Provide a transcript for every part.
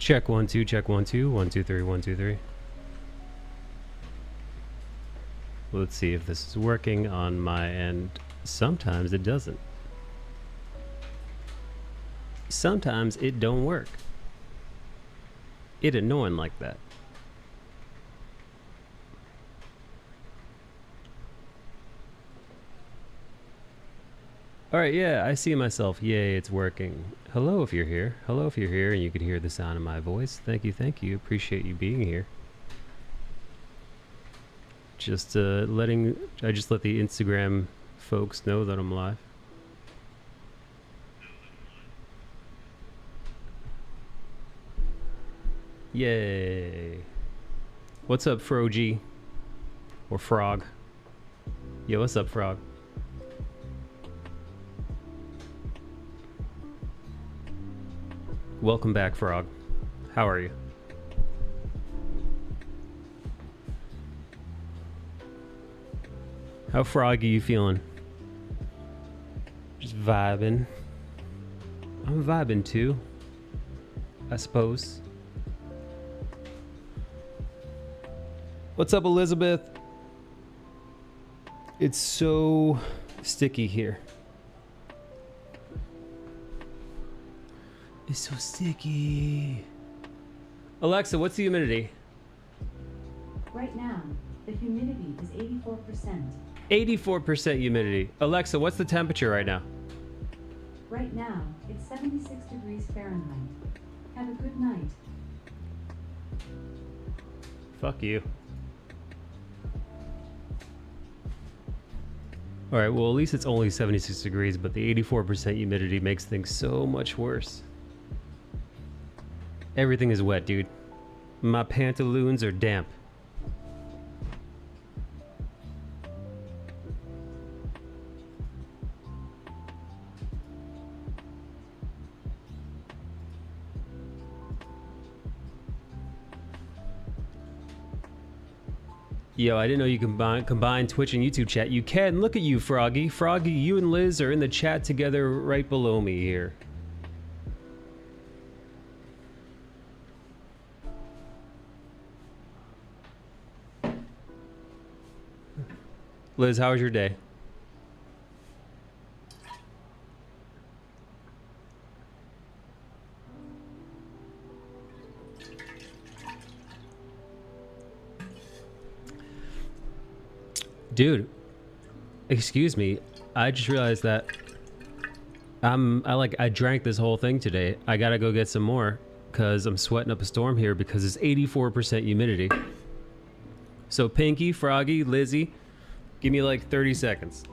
Check 1 2, check 1 2, 1 2 3, 1 2 3. Let's see if this is working on my end. Sometimes it doesn't. Sometimes it don't work. It annoying like that. Alright, yeah, I see myself. Yay, it's working. Hello if you're here. Hello if you're here and you could hear the sound of my voice. Thank you, thank you. Appreciate you being here. Just I just let the Instagram folks know that I'm live. Yay. What's up, Frogy? Or Frog? Yeah, what's up, Frog? Welcome back, Frog. How are you? How froggy you feeling? Just vibing. I'm vibing too, I suppose. What's up, Elizabeth? It's so sticky here. It's so sticky. Alexa, what's the humidity? Right now, the humidity is 84%. 84% humidity. Alexa, what's the temperature right now? Right now, it's 76 degrees Fahrenheit. Have a good night. Fuck you. Alright, well at least it's only 76 degrees, but the 84% humidity makes things so much worse. Everything is wet, dude. My pantaloons are damp. Yo, I didn't know you can combine Twitch and YouTube chat. You can. Look at you, Froggy. Froggy, you and Liz are in the chat together right below me here. Liz, how was your day? Dude, excuse me. I just realized that I drank this whole thing today. I gotta go get some more because I'm sweating up a storm here because it's 84% humidity. So Pinky, Froggy, Lizzie, give me like 30 seconds.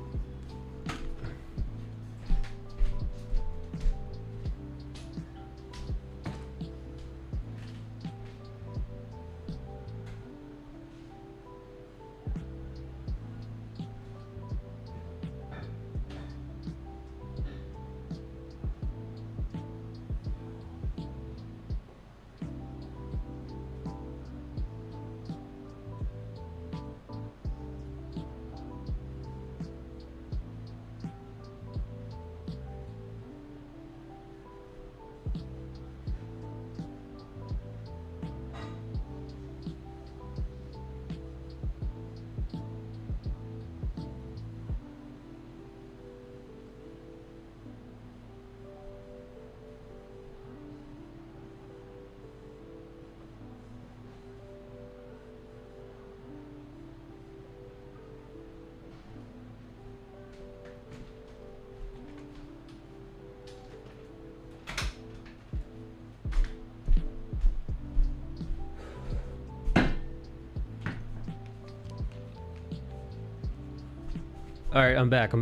All right, I'm back.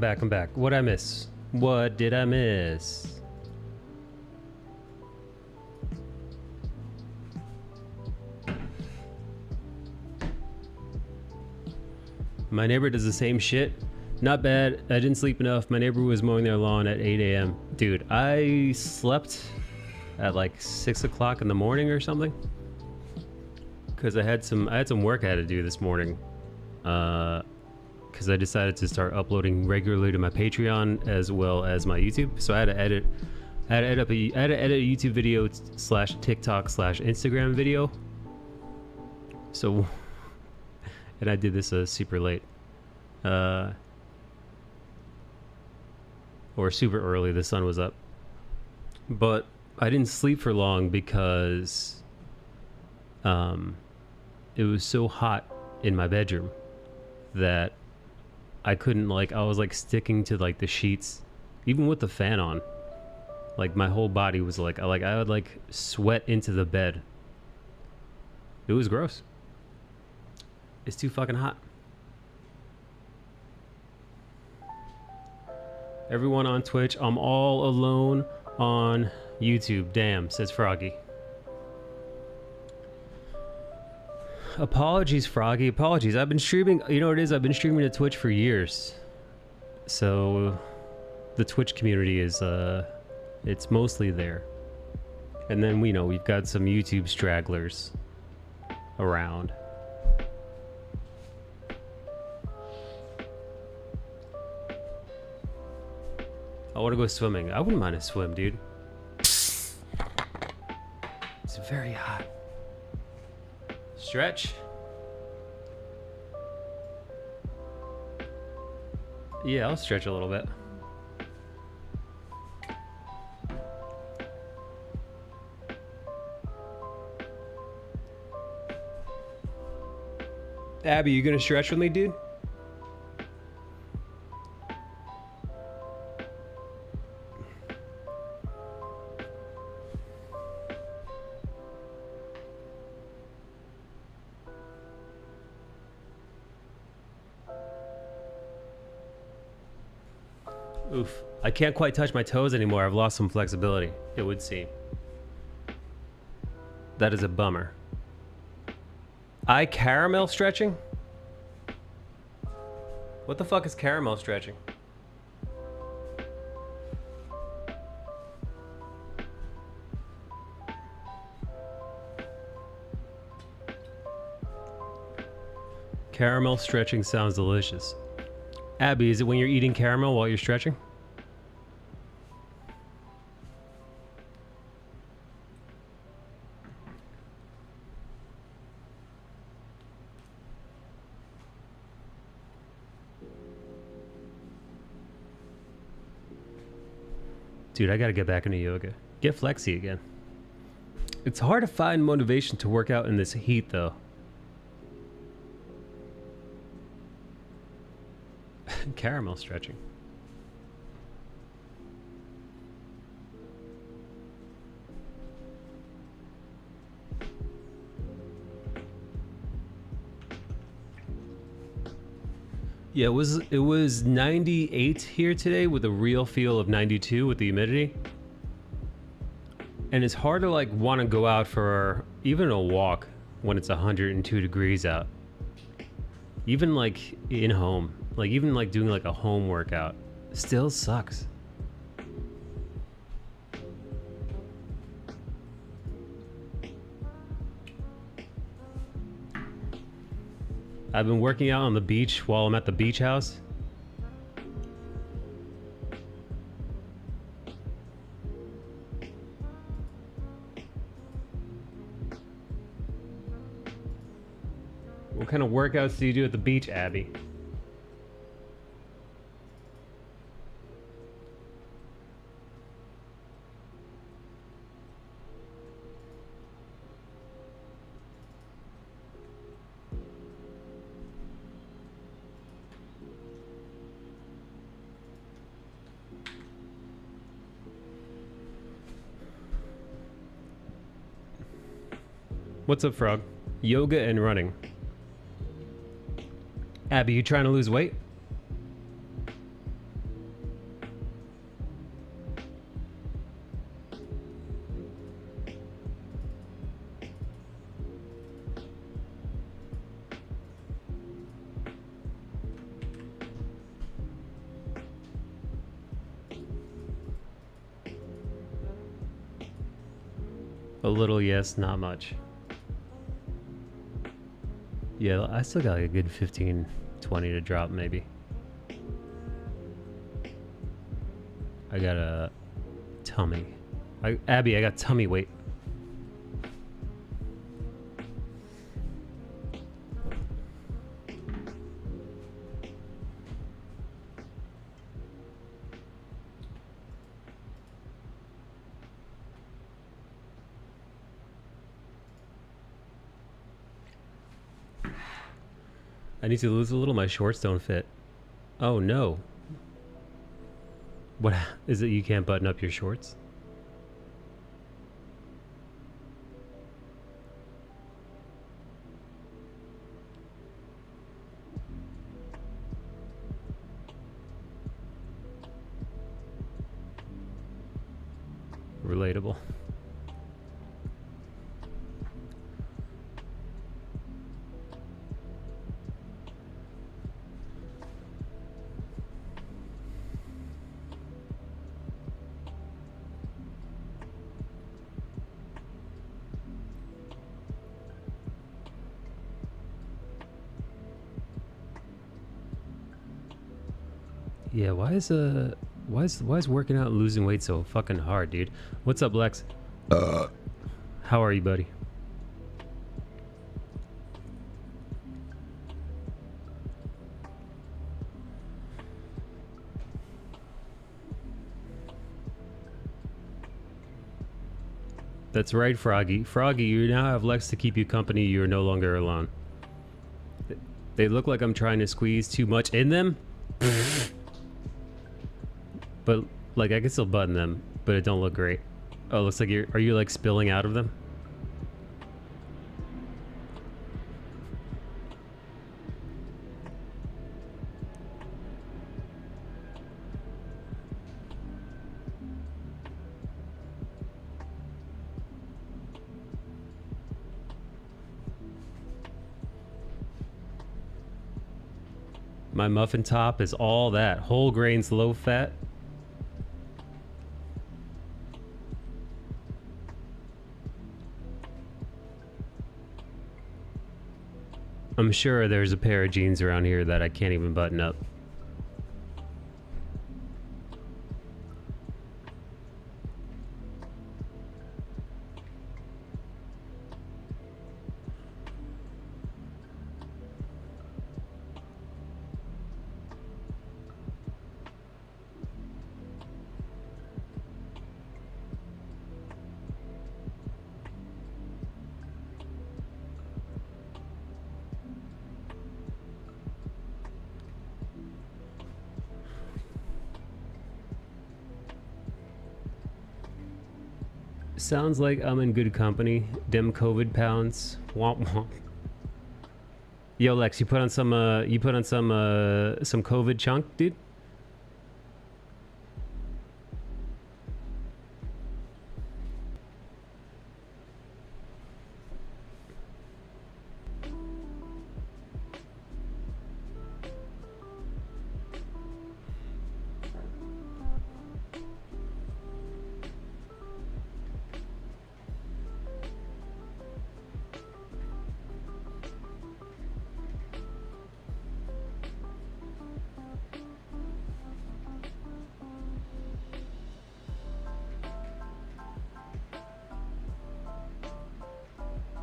What'd I miss? What did I miss? My neighbor does the same shit. Not bad. I didn't sleep enough. My neighbor was mowing their lawn at 8 a.m. Dude, I slept at like 6 o'clock in the morning or something. Cause I had some work I had to do this morning. Because I decided to start uploading regularly to my Patreon as well as my YouTube. So I had to edit I had to edit a YouTube video slash TikTok slash Instagram video. So, and I did this super late. Or super early, the sun was up. But I didn't sleep for long because it was so hot in my bedroom that I couldn't, like, I was like sticking to like the sheets, even with the fan on. Like my whole body was like I would like sweat into the bed. It was gross. It's too fucking hot. Everyone on Twitch, I'm all alone on YouTube. Damn, says Froggy. Apologies, Froggy. Apologies. I've been streaming. You know what it is? I've been streaming to Twitch for years. So the Twitch community is, it's mostly there. And then, you know, we've got some YouTube stragglers around. I want to go swimming. I wouldn't mind a swim, dude. It's very hot. Stretch. Yeah, I'll stretch a little bit. Abby, you gonna stretch with me, dude? Oof. I can't quite touch my toes anymore. I've lost some flexibility, it would seem. That is a bummer. Caramel stretching? What the fuck is caramel stretching? Caramel stretching sounds delicious. Abby, is it when you're eating caramel while you're stretching? Dude, I gotta get back into yoga. Get flexy again. It's hard to find motivation to work out in this heat, though. Caramel stretching. Yeah, it was 98 here today with a real feel of 92 with the humidity. And it's hard to like want to go out for even a walk when it's 102 degrees out. Even like in home, like even like doing like a home workout still sucks. I've been working out on the beach while I'm at the beach house. What kind of workouts do you do at the beach, Abby? What's up, Frog? Yoga and running. Abby, you trying to lose weight? A little, yes, not much. Yeah, I still got like a good 15, 20 to drop maybe. I got a tummy. Abby, I got tummy weight. I need to lose a little. My shorts don't fit. Oh no. What is it? You can't button up your shorts? Relatable. Yeah, why is working out and losing weight so fucking hard, dude? What's up, Lex? How are you, buddy? That's right, Froggy. Froggy, you now have Lex to keep you company. You are no longer alone. They look like I'm trying to squeeze too much in them. But like I can still button them, but it don't look great. Oh, looks like are you like spilling out of them? My muffin top is all that. Whole grains, low fat. I'm sure there's a pair of jeans around here that I can't even button up. Sounds like I'm in good company. Dem COVID pounds. Womp womp. Yo, Lex, you put on some COVID chunk, dude?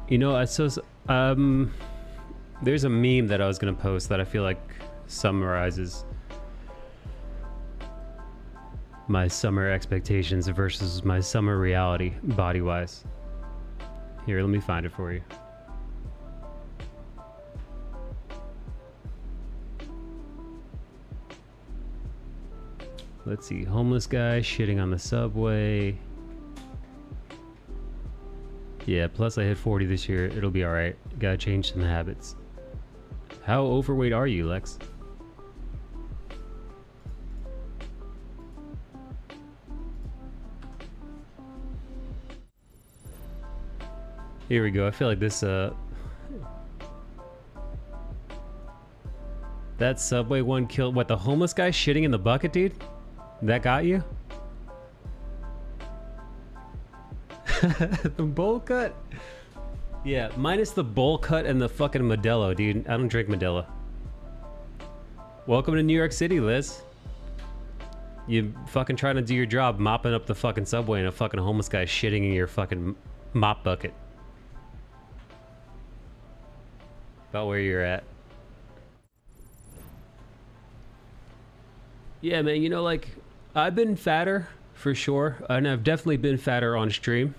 You know, there's a meme that I was gonna post that I feel like summarizes my summer expectations versus my summer reality, body-wise. Here, let me find it for you. Let's see, homeless guy shitting on the subway. Yeah, plus I hit 40 this year. It'll be alright. Gotta change some habits. How overweight are you, Lex? Here we go. I feel like this, that subway one killed... What, the homeless guy shitting in the bucket, dude? That got you? The bowl cut? Yeah, minus the bowl cut and the fucking Modelo, dude. I don't drink Modelo. Welcome to New York City, Liz. You fucking trying to do your job, mopping up the fucking subway, and a fucking homeless guy shitting in your fucking mop bucket. About where you're at. Yeah, man, you know, like, I've been fatter, for sure, and I've definitely been fatter on stream.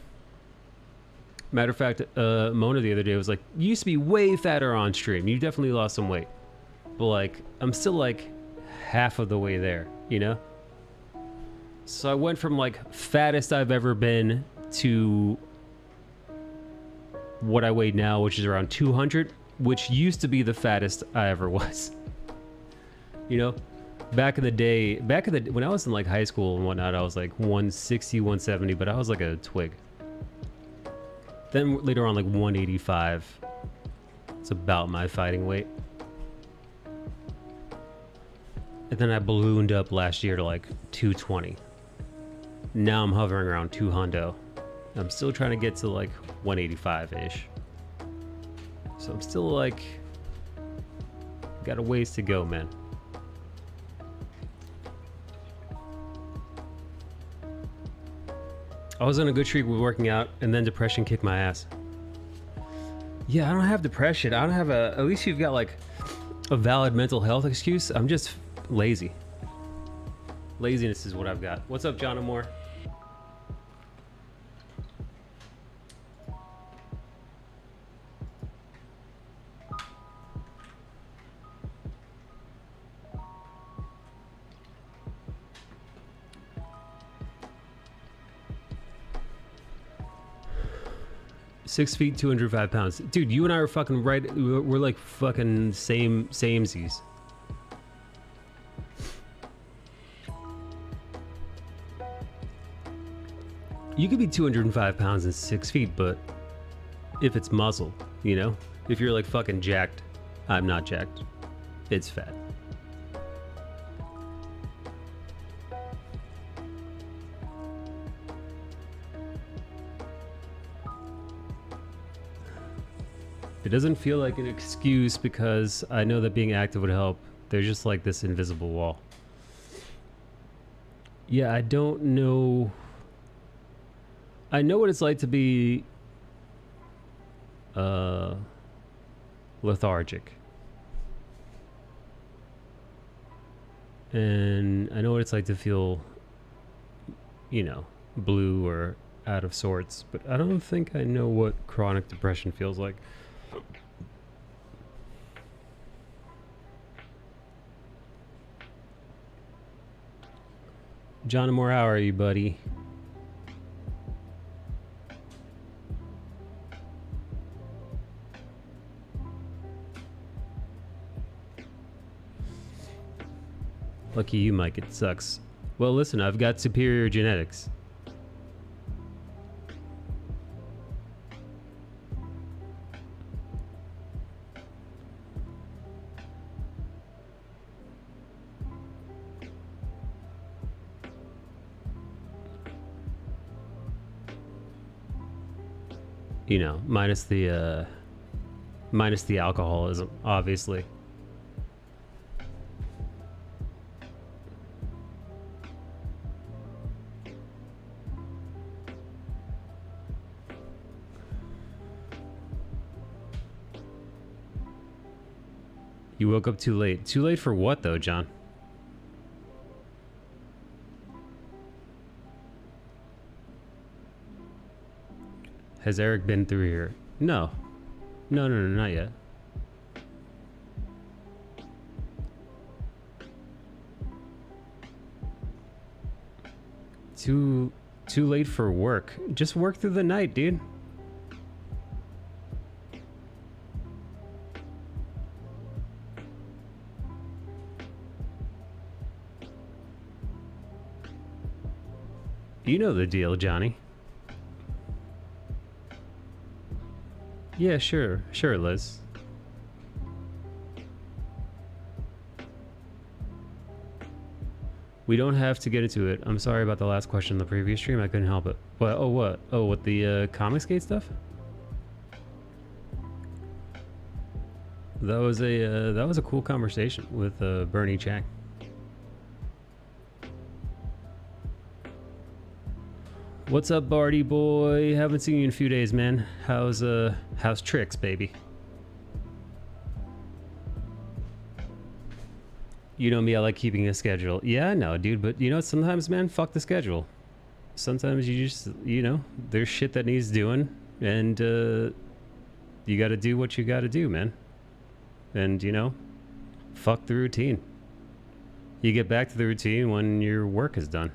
Matter of fact, Mona the other day was like, you used to be way fatter on stream. You definitely lost some weight. But, like, I'm still, like, half of the way there, you know? So I went from, like, fattest I've ever been to what I weigh now, which is around 200, which used to be the fattest I ever was. You know? Back in the day, when I was in, like, high school and whatnot, I was, like, 160, 170, but I was, like, a twig. Then later on, like 185. It's about my fighting weight. And then I ballooned up last year to like 220. Now I'm hovering around 200. I'm still trying to get to like 185-ish. So I'm still like, got a ways to go, man. I was on a good streak with working out, and then depression kicked my ass. Yeah, I don't have depression. I don't have a... At least you've got, like, a valid mental health excuse. I'm just lazy. Laziness is what I've got. What's up, John Amore? 6 feet, 205 pounds. Dude, you and I are fucking right. We're like fucking samesies. You could be 205 pounds and 6 feet, but if it's muscle, you know? If you're like fucking jacked, I'm not jacked. It's fat. It doesn't feel like an excuse because I know that being active would help. There's just like this invisible wall. Yeah, I don't know. I know what it's like to be lethargic. And I know what it's like to feel, you know, blue or out of sorts, but I don't think I know what chronic depression feels like. John Moore, how are you, buddy? Lucky you, Mike. It sucks. Well, listen, I've got superior genetics. You know, minus the alcoholism, obviously. You woke up too late. Too late for what, though, John? Has Eric been through here? No. No, not yet. Too late for work. Just work through the night, dude. You know the deal, Johnny. Yeah, sure, Liz. We don't have to get into it. I'm sorry about the last question in the previous stream. I couldn't help it. What? Oh, what? Oh, what, the Comicsgate stuff? That was a cool conversation with Bernie Chang. What's up, Barty boy? Haven't seen you in a few days, man. How's tricks, baby? You know me, I like keeping a schedule. Yeah, I know, dude, but you know, sometimes, man, fuck the schedule. Sometimes you just, you know, there's shit that needs doing, and you gotta do what you gotta do, man. And, you know, fuck the routine. You get back to the routine when your work is done.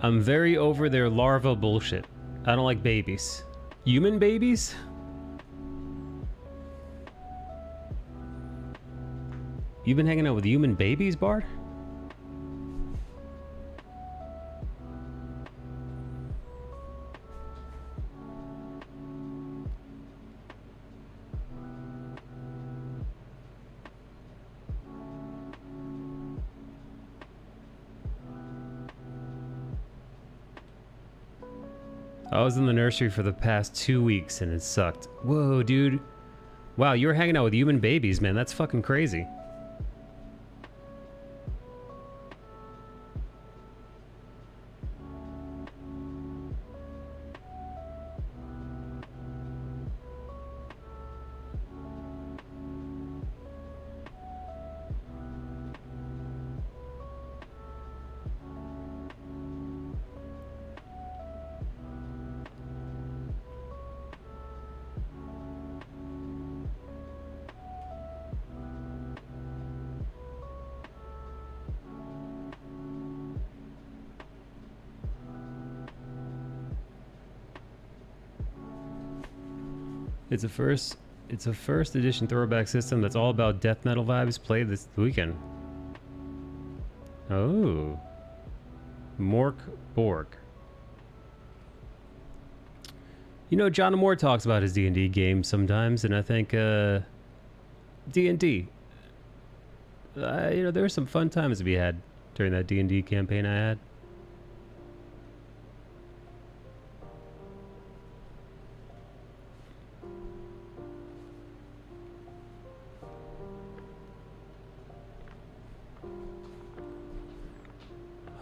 I'm very over their larva bullshit. I don't like babies. Human babies? You've been hanging out with human babies, Bard? I was in the nursery for the past 2 weeks and it sucked. Whoa, dude. Wow, you were hanging out with human babies, man. That's fucking crazy. It's a first edition throwback system that's all about death metal vibes. Play this weekend. Oh. Mork Borg. You know, John Moore talks about his D&D game sometimes, and I think D&D. You know, there were some fun times to be had during that D&D campaign I had.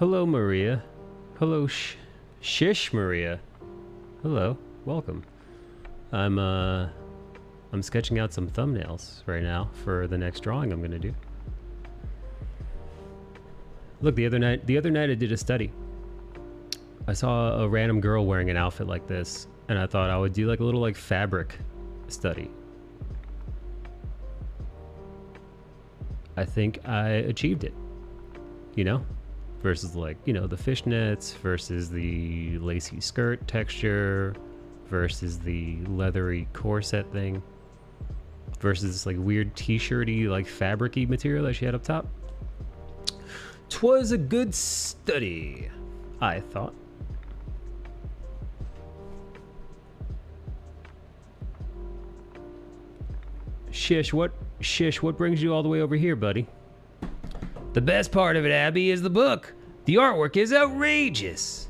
Hello, Maria. Hello, Shish Maria. Hello, welcome. I'm sketching out some thumbnails right now for the next drawing I'm gonna do. Look, the other night I did a study. I saw a random girl wearing an outfit like this, and I thought I would do like a little like fabric study. I think I achieved it. You know? Versus like, you know, the fishnets versus the lacy skirt texture versus the leathery corset thing versus this like weird t-shirty like fabric-y material that she had up top. 'Twas a good study, I thought. Shish, what brings you all the way over here, buddy? The best part of it, Abby, is the book. The artwork is outrageous.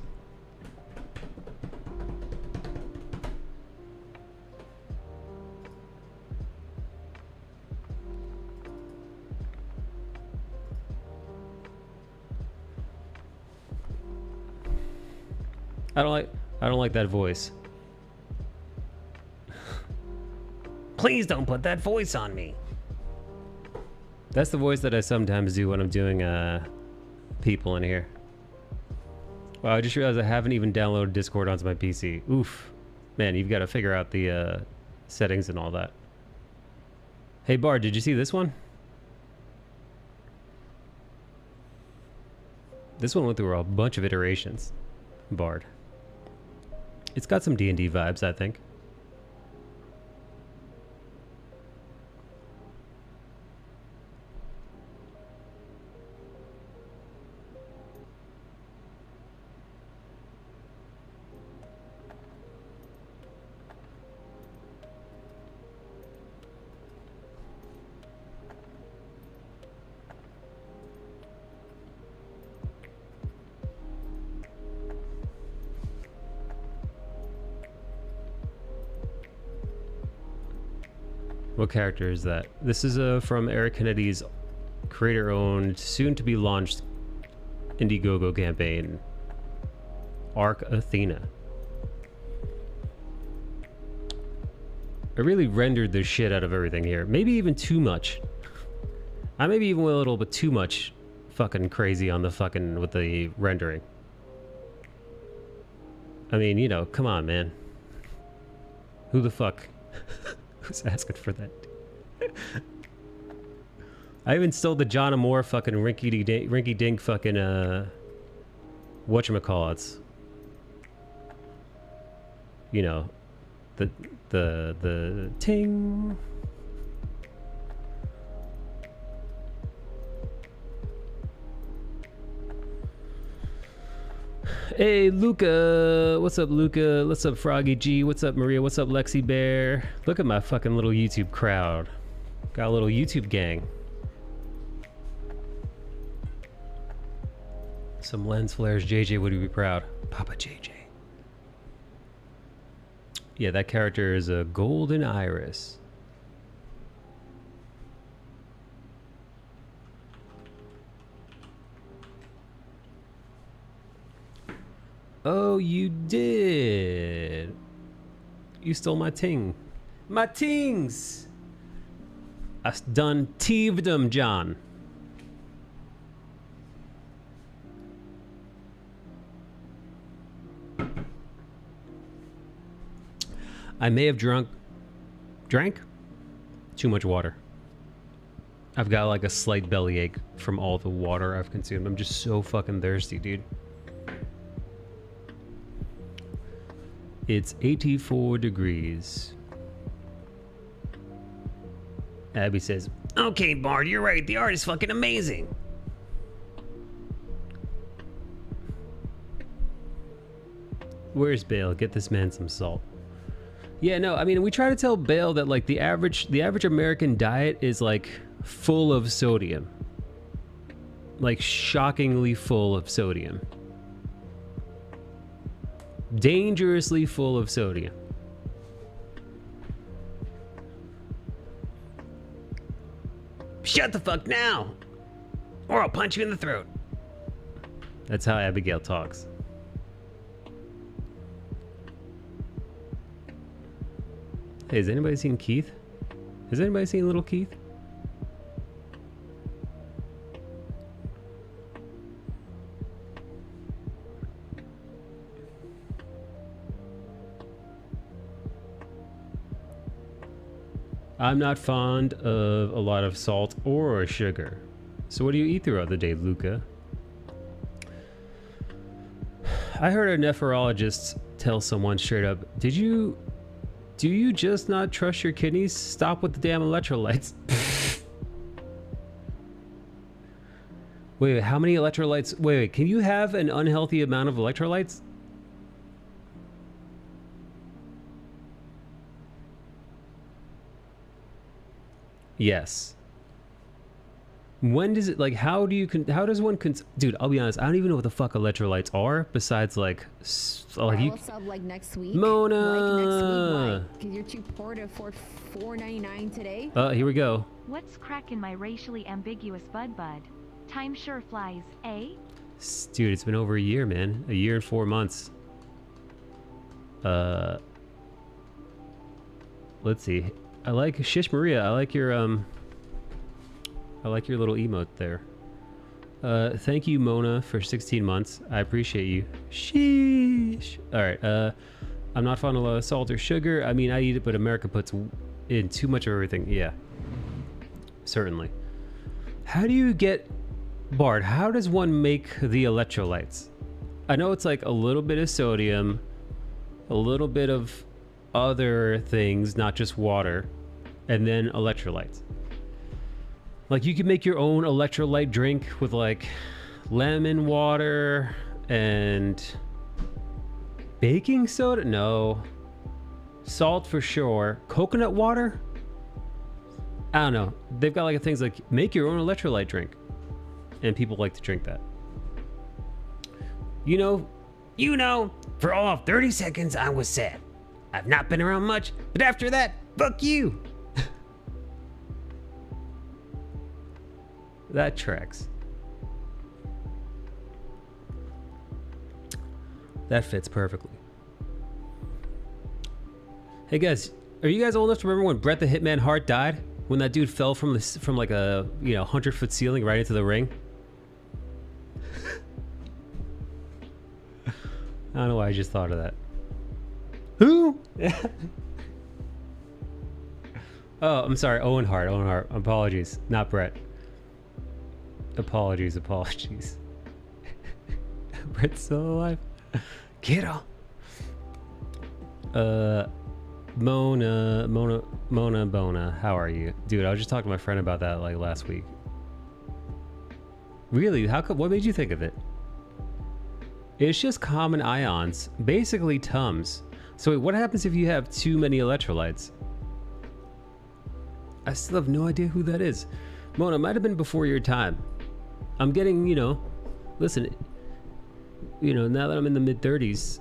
I don't like that voice. Please don't put that voice on me. That's the voice that I sometimes do when I'm doing people in here. Wow, I just realized I haven't even downloaded Discord onto my PC. Oof. Man, you've got to figure out the settings and all that. Hey, Bard, did you see this one? This one went through a bunch of iterations. Bard. It's got some D&D vibes, I think. What character is that? This is from Eric Kennedy's creator-owned, soon-to-be-launched Indiegogo campaign, Arc Athena. I really rendered the shit out of everything here. Maybe even too much. I maybe even went a little bit too much fucking crazy on the fucking with the rendering. I mean, you know, come on, man. Who the fuck? Who's asking for that? I even stole the John Amore fucking rinky dink fucking whatchamacallits. You know, the ting. Hey Luca, what's up Luca? What's up Froggy G? What's up Maria? What's up Lexi Bear? Look at my fucking little YouTube crowd. Got a little YouTube gang. Some lens flares. JJ would be proud. Papa JJ. Yeah, that character is a golden iris. Oh, you did. You stole my ting. My tings. I done thieved them, John. I may have drank too much water. I've got like a slight bellyache from all the water I've consumed. I'm just so fucking thirsty, dude. It's 84 degrees. Abby says, okay, Bard, you're right. The art is fucking amazing. Where's Bale? Get this man some salt. Yeah, no, I mean, we try to tell Bale that like the average American diet is like full of sodium. Like shockingly full of sodium. Dangerously full of sodium. Shut the fuck now, or I'll punch you in the throat. That's how Abigail talks. Hey, has anybody seen Keith? Has anybody seen little Keith? I'm not fond of a lot of salt or sugar. So what do you eat throughout the day, Luca? I heard a nephrologist tell someone straight up, do you just not trust your kidneys? Stop with the damn electrolytes. Wait, how many electrolytes? Wait, can you have an unhealthy amount of electrolytes? Yes. When does it, like, how does one dude, I'll be honest, I don't even know what the fuck electrolytes are besides like I'll sub like next week. Mona. Like next week, why? 'Cause you're too poor to afford $4.99 today. Here we go. What's crackin' my racially ambiguous bud? Time sure flies, eh? Dude, it's been over a year, man. A year and 4 months. Let's see. I like Shish Maria. I like your little emote there. Thank you, Mona, for 16 months. I appreciate you. Sheesh. All right. I'm not fond of salt or sugar. I mean, I eat it, but America puts in too much of everything. Yeah. Certainly. How do you get, Bard, how does one make the electrolytes? I know it's like a little bit of sodium, a little bit of other things, not just water, and then electrolytes. Like you could make your own electrolyte drink with like lemon water and baking soda? No. Salt for sure. Coconut water? I don't know. They've got like things like make your own electrolyte drink. And people like to drink that. You know, for all of 30 seconds I was sad. I've not been around much, but after that, fuck you. That tracks. That fits perfectly. Hey guys, are you guys old enough to remember when Brett the Hitman Hart died? When that dude fell from like a 100-foot ceiling right into the ring? I don't know why I just thought of that. Who? Oh, I'm sorry, Owen Hart. Owen Hart. Apologies, not Brett. Apologies. Brett's still alive. Kiddo. Mona Bona, how are you? Dude, I was just talking to my friend about that like last week. Really? What made you think of it? It's just common ions, basically Tums. So wait, what happens if you have too many electrolytes? I still have no idea who that is. Mona, might have been before your time. I'm getting, listen, now that I'm in the mid-30s,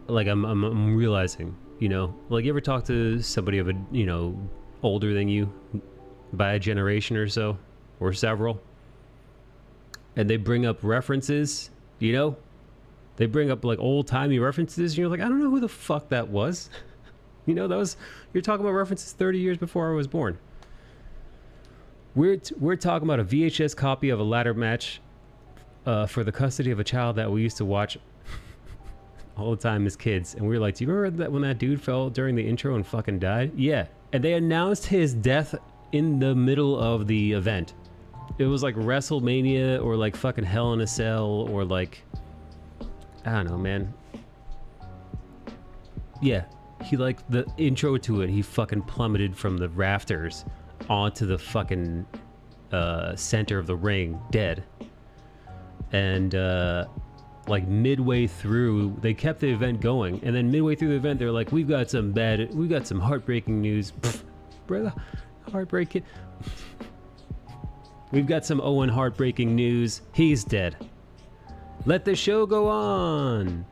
like I'm realizing, like you ever talk to somebody of a, older than you by a generation or so, or several, and they bring up references, they bring up like old-timey references, and you're like, I don't know who the fuck that was. That was, you're talking about references 30 years before I was born. We're talking about a VHS copy of a ladder match for the custody of a child that we used to watch all the time as kids. And we were like, do you remember that when that dude fell during the intro and fucking died? Yeah. And they announced his death in the middle of the event. It was like WrestleMania or like fucking Hell in a Cell or like, I don't know, man. Yeah. He, like, the intro to it, he fucking plummeted from the rafters onto the fucking center of the ring, dead. And like midway through, they kept the event going, and then midway through the event, they're like, we got some heartbreaking news. Pfft, brother, heartbreaking. We've got some Owen heartbreaking news. He's dead. Let the show go on.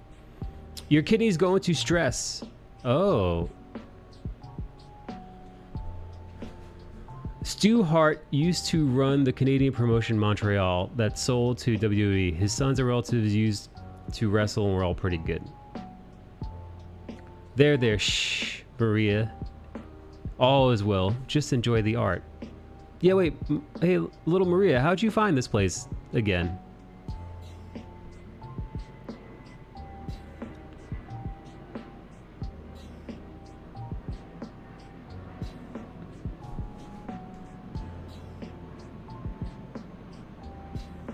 Your kidney's going to stress. Oh. Stu Hart used to run the Canadian promotion Montreal that sold to WWE. His sons are relatives used to wrestle and we're all pretty good. There, shh, Maria. All is well. Just enjoy the art. Yeah, wait. Hey, little Maria, how'd you find this place again?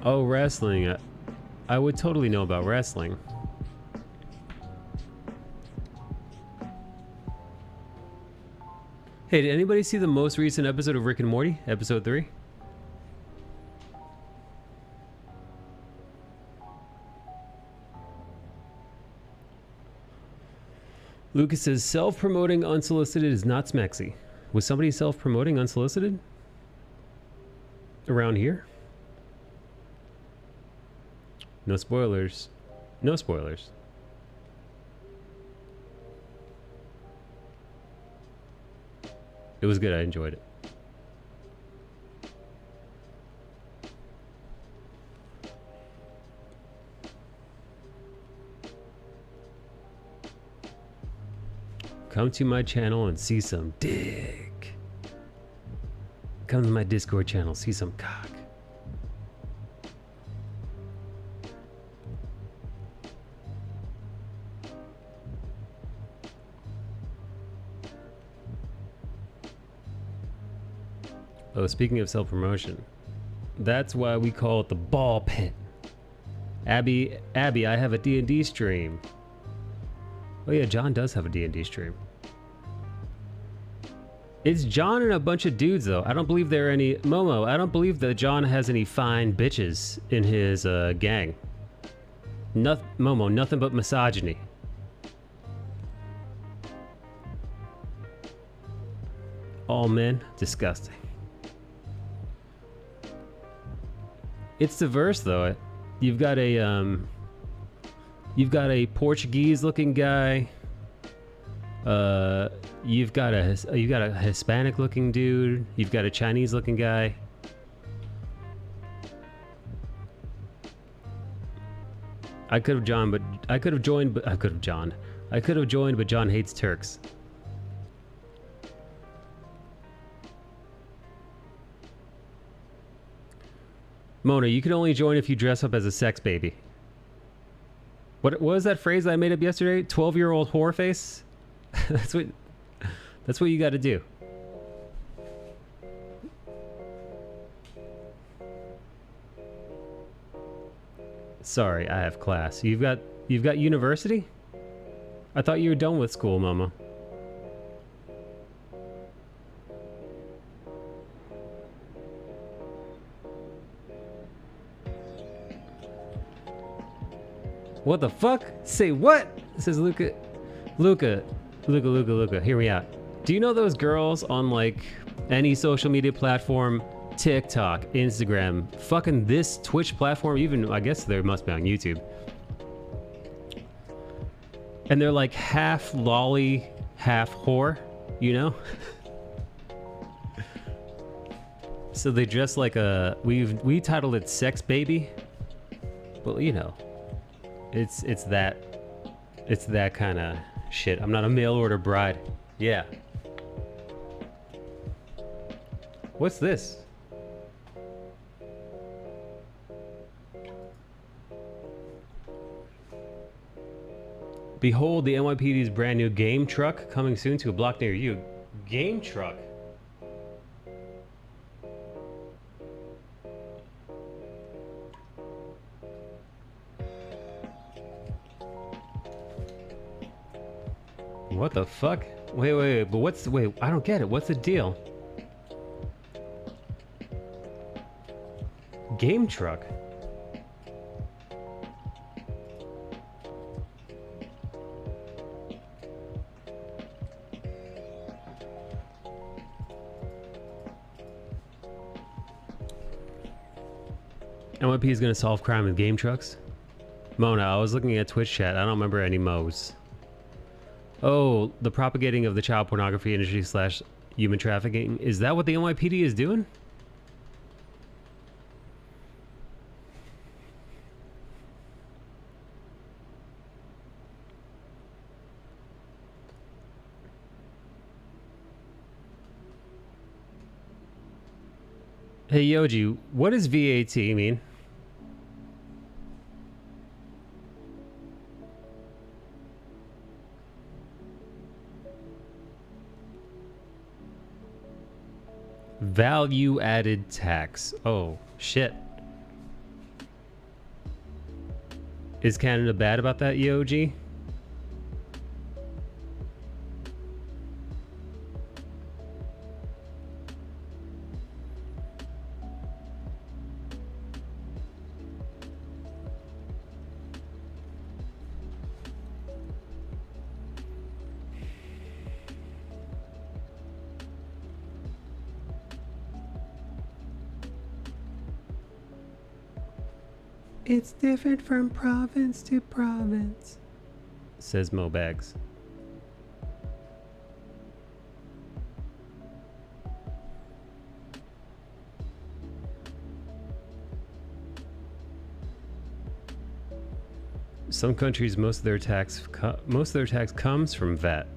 Oh, wrestling. I would totally know about wrestling. Hey, did anybody see the most recent episode of Rick and Morty? Episode 3? Lucas says, self-promoting unsolicited is not smexy. Was somebody self-promoting unsolicited? Around here? No spoilers. No spoilers. It was good. I enjoyed it. Come to my channel and see some dick. Come to my Discord channel, see some cock. Oh, speaking of self-promotion, that's why we call it the ball pit. Abby, I have a D&D stream. Oh yeah, John does have a D&D stream. It's John and a bunch of dudes though. I don't believe there are any... Momo, I don't believe that John has any fine bitches in his gang. Momo, nothing but misogyny. All men, disgusting. It's diverse though. You've got a Portuguese looking guy. You've got a Hispanic looking dude. You've got a Chinese looking guy. I could have joined, but John hates Turks. Mona, you can only join if you dress up as a sex baby. What was that phrase that I made up yesterday? 12-year-old whore face? That's what you got to do. Sorry, I have class. You've got university? I thought you were done with school, Mama. What the fuck? Say what? Says Luca. Luca, hear me out. Do you know those girls on like any social media platform, TikTok, Instagram, fucking this Twitch platform, even I guess there must be on YouTube. And they're like half lolly, half whore, you know? So they dress like a we titled it Sex Baby. But you know, it's that kind of shit. I'm not a mail order bride. Yeah. What's this? Behold the NYPD's brand new game truck coming soon to a block near you. Game truck? What the fuck? Wait, but wait, I don't get it. What's the deal? Game truck? NYP is gonna solve crime with game trucks? Mona, I was looking at Twitch chat. I don't remember any Mo's. Oh, the propagating of the child pornography industry / human trafficking. Is that what the NYPD is doing? Hey Yoji, what does VAT mean? Value added tax. Oh, shit. Is Canada bad about that, EOG? It's different from province to province, says Mo Bags. Some countries, most of their tax comes from VAT.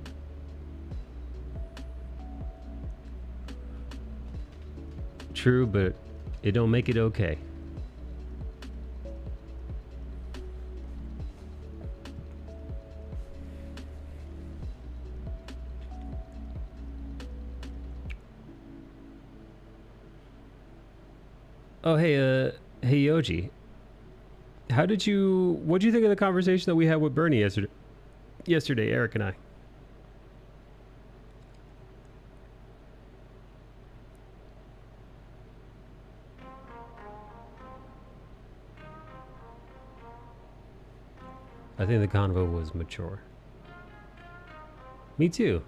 True, but it don't make it okay. Oh, hey Yoji. What'd you think of the conversation that we had with Bernie yesterday, Eric and I? I think the convo was mature. Me too.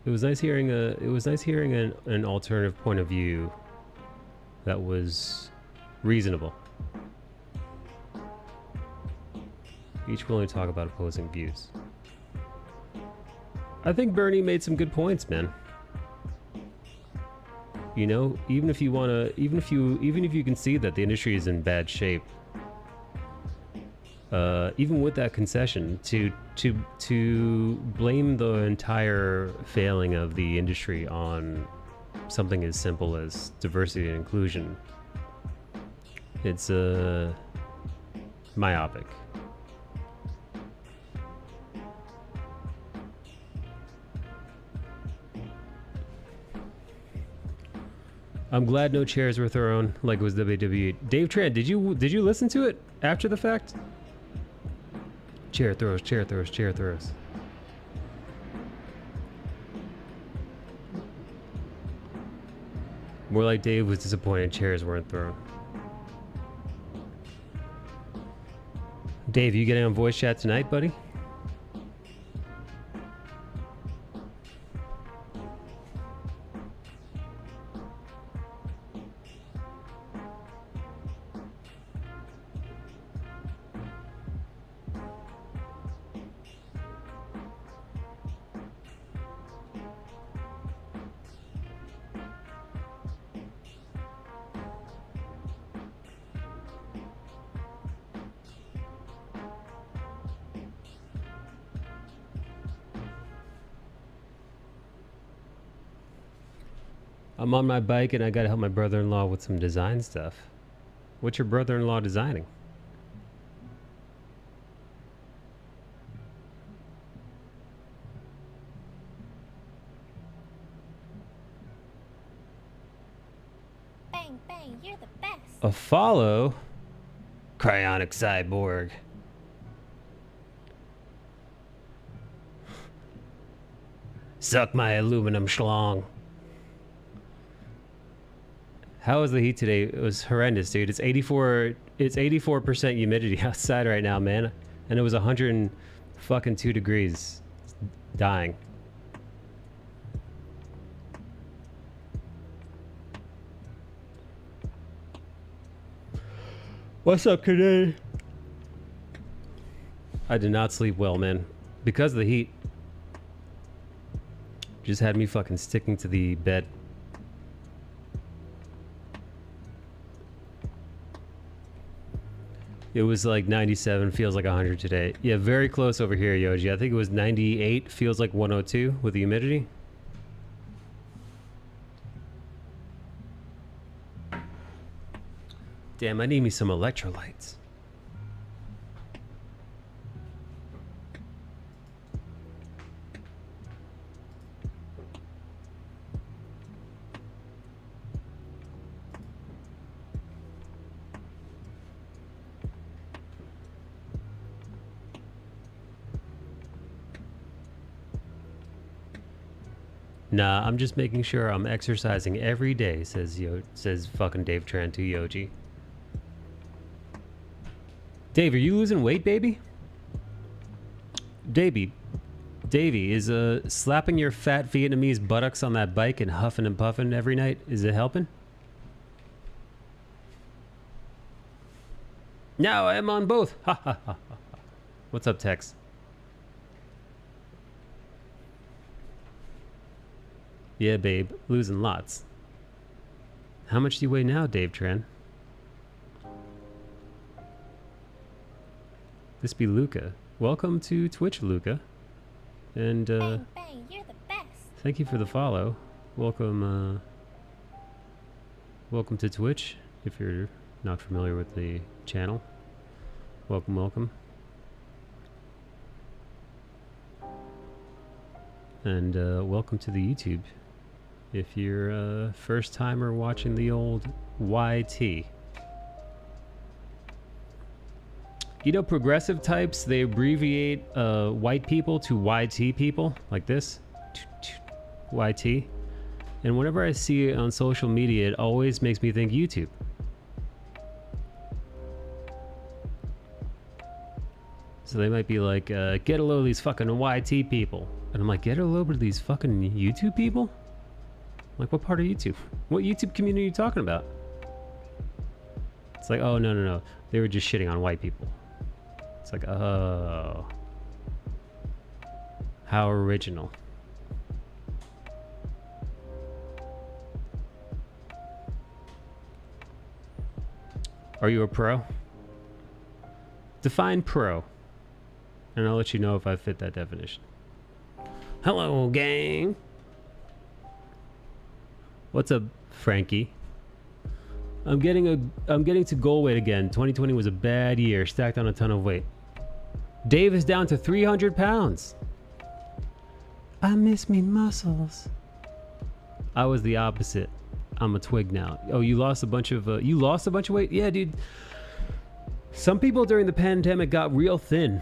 It was nice hearing an alternative point of view that was reasonable. Each willing to talk about opposing views. I think Bernie made some good points, man. You know, even if you can see that the industry is in bad shape, even with that concession, to blame the entire failing of the industry on something as simple as diversity and inclusion, it's myopic. I'm glad no chairs were thrown like it was WWE. Dave Tran, did you listen to it after the fact? Chair throws, chair throws, chair throws. More like Dave was disappointed chairs weren't thrown. Dave, you getting on voice chat tonight, buddy? I'm on my bike and I gotta help my brother-in-law with some design stuff. What's your brother-in-law designing? Bang, bang, you're the best. A follow? Cryonic cyborg. Suck my aluminum schlong. How was the heat today? It was horrendous, dude. It's 84% humidity outside right now, man. And it was 102 degrees. Dying. What's up, Canadian? I did not sleep well, man. Because of the heat. Just had me fucking sticking to the bed. It was like 97, feels like 100 today. Yeah, very close over here, Yoji. I think it was 98, feels like 102 with the humidity. Damn, I need me some electrolytes. Nah, I'm just making sure I'm exercising every day, says fucking Dave Tran to Yoji. Dave, are you losing weight, baby? Davey, is slapping your fat Vietnamese buttocks on that bike and huffing and puffing every night, is it helping? No, I'm on both. Ha ha ha. What's up, Tex? Yeah, babe, losing lots. How much do you weigh now, Dave Tran? This be Luca. Welcome to Twitch, Luca. And Bang, bang, you're the best. thank you for the follow. Welcome, welcome to Twitch. If you're not familiar with the channel, welcome, welcome. And welcome to the YouTube. If you're a first timer watching the old YT. You know, progressive types, they abbreviate white people to YT people, like this. YT. And whenever I see it on social media, it always makes me think YouTube. So they might be like, get a load of these fucking YT people. And I'm like, get a load of these fucking YouTube people? Like, what part of YouTube? What YouTube community are you talking about? It's like, oh, no. They were just shitting on white people. It's like, oh. How original. Are you a pro? Define pro, and I'll let you know if I fit that definition. Hello, gang. What's up, Frankie? I'm getting to goal weight again. 2020 was a bad year. Stacked on a ton of weight. Dave is down to 300 pounds. I miss me muscles. I was the opposite. I'm a twig now. Oh, you lost a bunch of weight? Yeah, dude. Some people during the pandemic got real thin.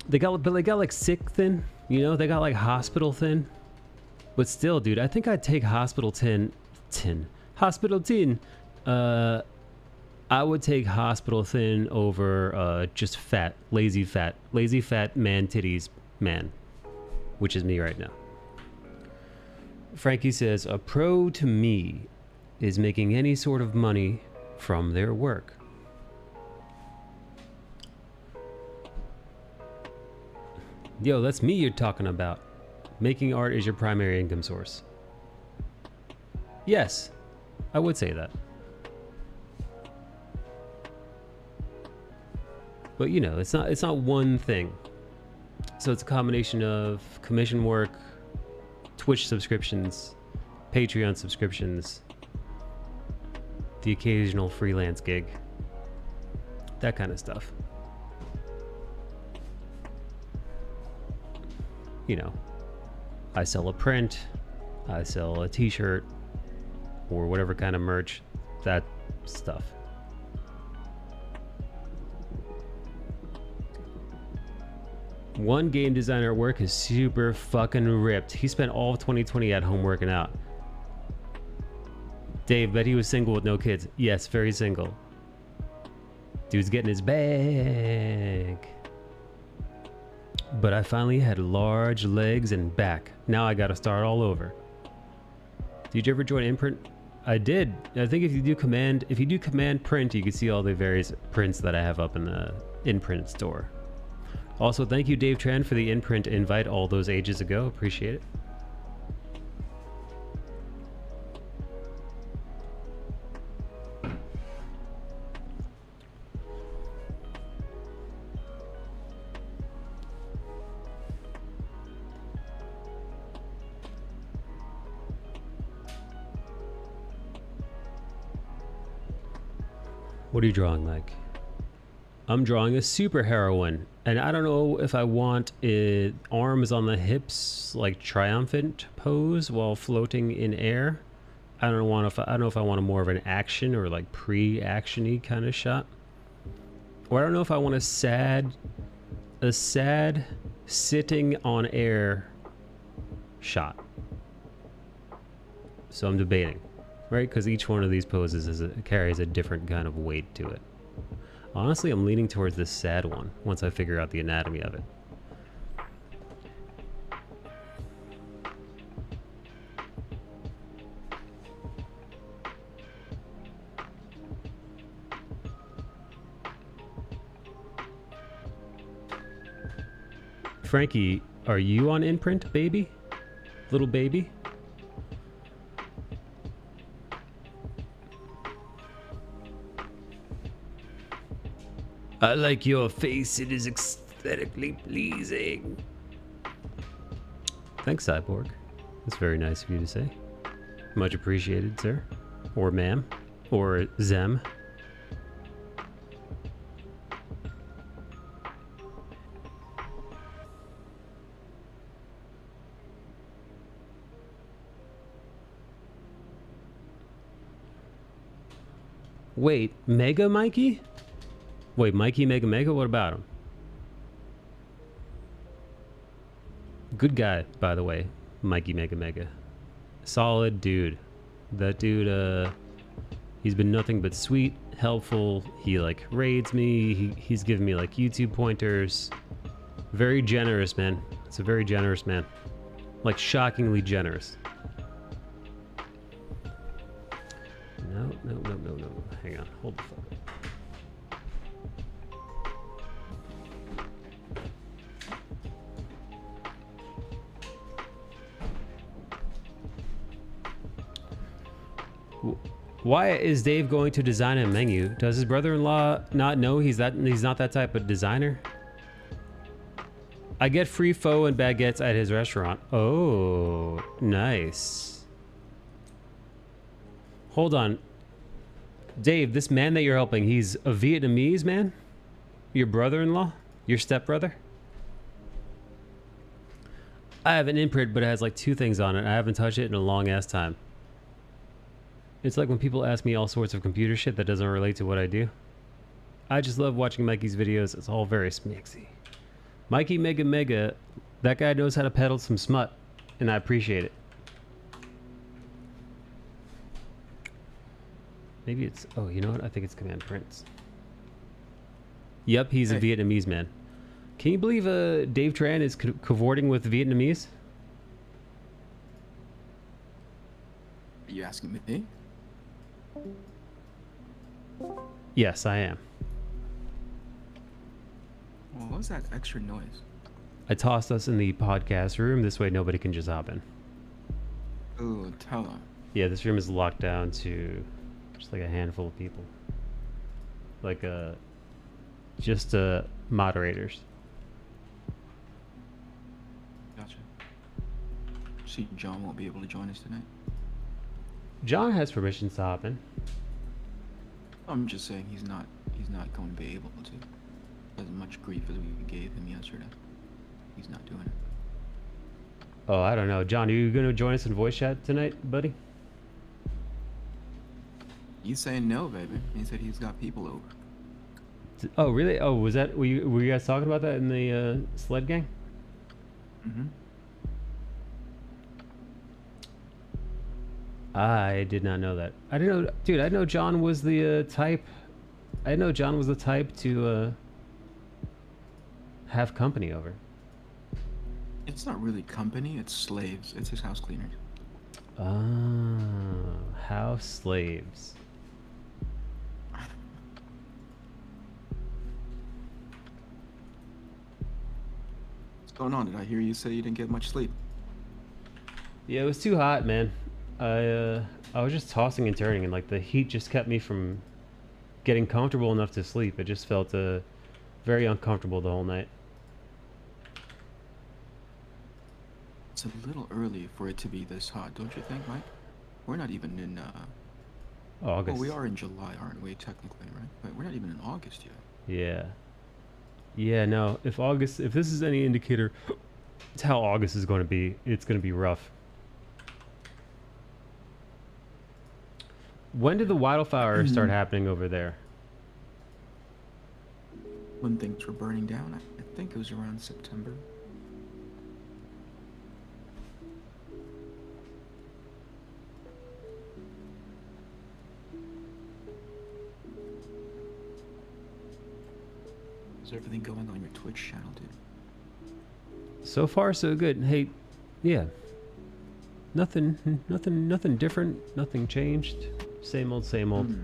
They got like sick thin. You know, they got like hospital thin. But still, dude, I think I'd take hospital tin. Hospital tin. I would take hospital thin over just fat, lazy fat man titties man, which is me right now. Frankie says, a pro to me is making any sort of money from their work. Yo, that's me you're talking about. Making art is your primary income source. Yes, I would say that. But you know, it's not one thing. So it's a combination of commission work, Twitch subscriptions, Patreon subscriptions, the occasional freelance gig, that kind of stuff. You know, I sell a print, I sell a t-shirt, or whatever kind of merch, that stuff. One game designer at work is super fucking ripped. He spent all of 2020 at home working out. Dave, bet he was single with no kids. Yes, very single. Dude's getting his bag. But I finally had large legs and back. Now I gotta start all over. Did you ever join Imprint? I did. I think if you do command print, you can see all the various prints that I have up in the Imprint store. Also, thank you, Dave Tran, for the Imprint invite all those ages ago. Appreciate it. What are you drawing like? I'm drawing a super heroine, and I don't know if I want it arms on the hips, like triumphant pose while floating in air. I don't know if I want a more of an action or like pre-action-y kind of shot, or I don't know if I want a sad sitting on air shot. So I'm debating, right? Because each one of these poses carries a different kind of weight to it. Honestly, I'm leaning towards this sad one once I figure out the anatomy of it. Frankie, are you on Imprint, baby? Little baby? I like your face, it is aesthetically pleasing. Thanks, Cyborg. That's very nice of you to say. Much appreciated, sir. Or ma'am. Or Zem. Wait, Mega Mikey? Wait, Mikey Mega Mega? What about him? Good guy, by the way. Mikey Mega Mega. Solid dude. That dude, he's been nothing but sweet, helpful. He, like, raids me. He's given me, like, YouTube pointers. Very generous, man. It's a very generous man. Like, shockingly generous. No. Hang on. Hold the fuck up. Why is Dave going to design a menu? Does his brother-in-law not know he's not that type of designer? I get free pho and baguettes at his restaurant. Oh, nice. Hold on. Dave, this man that you're helping, he's a Vietnamese man? Your brother-in-law? Your stepbrother? I have an imprint, but it has like 2 things on it. I haven't touched it in a long ass time. It's like when people ask me all sorts of computer shit that doesn't relate to what I do. I just love watching Mikey's videos. It's all very smixy. Mikey Mega, that guy knows how to peddle some smut, and I appreciate it. Maybe it's... Oh, you know what? I think it's Command Prince. Yep, he's a Vietnamese man. Can you believe Dave Tran is cavorting with Vietnamese? Are you asking me? Yes, I am. Well, what was that extra noise? I tossed us in the podcast room. This way nobody can just hop in. Ooh, tell him. Yeah, this room is locked down to just like a handful of people. Like just moderators. Gotcha. See, John won't be able to join us tonight. John has permissions to hop in. I'm just saying he's not going to be able to. As much grief as we gave him yesterday, he's not doing it. Oh, I don't know. John, are you going to join us in voice chat tonight, buddy? He's saying no, baby. He said he's got people over. Oh, really? Oh, was that... Were you guys talking about that in the sled gang? Mm-hmm. I did not know that. I didn't know... Dude, I know John was the type... I didn't know John was the type to have company over. It's not really company, it's slaves. It's his house cleaners. Ah, house slaves. What's going on? Did I hear you say you didn't get much sleep? Yeah, it was too hot, man. I was just tossing and turning, and like the heat just kept me from getting comfortable enough to sleep. It just felt very uncomfortable the whole night. It's a little early for it to be this hot, don't you think, Mike? We're not even in August. Well, we are in July, aren't we, technically, right? But we're not even in August yet. Yeah. Yeah, no. If this is any indicator, it's how August is going to be. It's going to be rough. When did the wildfires start happening over there? When things were burning down, I think it was around September. How's everything going on your Twitch channel, dude? So far, so good. Hey, yeah. Nothing different. Nothing changed. Same old, same old.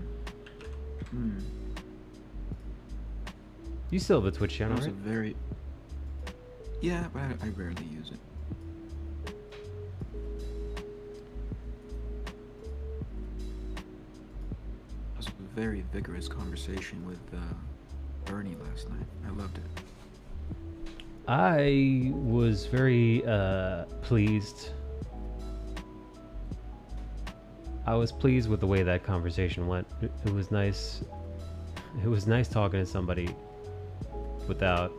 You still have a Twitch channel, right? Yeah, but I rarely use it. It was a very vigorous conversation with Bernie last night. I loved it. I was very pleased. I was pleased with the way that conversation went. It was nice. It was nice talking to somebody without,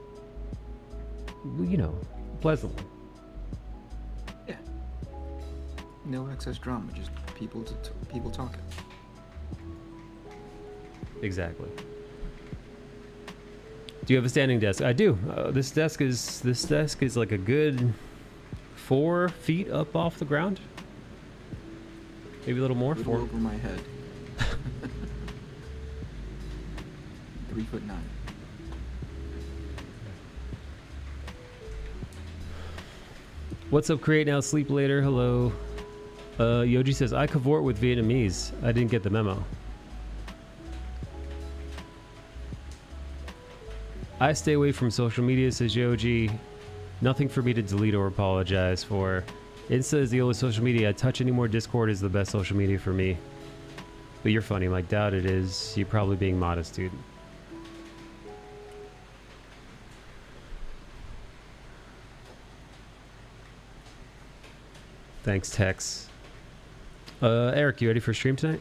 you know, pleasantly. Yeah. No excess drama, just people talking. Exactly. Do you have a standing desk? I do. This desk is like a good 4 feet up off the ground. Maybe a little more. 4 over my head. 3'9". What's up, Create Now, Sleep Later? Hello. Yoji says, I cavort with Vietnamese. I didn't get the memo. I stay away from social media, says Yoji. Nothing for me to delete or apologize for. Insta is the only social media I touch anymore. Discord is the best social media for me. But you're funny, Mike. Doubt it is. You're probably being modest, dude. Thanks, Tex. Eric, you ready for stream tonight?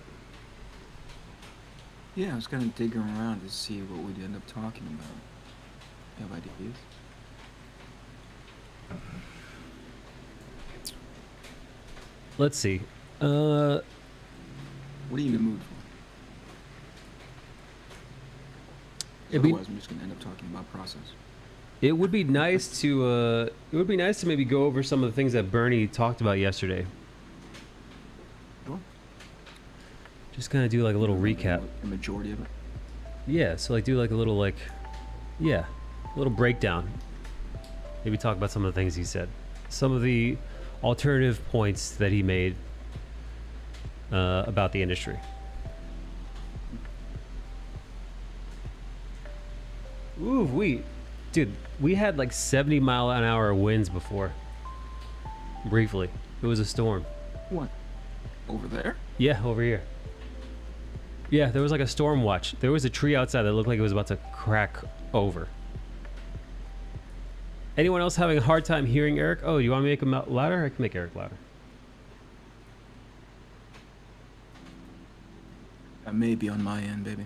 Yeah, I was kind of digging around to see what we'd end up talking about. You have ideas? Let's see. What are you in the mood for? Otherwise, I'm just gonna end up talking about process. It would be nice to maybe go over some of the things that Bernie talked about yesterday. Sure. Just kind of do like a little recap. The majority of it. Yeah, so like do like a little a little breakdown. Maybe talk about some of the things he said. Some of the alternative points that he made about the industry. Ooh, dude, we had like 70-mile-an-hour winds before. Briefly. It was a storm. What? Over there? Yeah, over here. Yeah, there was like a storm watch. There was a tree outside that looked like it was about to crack over. Anyone else having a hard time hearing Eric? Oh, you want me to make him louder? I can make Eric louder. That may be on my end, baby.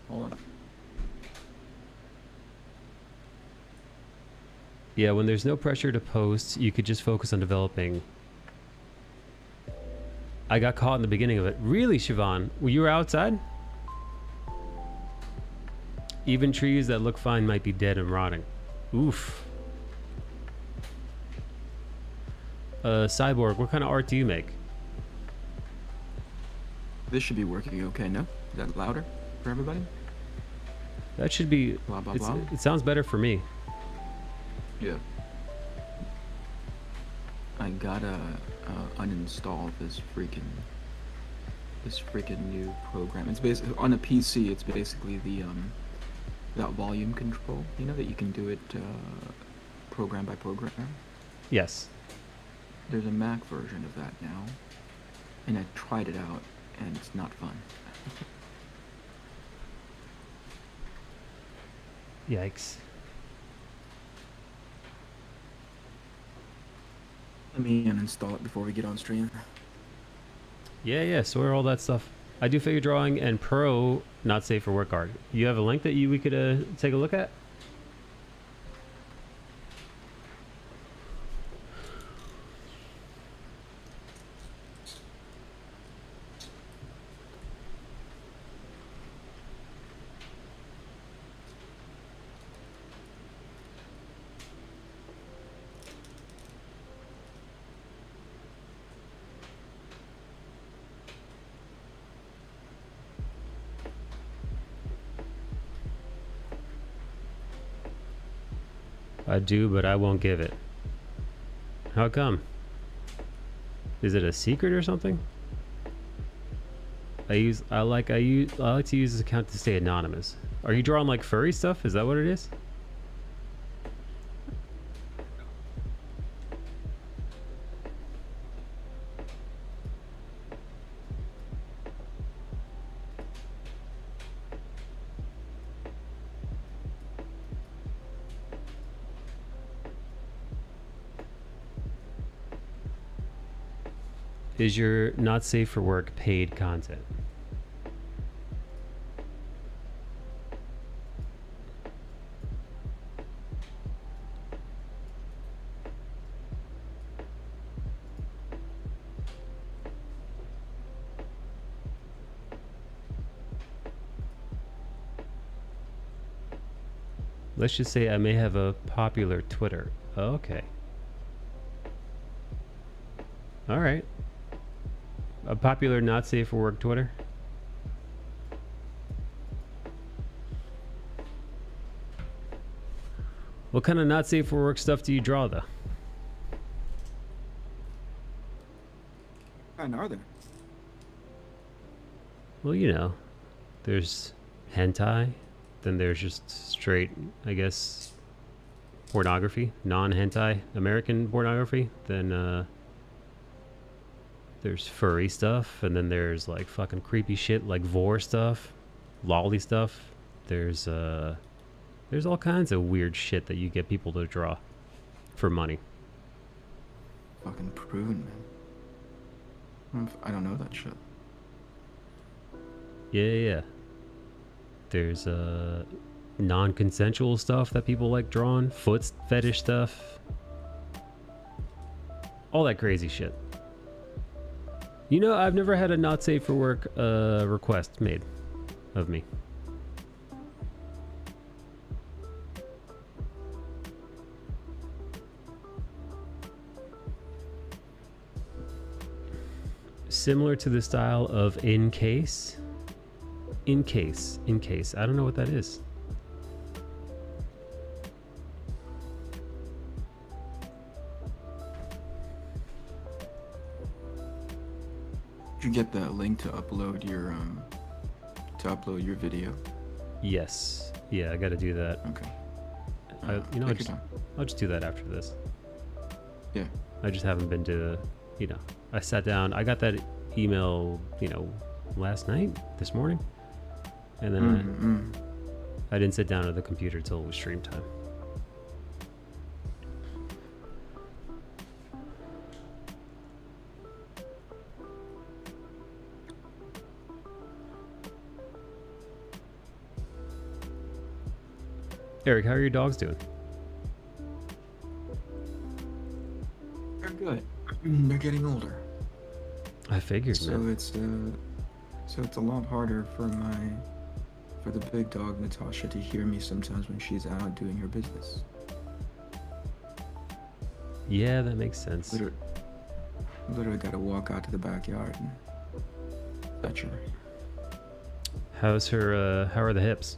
Hold on. Yeah, when there's no pressure to post, you could just focus on developing. I got caught in the beginning of it. Really, Siobhan? You were outside? Even trees that look fine might be dead and rotting. Oof. Cyborg, what kind of art do you make? This should be working okay, no? Is that louder for everybody? That should be... Blah, blah, blah. It sounds better for me. Yeah. I gotta uninstall this freaking new program. It's basically on a PC. It's basically the that volume control. You know that you can do it program by program. Yes. There's a Mac version of that now, and I tried it out, and it's not fun. Yikes. Let me uninstall it before we get on stream. Yeah, sort all that stuff. I do figure drawing and pro, not safe for work art. You have a link that we could take a look at? I do, but I won't give it. How come? Is it a secret or something? I like to use this account to stay anonymous. Are you drawing like furry stuff? Is that what it is? Is your not safe for work paid content? Let's just say I may have a popular Twitter. Okay. All right. A popular not safe for work Twitter. What kind of not safe for work stuff do you draw though? What kind are there? Well, you know, there's hentai, then there's just straight, I guess, pornography, non-hentai American pornography, then there's furry stuff, and then there's like fucking creepy shit like vor stuff, lolly stuff. There's all kinds of weird shit that you get people to draw for money. Fucking proven, man. I don't know that shit. Yeah. There's non-consensual stuff that people like drawing, foot fetish stuff, all that crazy shit. You know, I've never had a not safe for work request made of me. Similar to the style of in case. In case. I don't know what that is. Did you get the link to upload your video? Yes. Yeah, I gotta do that. Okay. I'll just do that after this. Yeah. I just haven't been to, I sat down. I got that email, last night, this morning, and then I didn't sit down at the computer till it was stream time. Eric, how are your dogs doing? They're good. They're getting older. I figured, So man. it's a lot harder for the big dog Natasha to hear me sometimes when she's out doing her business. Yeah, that makes sense. Literally gotta walk out to the backyard and fetch her. How's her, how are the hips?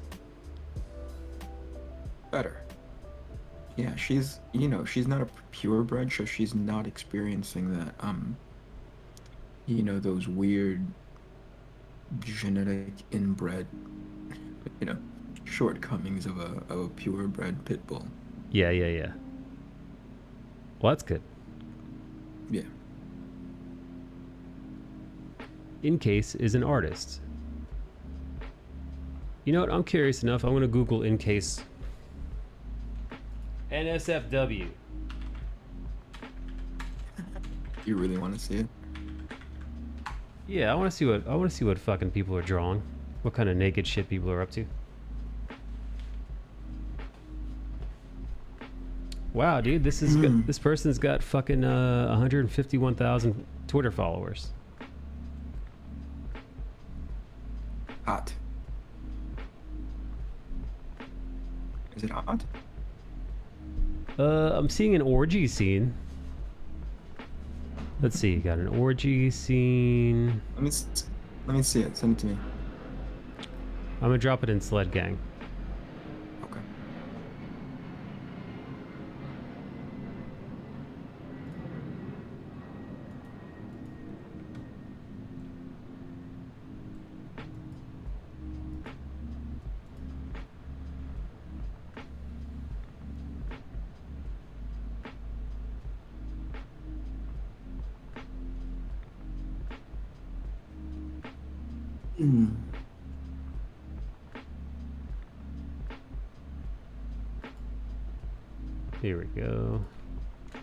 Better. Yeah, she's not a purebred, so she's not experiencing that, those weird genetic inbred, shortcomings of a purebred pit bull. Yeah. Well, that's good. Yeah. In case is an artist. You know what? I'm curious enough. I'm gonna Google in case. NSFW. You really want to see it? Yeah, I want to see what fucking people are drawing. What kind of naked shit people are up to. Wow, dude, this person's got fucking 151,000 Twitter followers. Hot. Is it hot? I'm seeing an orgy scene. Let's see, got an orgy scene. Let me see it. Send it to me. I'm gonna drop it in Sled Gang. Okay. Here we go.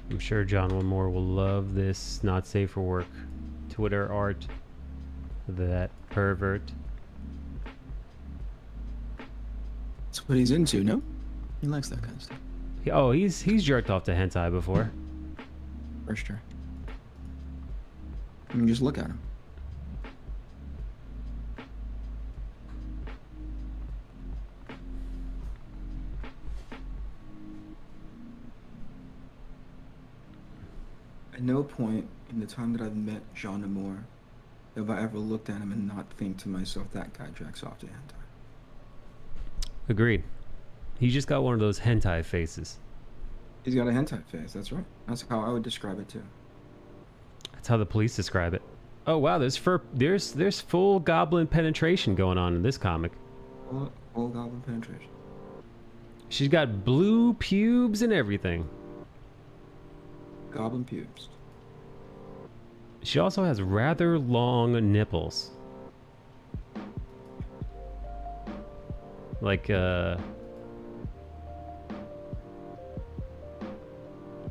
I'm sure John Wilmore will love this not safe for work Twitter art. That pervert. That's what he's into, no? He likes that kind of stuff. Oh, he's jerked off to hentai before. For sure. I mean, just look at him. At no point in the time that I've met Jean Amour have I ever looked at him and not think to myself, that guy jacks off to hentai. Agreed. He just got one of those hentai faces. He's got a hentai face, that's right. That's how I would describe it too. That's how the police describe it. Oh wow, there's full goblin penetration going on in this comic. Full goblin penetration. She's got blue pubes and everything. Goblin pubes. She also has rather long nipples. Like, oh,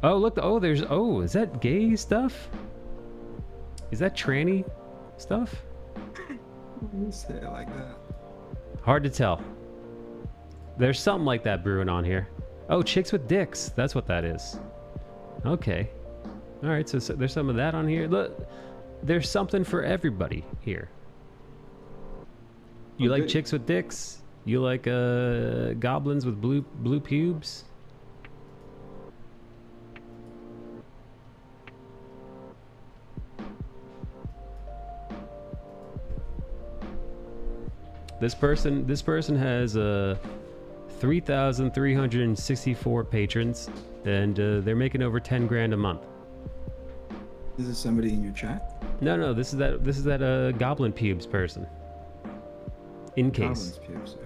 look, oh, there's, oh, is that gay stuff? Is that tranny stuff? You say it like that. Hard to tell. There's something like that brewing on here. Oh, chicks with dicks. That's what that is. Okay. All right, so there's some of that on here. Look, there's something for everybody here. You like Okay. chicks with dicks? You like goblins with blue pubes? This person has 3,364 patrons, and they're making over 10 grand a month. Is this somebody in your chat? No, this is that goblin pubes person. In case. Goblins pubes.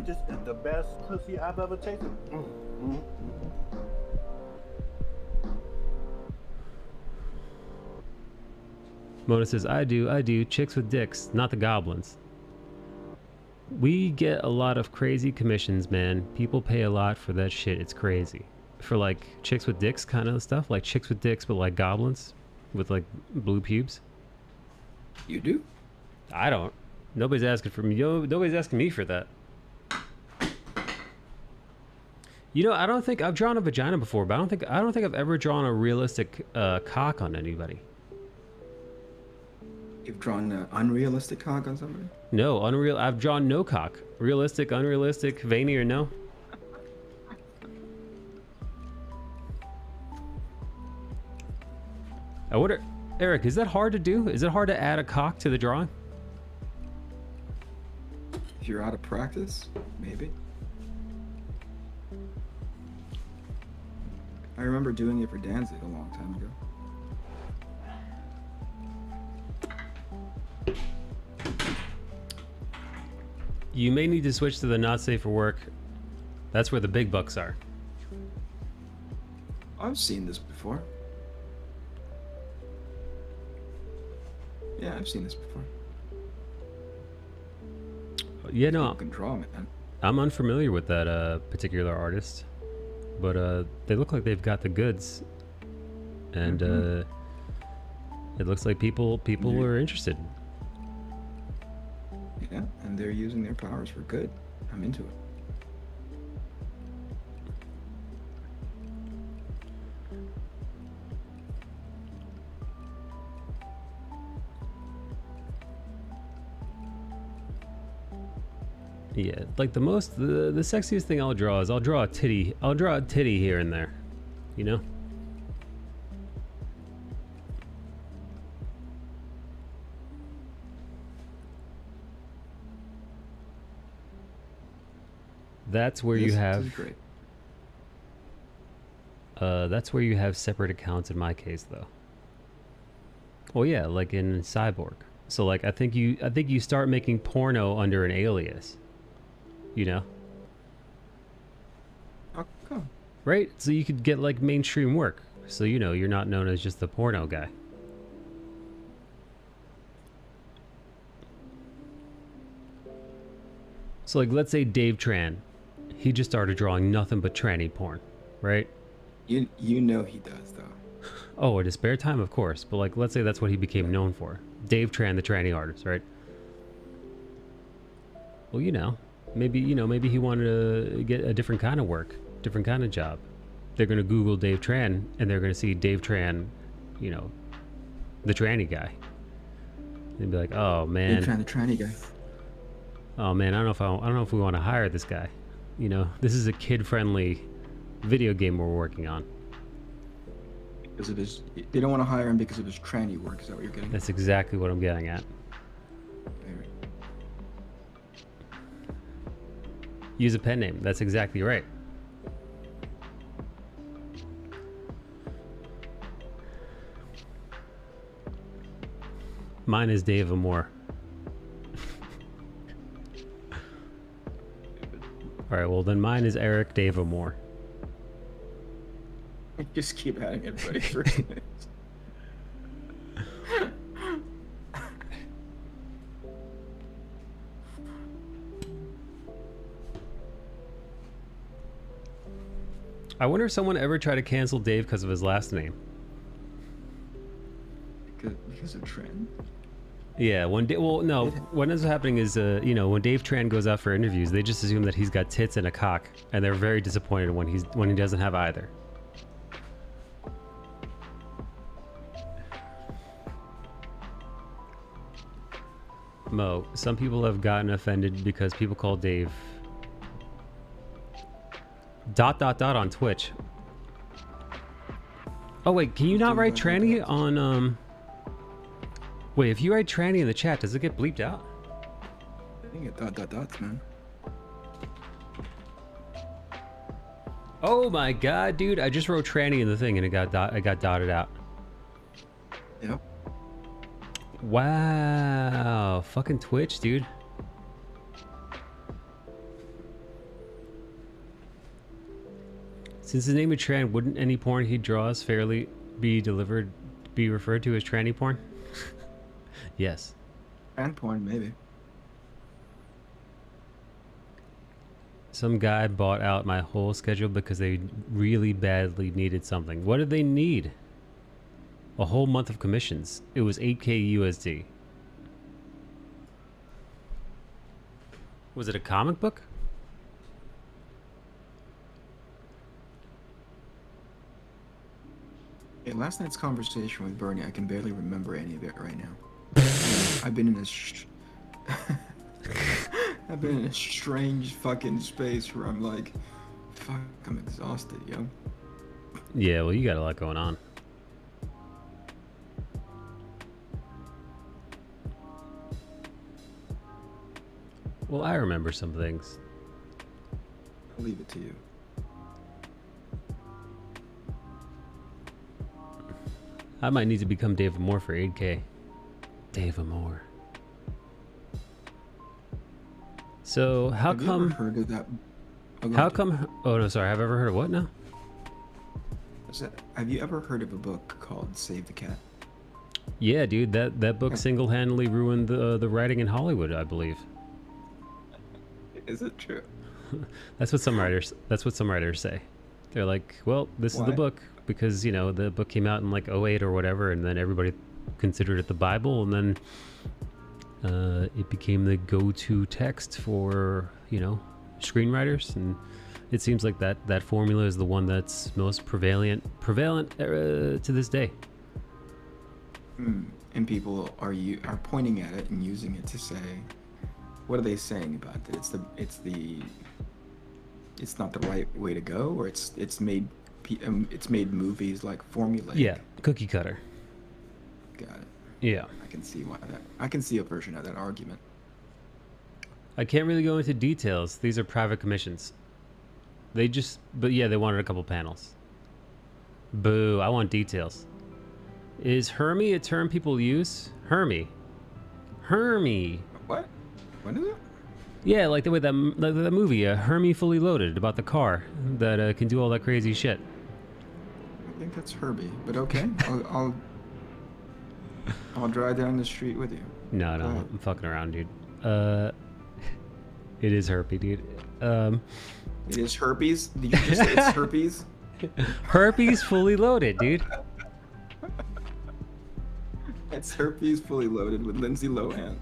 This is the best pussy I've ever tasted. Mona says, I do. Chicks with dicks, not the goblins. We get a lot of crazy commissions, man. People pay a lot for that shit. It's crazy. For like chicks with dicks kind of stuff, like chicks with dicks, but like goblins with like blue pubes. You do? I don't. Nobody's asking for me. Nobody's asking me for that. You know, I don't think I've drawn a vagina before, but I don't think I've ever drawn a realistic cock on anybody. You've drawn an unrealistic cock on somebody? No, unreal. I've drawn no cock. Realistic, unrealistic, veiny or no. I wonder, Eric, is that hard to do? Is it hard to add a cock to the drawing? If you're out of practice, maybe. I remember doing it for Danzig a long time ago. You may need to switch to the not safe for work. That's where the big bucks are. I've seen this before. Yeah, I've seen this before. Yeah, You no, can draw, man. I'm unfamiliar with that particular artist, but they look like they've got the goods, and it looks like people are interested. Yeah, and they're using their powers for good. I'm into it. Yeah, like the sexiest thing I'll draw is I'll draw a titty here and there, you know? That's where you This have is great. that's where you have separate accounts in my case though. Well, yeah, like in Cyborg. So like I think you start making porno under an alias. You know? How come? Right? So you could get like mainstream work. So you know, you're not known as just the porno guy. So like let's say Dave Tran. He just started drawing nothing but tranny porn, right? You know he does though. Oh, in his spare time, of course. But like let's say that's what he became known for. Dave Tran, the tranny artist, right? Well, maybe he wanted to get a different kind of work, different kind of job. They're going to Google Dave Tran and they're going to see Dave Tran, the tranny guy. They'd be like, "Oh man, Dave Tran, the tranny guy. oh man, I don't know if we want to hire this guy. This is a kid-friendly video game we're working on." Because of his, they don't want to hire him because of his tranny work. Is that what you're getting? That's exactly what I'm getting at. Very. Use a pen name. That's exactly right. Mine is Dave Amore. All right, well then mine is Eric Dave Amore. Just keep adding everybody first names. I wonder if someone ever tried to cancel Dave because of his last name. Because of trend? Yeah, well, no. What ends up happening is, you know, when Dave Tran goes out for interviews, they just assume that he's got tits and a cock, and they're very disappointed when he doesn't have either. Mo, some people have gotten offended because people call Dave ... on Twitch. Oh wait, can you not write tranny on Wait, if you write tranny in the chat, does it get bleeped out? I think it dots, man. Oh my god, dude! I just wrote tranny in the thing and it got dotted out. Yep. Wow, fucking Twitch, dude. Since the name is Tran, wouldn't any porn he draws fairly be referred to as tranny porn? Yes. And porn, maybe. Some guy bought out my whole schedule because they really badly needed something. What did they need? A whole month of commissions. It was 8K USD. Was it a comic book? Yeah, last night's conversation with Bernie, I can barely remember any of it right now. I've been in I've been in a strange fucking space where I'm like, fuck, I'm exhausted, yo. Yeah, well, you got a lot going on. Well, I remember some things. I'll leave it to you. I might need to become Dave Amore for 8K. Dave Amore. So how Have come? You ever heard of that? How come? Oh no, sorry. Have I ever heard of what now? Have you ever heard of a book called Save the Cat? Yeah, dude. That book single-handedly ruined the writing in Hollywood, I believe. Is it true? That's what some writers say. They're like, well, this is the book because, you know, the book came out in like 2008 or whatever, and then everybody considered it the Bible, and then it became the go-to text for, you know, screenwriters, and it seems like that formula is the one that's most prevalent to this day. And people are pointing at it and using it to say, what are they saying about it? It's not the right way to go, or it's made movies like formulaic. Yeah, cookie cutter. Got it. Yeah. I can see why that. I can see a version of that argument. I can't really go into details. These are private commissions. But yeah, they wanted a couple panels. Boo, I want details. Is Hermie a term people use? Hermie. What? What is it? Yeah, like the way that movie, Hermie Fully Loaded, about the car that can do all that crazy shit. I think that's Herbie, but okay. I'll drive down the street with you. No, I'm fucking around, dude. It is herpy, dude. It is herpes? Did you just say it's herpes? Herpes Fully Loaded, dude. It's herpes fully loaded with Lindsay Lohan.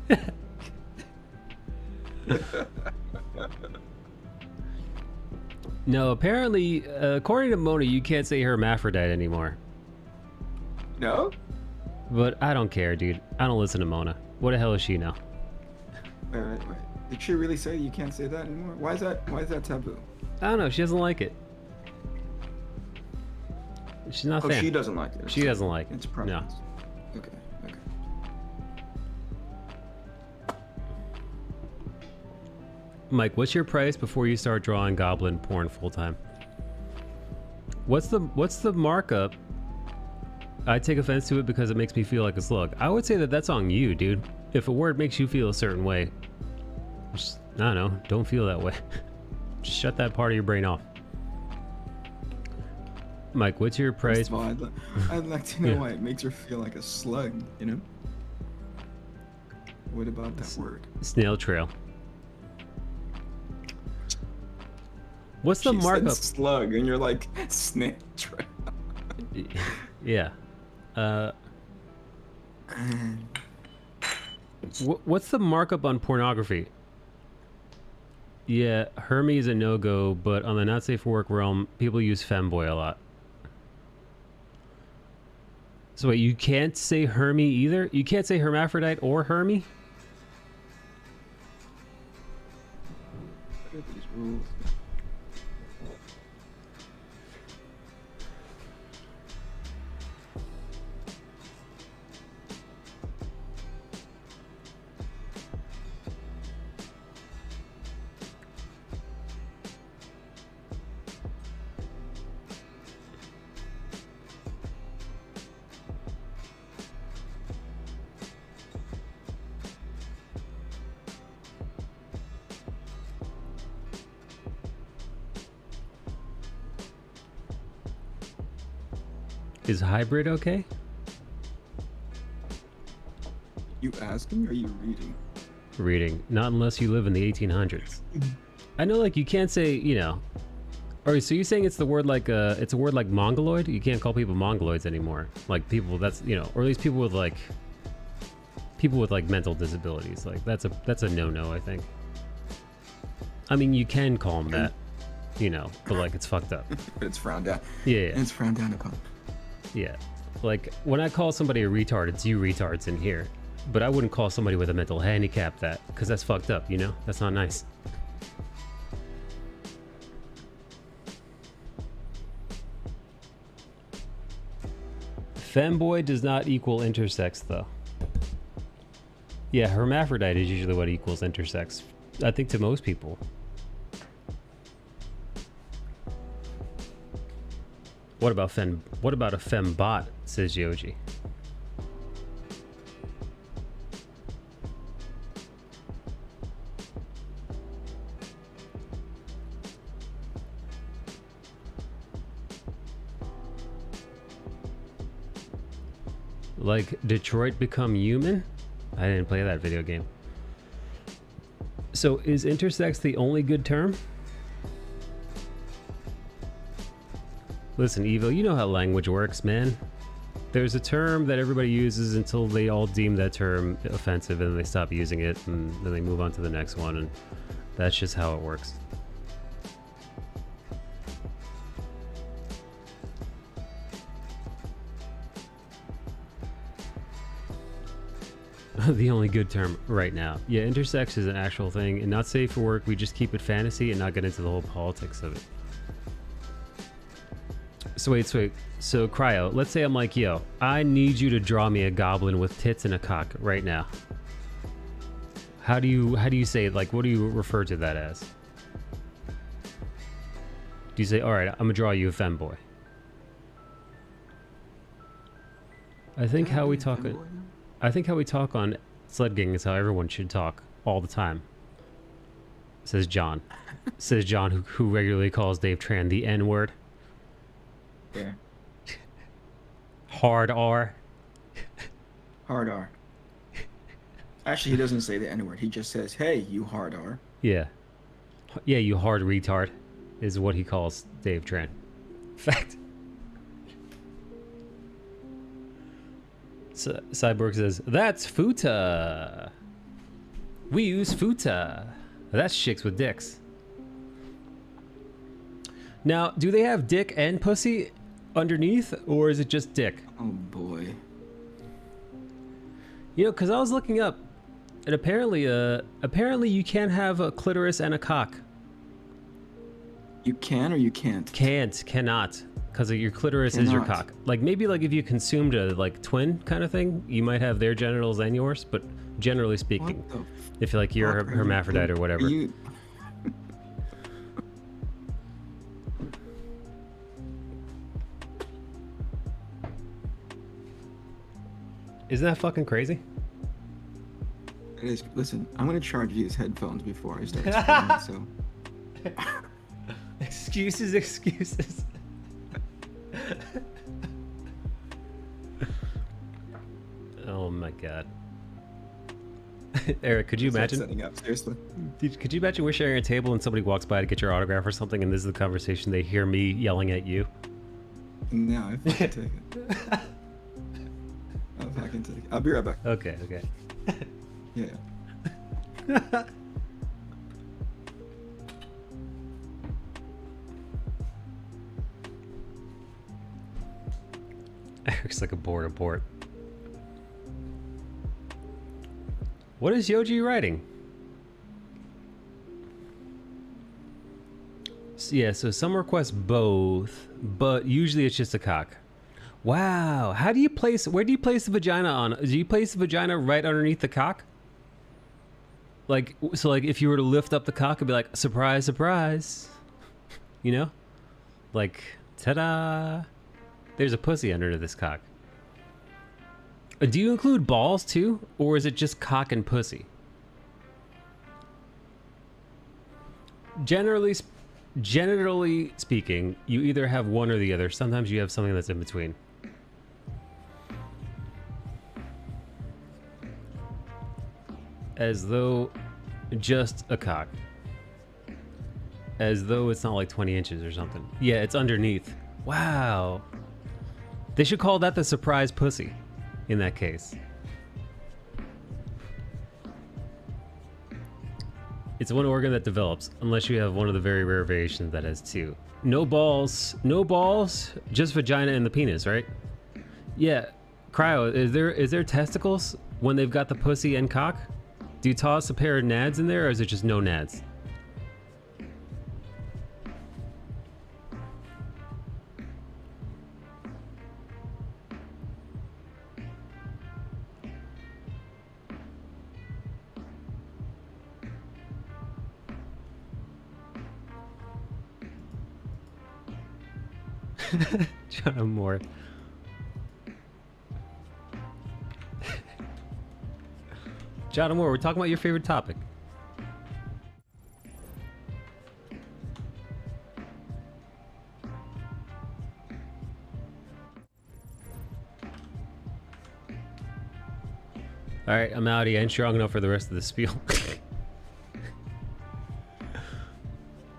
No, apparently, according to Mona, you can't say hermaphrodite anymore. No? But I don't care, dude. I don't listen to Mona. What the hell is she now? Wait. Did she really say you can't say that anymore? Why is that taboo? I don't know. She doesn't like it. She's not a fan. She doesn't like it. She doesn't like it. It's preference. No. Okay. Mike, what's your price before you start drawing goblin porn full time? What's the markup? I take offense to it because it makes me feel like a slug. I would say that that's on you, dude. If a word makes you feel a certain way, just, I don't know, don't feel that way. Just shut that part of your brain off. Mike, what's your price? First of all, I'd like to know why it makes her feel like a slug, you know? What about that word? Snail trail. What's the She said markup? slug, and you're like snake. Yeah. What's the markup on pornography? Yeah, Hermie is a no-go, but on the not safe for work realm, people use femboy a lot. So wait, you can't say Hermie either? You can't say hermaphrodite or Hermie? What are these rules? Is hybrid okay? You asking or are you reading? Reading. Not unless you live in the 1800s. I know, like, you can't say, you know... Alright, so you're saying it's the word like, it's a word like mongoloid? You can't call people mongoloids anymore. Like, people, that's, you know, or at least people with, like... People with, like, mental disabilities. Like, that's a no-no, I think. I mean, you can call them that, you know, but, like, it's fucked up. But it's frowned down. Yeah. It's frowned down upon. Yeah. Like, when I call somebody a retard, it's you retards in here. But I wouldn't call somebody with a mental handicap that, because that's fucked up, you know? That's not nice. Femboy does not equal intersex, though. Yeah, hermaphrodite is usually what equals intersex. I think to most people. What about a fembot, says Yoji. Like Detroit Become Human? I didn't play that video game. So is intersex the only good term? Listen, Evo, you know how language works, man. There's a term that everybody uses until they all deem that term offensive and then they stop using it and then they move on to the next one, and that's just how it works. The only good term right now. Yeah, intersex is an actual thing and not safe for work. We just keep it fantasy and not get into the whole politics of it. So wait. So Cryo, let's say I'm like, yo, I need you to draw me a goblin with tits and a cock right now. How do you say it? Like, what do you refer to that as? Do you say, all right, I'm gonna draw you a femboy? I think how we talk on Sled Gang is how everyone should talk all the time. Says John. Says John, who regularly calls Dave Tran the N-word. Yeah. Hard R. Hard R. Actually, he doesn't say the N-word. He just says, hey, you hard R. Yeah. Yeah, you hard retard is what he calls Dave Tran. Fact. So, Cyborg says, that's futa. We use futa. That's chicks with dicks. Now, do they have dick and pussy underneath, or is it just dick? Oh boy. You know, because I was looking up, and apparently you can't have a clitoris and a cock. You can or you can't? Cannot. Because your clitoris is your cock. Like, maybe like if you consumed a like twin kind of thing, you might have their genitals and yours, but generally speaking, if like you're a hermaphrodite or whatever. Isn't that fucking crazy? It is. Listen, I'm gonna charge these headphones before I start explaining, so. Excuses. Oh my god. Eric, could you Start imagine? setting up, seriously. Could you imagine we're sharing a table and somebody walks by to get your autograph or something, and this is the conversation? They hear me yelling at you. No, I fucking take it. I'll fucking take it. I'll be right back. Okay, okay. Yeah. Eric's like a board abort. What is Yoji writing? Yeah, so some request both, but usually it's just a cock. Wow, how do you place, where do you place the vagina on? Do you place the vagina right underneath the cock? Like, so like if you were to lift up the cock, it'd be like, surprise, surprise. You know? Like, ta-da. There's a pussy under this cock. Do you include balls too? Or is it just cock and pussy? Generally speaking, you either have one or the other. Sometimes you have something that's in between. As though just a cock. As though it's not like 20 inches or something. Yeah, it's underneath. Wow. They should call that the surprise pussy in that case. It's one organ that develops, unless you have one of the very rare variations that has two. No balls, just vagina and the penis, right? Yeah. Cryo, is there testicles when they've got the pussy and cock? Do you toss a pair of nads in there, or is it just no nads? John Moore. John Moore, we're talking about your favorite topic. Alright, I'm out. I ain't strong enough for the rest of the spiel.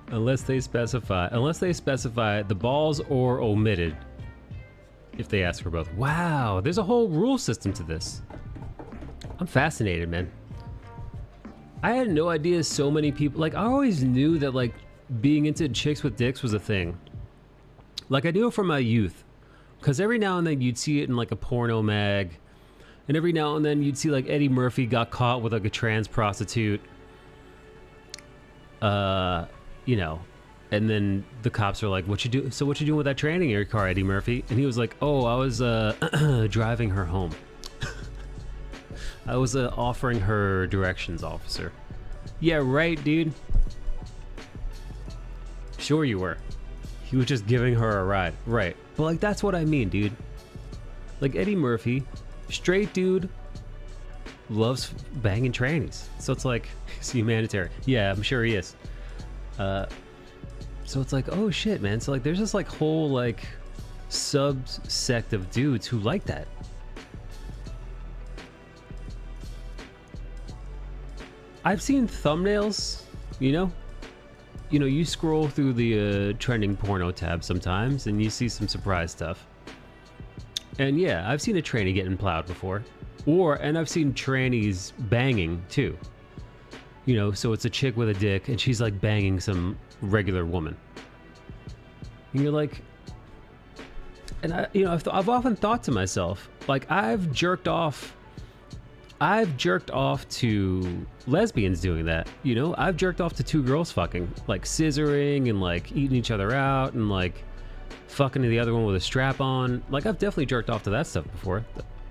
Unless they specify the balls or omitted if they ask for both. Wow, there's a whole rule system to this. I'm fascinated, man. I had no idea so many people, like, I always knew that, like, being into chicks with dicks was a thing. Like, I knew it from my youth. Because every now and then you'd see it in, like, a porno mag. And every now and then you'd see, like, Eddie Murphy got caught with, like, a trans prostitute. You know, and then the cops are like, what you doing with that tranny in your car, Eddie Murphy? And he was like, oh, I was driving her home. I was offering her directions, officer. Yeah, right, dude. Sure you were. He was just giving her a ride. Right. But like, that's what I mean, dude. Like, Eddie Murphy, straight dude, loves banging trannies. So it's like, he's humanitarian. Yeah, I'm sure he is. So it's like, oh shit, man. So like, there's this like whole like subsect of dudes who like that. I've seen thumbnails, you know, you scroll through the trending porno tab sometimes and you see some surprise stuff. And yeah, I've seen a tranny getting plowed before. And I've seen trannies banging too. You know, so it's a chick with a dick and she's like banging some regular woman. And you're like, and I've often thought to myself, like, I've jerked off to lesbians doing that, you know? I've jerked off to two girls fucking, like scissoring and like eating each other out and like fucking to the other one with a strap on. Like, I've definitely jerked off to that stuff before.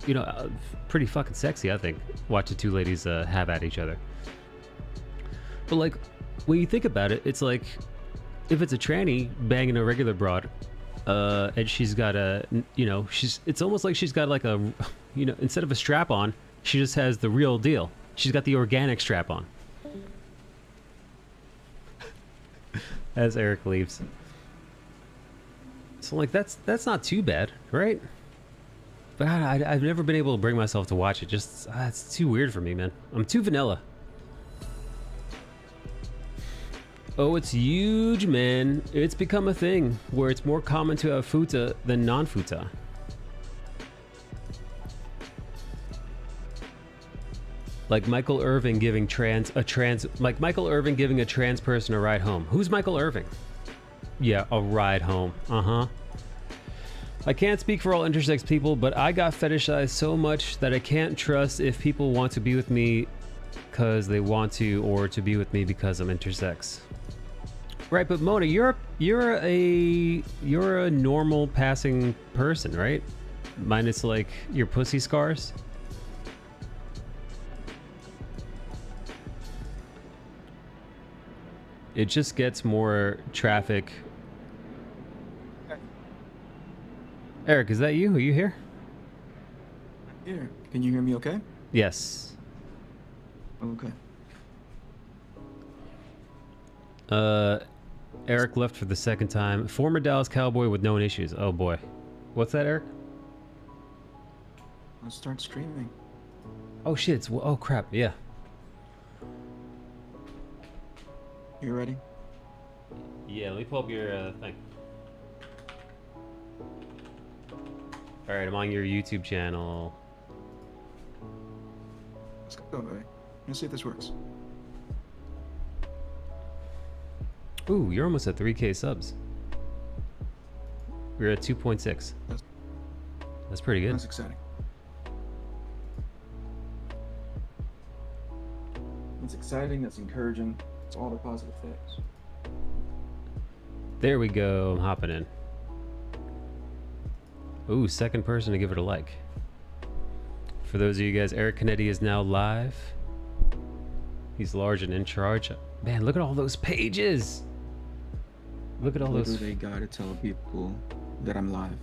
You know, pretty fucking sexy, I think, watching two ladies have at each other. But like, when you think about it, it's like, if it's a tranny banging a regular broad, and she's got a, you know, it's almost like she's got like a, you know, instead of a strap on, she just has the real deal. She's got the organic strap on. As Eric leaves. So like, that's not too bad, right? But I've never been able to bring myself to watch it. Just it's too weird for me, man. I'm too vanilla. Oh, it's huge, man. It's become a thing where it's more common to have futa than non-futa. Like Michael Irving giving Michael Irving giving a trans person a ride home. Who's Michael Irving? Yeah, a ride home. Uh-huh. I can't speak for all intersex people, but I got fetishized so much that I can't trust if people want to be with me because they want to, or to be with me because I'm intersex. Right, but Mona, you're a normal passing person, right? Minus like your pussy scars. It just gets more traffic. Eric, is that you? Are you here? Here, can you hear me okay? Yes. Okay. Eric left for the second time. Former Dallas Cowboy with known issues. Oh boy. What's that, Eric? Let's start streaming. Oh shit, oh crap, yeah. You ready? Yeah, let me pull up your thing. Alright, I'm on your YouTube channel. Let's go, baby. Let's see if this works. Ooh, you're almost at 3K subs. We're at 2.6. That's pretty good. That's exciting. That's exciting, that's encouraging. It's all the positive things. There we go, I'm hopping in. Ooh, second person to give it a like. For those of you guys, Eric Canetti is now live. He's large and in charge. Man, look at all those pages. Look at all those. They gotta tell people that I'm live.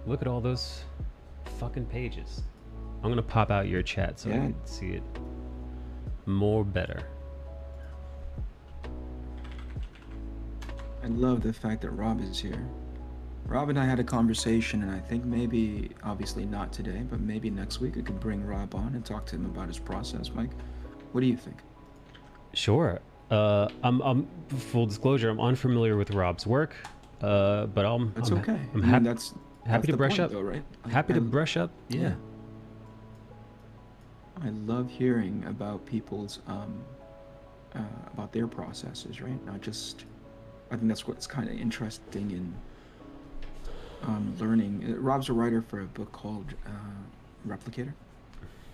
Look at all those fucking pages. I'm gonna pop out your chat so I Yeah. can see it more better. I love the fact that Rob is here. Rob and I had a conversation, and I think maybe, obviously not today, but maybe next week I could bring Rob on and talk to him about his process. Mike, what do you think? Sure. I'm full disclosure. I'm unfamiliar with Rob's work, but That's okay. I'm I mean, that's happy to the brush point, up. though, right? Happy to brush up. Yeah. I love hearing about people's about their processes, right? Not just. I think that's what's kind of interesting in learning. Rob's a writer for a book called Replicator.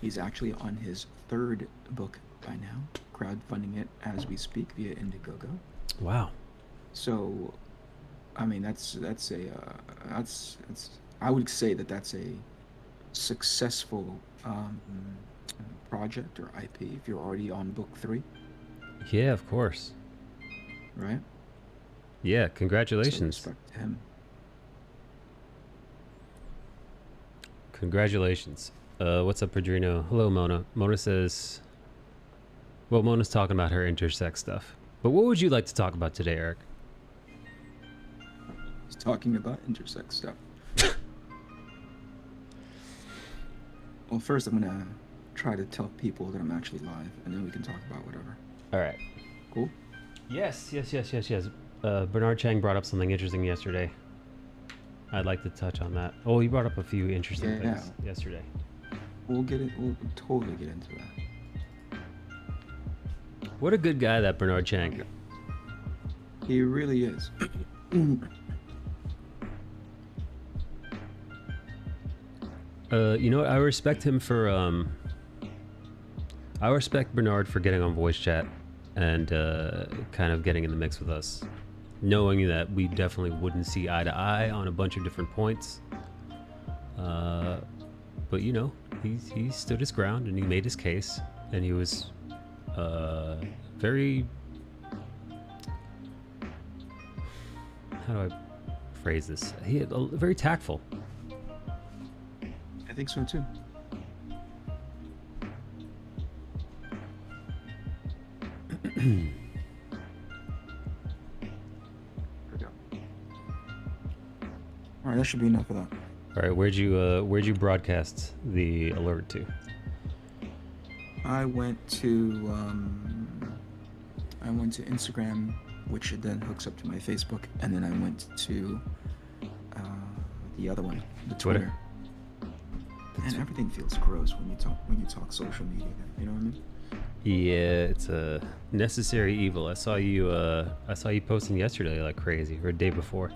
He's actually on his third book by now, crowdfunding it as we speak via Indiegogo. Wow. So, I mean, that's I would say that that's a successful project or IP if you're already on book 3, Yeah, of course. right? Yeah, So congratulations. respect to him. Congratulations. What's up, Padrino? Hello, Mona. Mona says, well, Mona's talking about her intersex stuff. But what would you like to talk about today, Eric? He's talking about intersex stuff. Well, first I'm gonna try to tell people that I'm actually live, and then we can talk about whatever. All right. Cool? Yes. Bernard Chang brought up something interesting yesterday. I'd like to touch on that. Oh, he brought up a few interesting Yeah. things yesterday. We'll totally get into that. What a good guy that Bernard Chang. He really is. You know what? I respect him for I respect Bernard for getting on voice chat and kind of getting in the mix with us, knowing that we definitely wouldn't see eye to eye on a bunch of different points. But you know, he stood his ground and he made his case, and he was very, how do I phrase this? He had very tactful. I think so too. There we go. Alright, that should be enough of that. All right, where'd you broadcast the alert to? I went to Instagram, which then hooks up to my Facebook, and then I went to the other one, the Twitter. And everything feels gross when you talk social media. You know what I mean? Yeah, it's a necessary evil. I saw you posting yesterday like crazy, or the day before.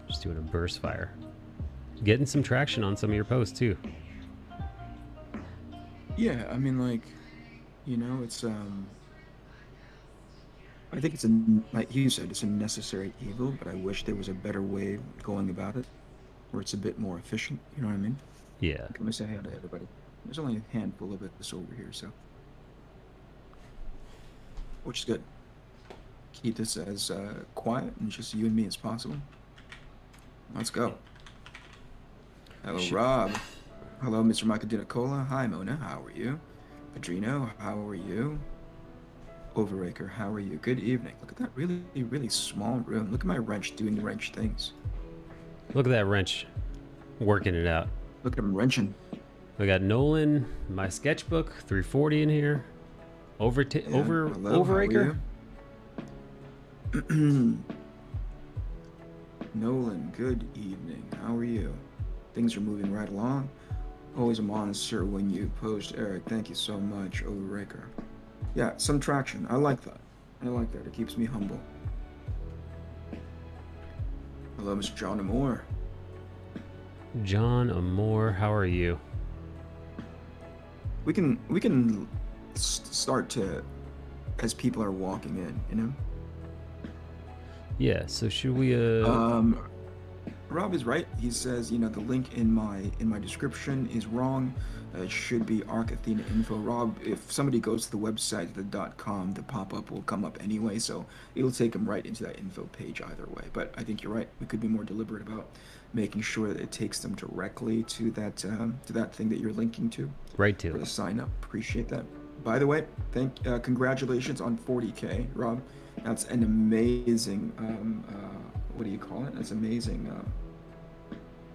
Just doing a burst fire. Getting some traction on some of your posts too. Yeah, I mean, like, you know, it's I think it's like you said, it's a necessary evil, but I wish there was a better way of going about it, where it's a bit more efficient. You know what I mean? Yeah. I'm gonna say hi to everybody. There's only a handful of us over here, so which is good. Keep this as quiet and just you and me as possible. Let's go. Hello, Rob. Hello, Mr. Macadina-Cola. Hi, Mona. How are you? Padrino, how are you? Overraker, how are you? Good evening. Look at that really, really small room. Look at my wrench doing wrench things. Look at that wrench working it out. Look at him wrenching. We got Nolan, my sketchbook, 340 in here. Hello, Overraker. how are you? Nolan, good evening. How are you? Things are moving right along. Always a monster when you post, Eric. Thank you so much, Overraker. Yeah, some traction. I like that. I like that. It keeps me humble. Hello, Mr. John Amore. John Amore, how are you? We can start to, as people are walking in, you know. Yeah. So should we? Rob is right. He says, you know, the link in my description is wrong. It should be Arc Athena info. Rob, if somebody goes to the website, the .com, the pop-up will come up anyway, so it'll take them right into that info page either way. But I think you're right. We could be more deliberate about making sure that it takes them directly to that thing that you're linking to. Right to. For the sign up. Appreciate that. By the way, congratulations on 40K, Rob. That's an amazing. What do you call it? That's amazing.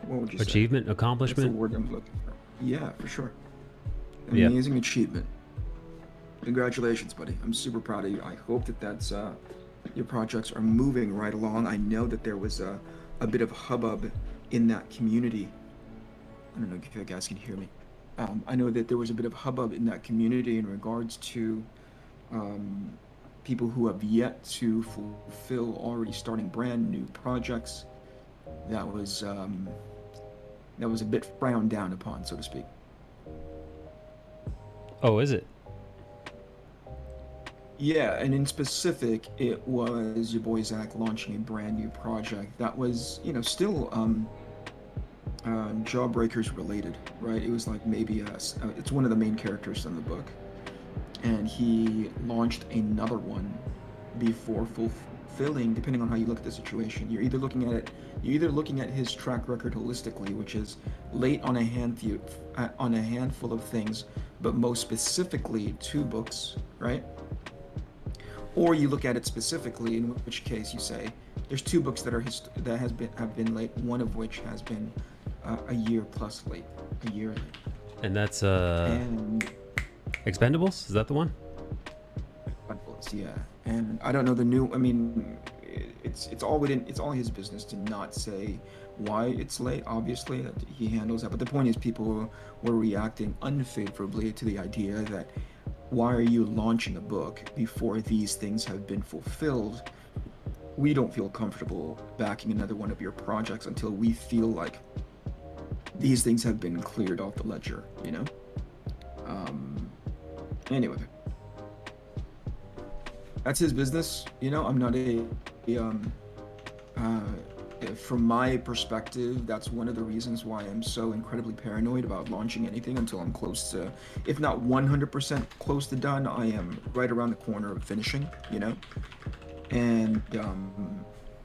What would you say? Achievement, accomplishment. That's the word I'm looking for. Yeah, for sure. Amazing achievement. Congratulations, buddy. I'm super proud of you. I hope that's your projects are moving right along. I know that there was a bit of hubbub in that community. I don't know if you guys can hear me. I know that there was a bit of hubbub in that community in regards to people who have yet to fulfill already starting brand new projects. That was a bit frowned down upon, so to speak. Oh, is it? Yeah, and in specific, it was your boy Zach launching a brand new project that was, you know, still Jawbreakers related, right? It was like maybe it's one of the main characters in the book, and he launched another one before fulfilling, depending on how you look at the situation. You're either looking at his track record holistically, which is late on a handful of things, but most specifically 2 books, right? Or you look at it specifically, in which case you say there's 2 books that have been late, one of which has been a year plus late, a year late. And that's and Expendables? Is that the one? Expendables, yeah. And I don't know the new. I mean, it's all his business to not say why it's late. Obviously, that he handles that. But the point is, people were reacting unfavorably to the idea that why are you launching a book before these things have been fulfilled? We don't feel comfortable backing another one of your projects until we feel like these things have been cleared off the ledger, you know? Anyway, that's his business, you know? I'm not from my perspective, that's one of the reasons why I'm so incredibly paranoid about launching anything until I'm close to, if not 100% close to done, I am right around the corner of finishing, you know? And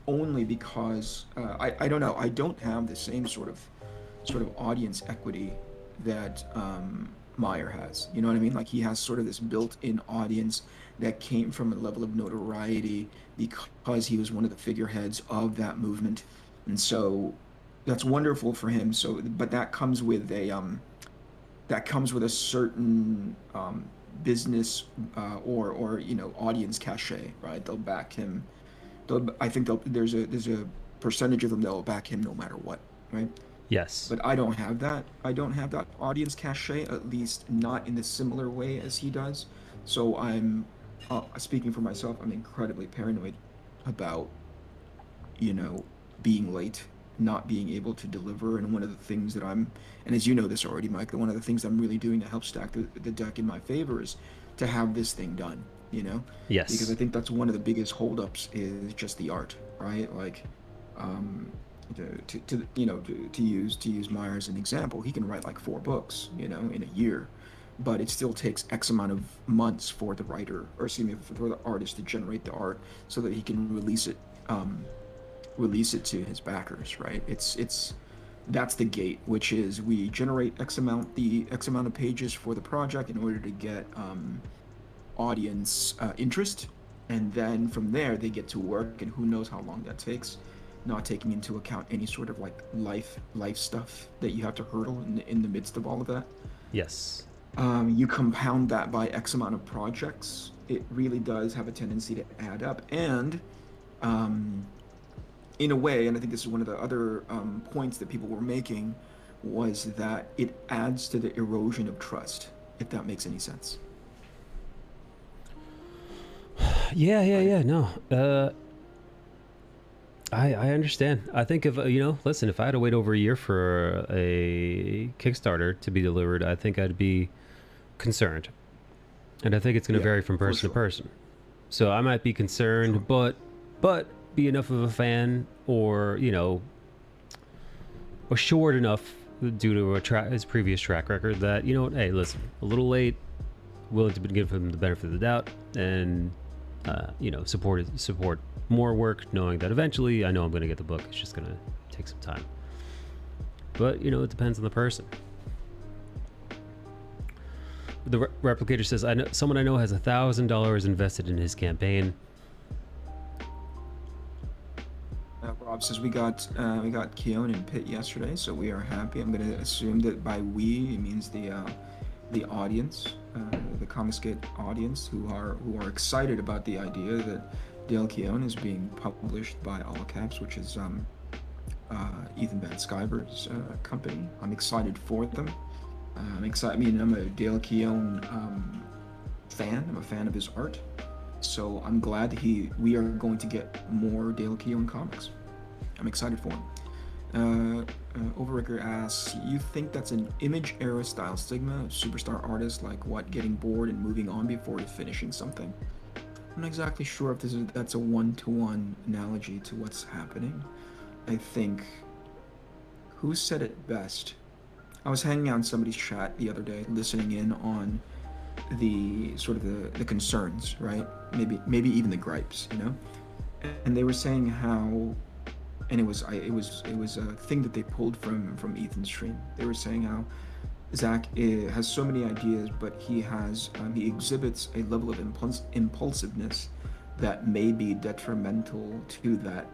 only because, I don't know, I don't have the same sort of audience equity that Meyer has, you know what I mean? Like, he has sort of this built-in audience that came from a level of notoriety because he was one of the figureheads of that movement. And so that's wonderful for him. So, but that comes with a certain business or audience cachet, right? They'll back him. I think there's a percentage of them that will back him no matter what, right? Yes. But I don't have that. I don't have that audience cachet, at least not in a similar way as he does. So I'm speaking for myself. I'm incredibly paranoid about being late, not being able to deliver. And one of the things that and as you know this already, Mike, one of the things I'm really doing to help stack the deck in my favor is to have this thing done, Yes. because I think that's one of the biggest holdups is just the art, right? Like, to use Meyer as an example, he can write like 4 books, in a year, but it still takes X amount of months for the writer, or excuse me, for the artist to generate the art so that he can release it to his backers, right? That's the gate, which is we generate X amount of pages for the project in order to get audience interest, and then from there they get to work, and who knows how long that takes, not taking into account any sort of like life stuff that you have to hurdle in the midst of all of that. Yes. You compound that by X amount of projects, it really does have a tendency to add up. And in a way, and I think this is one of the other points that people were making, was that it adds to the erosion of trust, if that makes any sense. Yeah. No. I understand. I think listen, if I had to wait over a year for a Kickstarter to be delivered, I think I'd be concerned. And I think it's going to vary from person to person. So I might be concerned, but be enough of a fan, or assured enough due to his previous track record that, hey, listen, a little late, willing to give him the benefit of the doubt, and support more work, knowing that eventually I know I'm going to get the book. It's just going to take some time. But, it depends on the person. The replicator says, someone I know has $1,000 invested in his campaign. Rob says we got Keone and Pitt yesterday, so we are happy. I'm going to assume that by we it means the audience, the Comicsgate audience, who are excited about the idea that Dale Keone is being published by All Caps, which is Ethan Van Sciver's company. I'm excited for them. I'm excited. I mean, I'm a Dale Keone fan. I'm a fan of his art, so I'm glad that we are going to get more Dale Keone comics. I'm excited for him. Overricker asks, you think that's an image era style stigma of superstar artists, like what, getting bored and moving on before finishing something? I'm not exactly sure if that's a one-to-one analogy to what's happening. I think, who said it best? I was hanging out in somebody's chat the other day, listening in on the sort of the concerns, right? Maybe even the gripes, And they were saying how, and it was a thing that they pulled from Ethan's stream. They were saying how Zach has so many ideas, but he exhibits a level of impulsiveness that may be detrimental to that,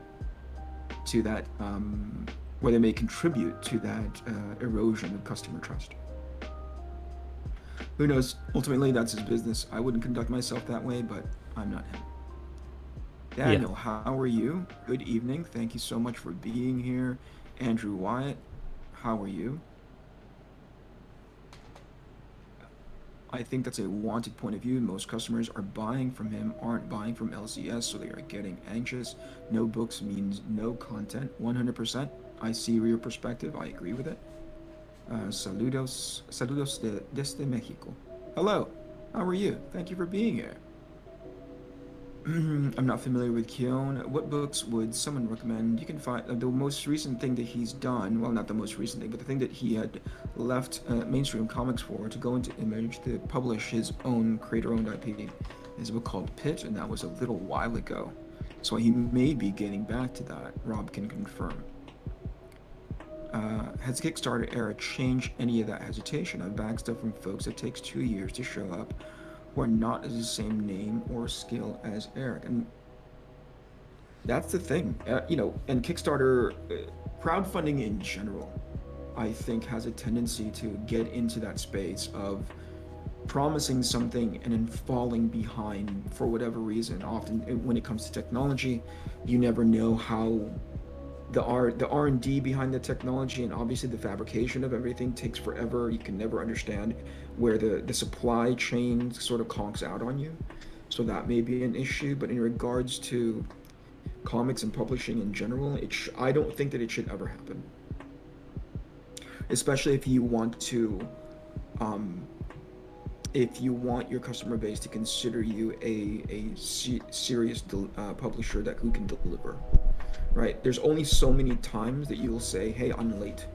where they may contribute to that erosion of customer trust. Who knows? Ultimately, that's his business. I wouldn't conduct myself that way, but I'm not him. Daniel, how are you? Good evening. Thank you so much for being here. Andrew Wyatt, how are you? I think that's a wanted point of view. Most customers are buying from him, aren't buying from LCS, so they are getting anxious. No books means no content. 100%. I see your perspective. I agree with it. Saludos desde Mexico. Hello. How are you? Thank you for being here. I'm not familiar with Keone. What books would someone recommend? You can find the most recent thing that he's done, well, not the most recent thing, but the thing that he had left mainstream comics for to go into Image to publish his own creator-owned IP is a book called Pit, and that was a little while ago. So he may be getting back to that. Rob can confirm. Has Kickstarter era changed any of that hesitation? I've bagged stuff from folks that takes 2 years to show up, who are not as the same name or skill as Eric. And That's the thing. You know, and Kickstarter, crowdfunding in general, I think has a tendency to get into that space of promising something and then falling behind for whatever reason. Often when it comes to technology, you never know how the R&D behind the technology and obviously the fabrication of everything takes forever. You can never understand where the supply chain sort of conks out on you. So that may be an issue, but in regards to comics and publishing in general, I don't think that it should ever happen. Especially if you want to if you want your customer base to consider you a serious publisher who can deliver, right? There's only so many times that you'll say, hey, I'm late,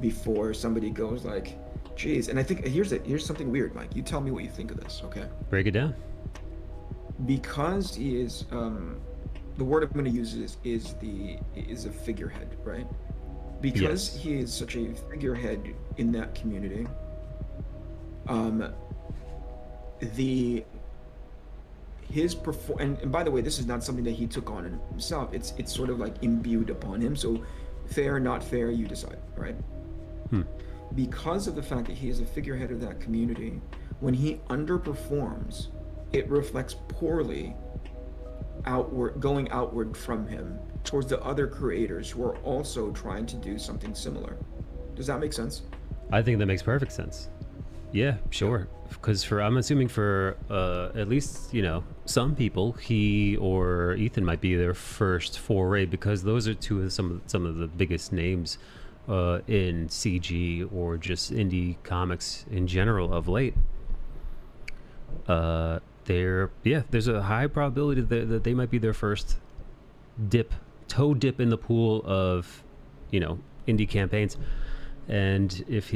before somebody goes like, geez. And I think here's something weird, Mike. You tell me what you think of this, okay? Break it down. Because he is, the word I'm going to use is a figurehead, right? Because Yes. he is such a figurehead in that community, and by the way, this is not something that he took on himself. It's sort of like imbued upon him. So fair, not fair, you decide, right? Because of the fact that he is a figurehead of that community, when he underperforms, it reflects poorly going outward from him towards the other creators who are also trying to do something similar. Does that make sense? I think that makes perfect sense. Yeah, sure. Because I'm assuming for at least, you know, some people, he or Ethan might be their first foray, because those are two of some of the biggest names in CG or just indie comics in general of late. There's a high probability that they might be their first toe dip in the pool of, you know, indie campaigns. And if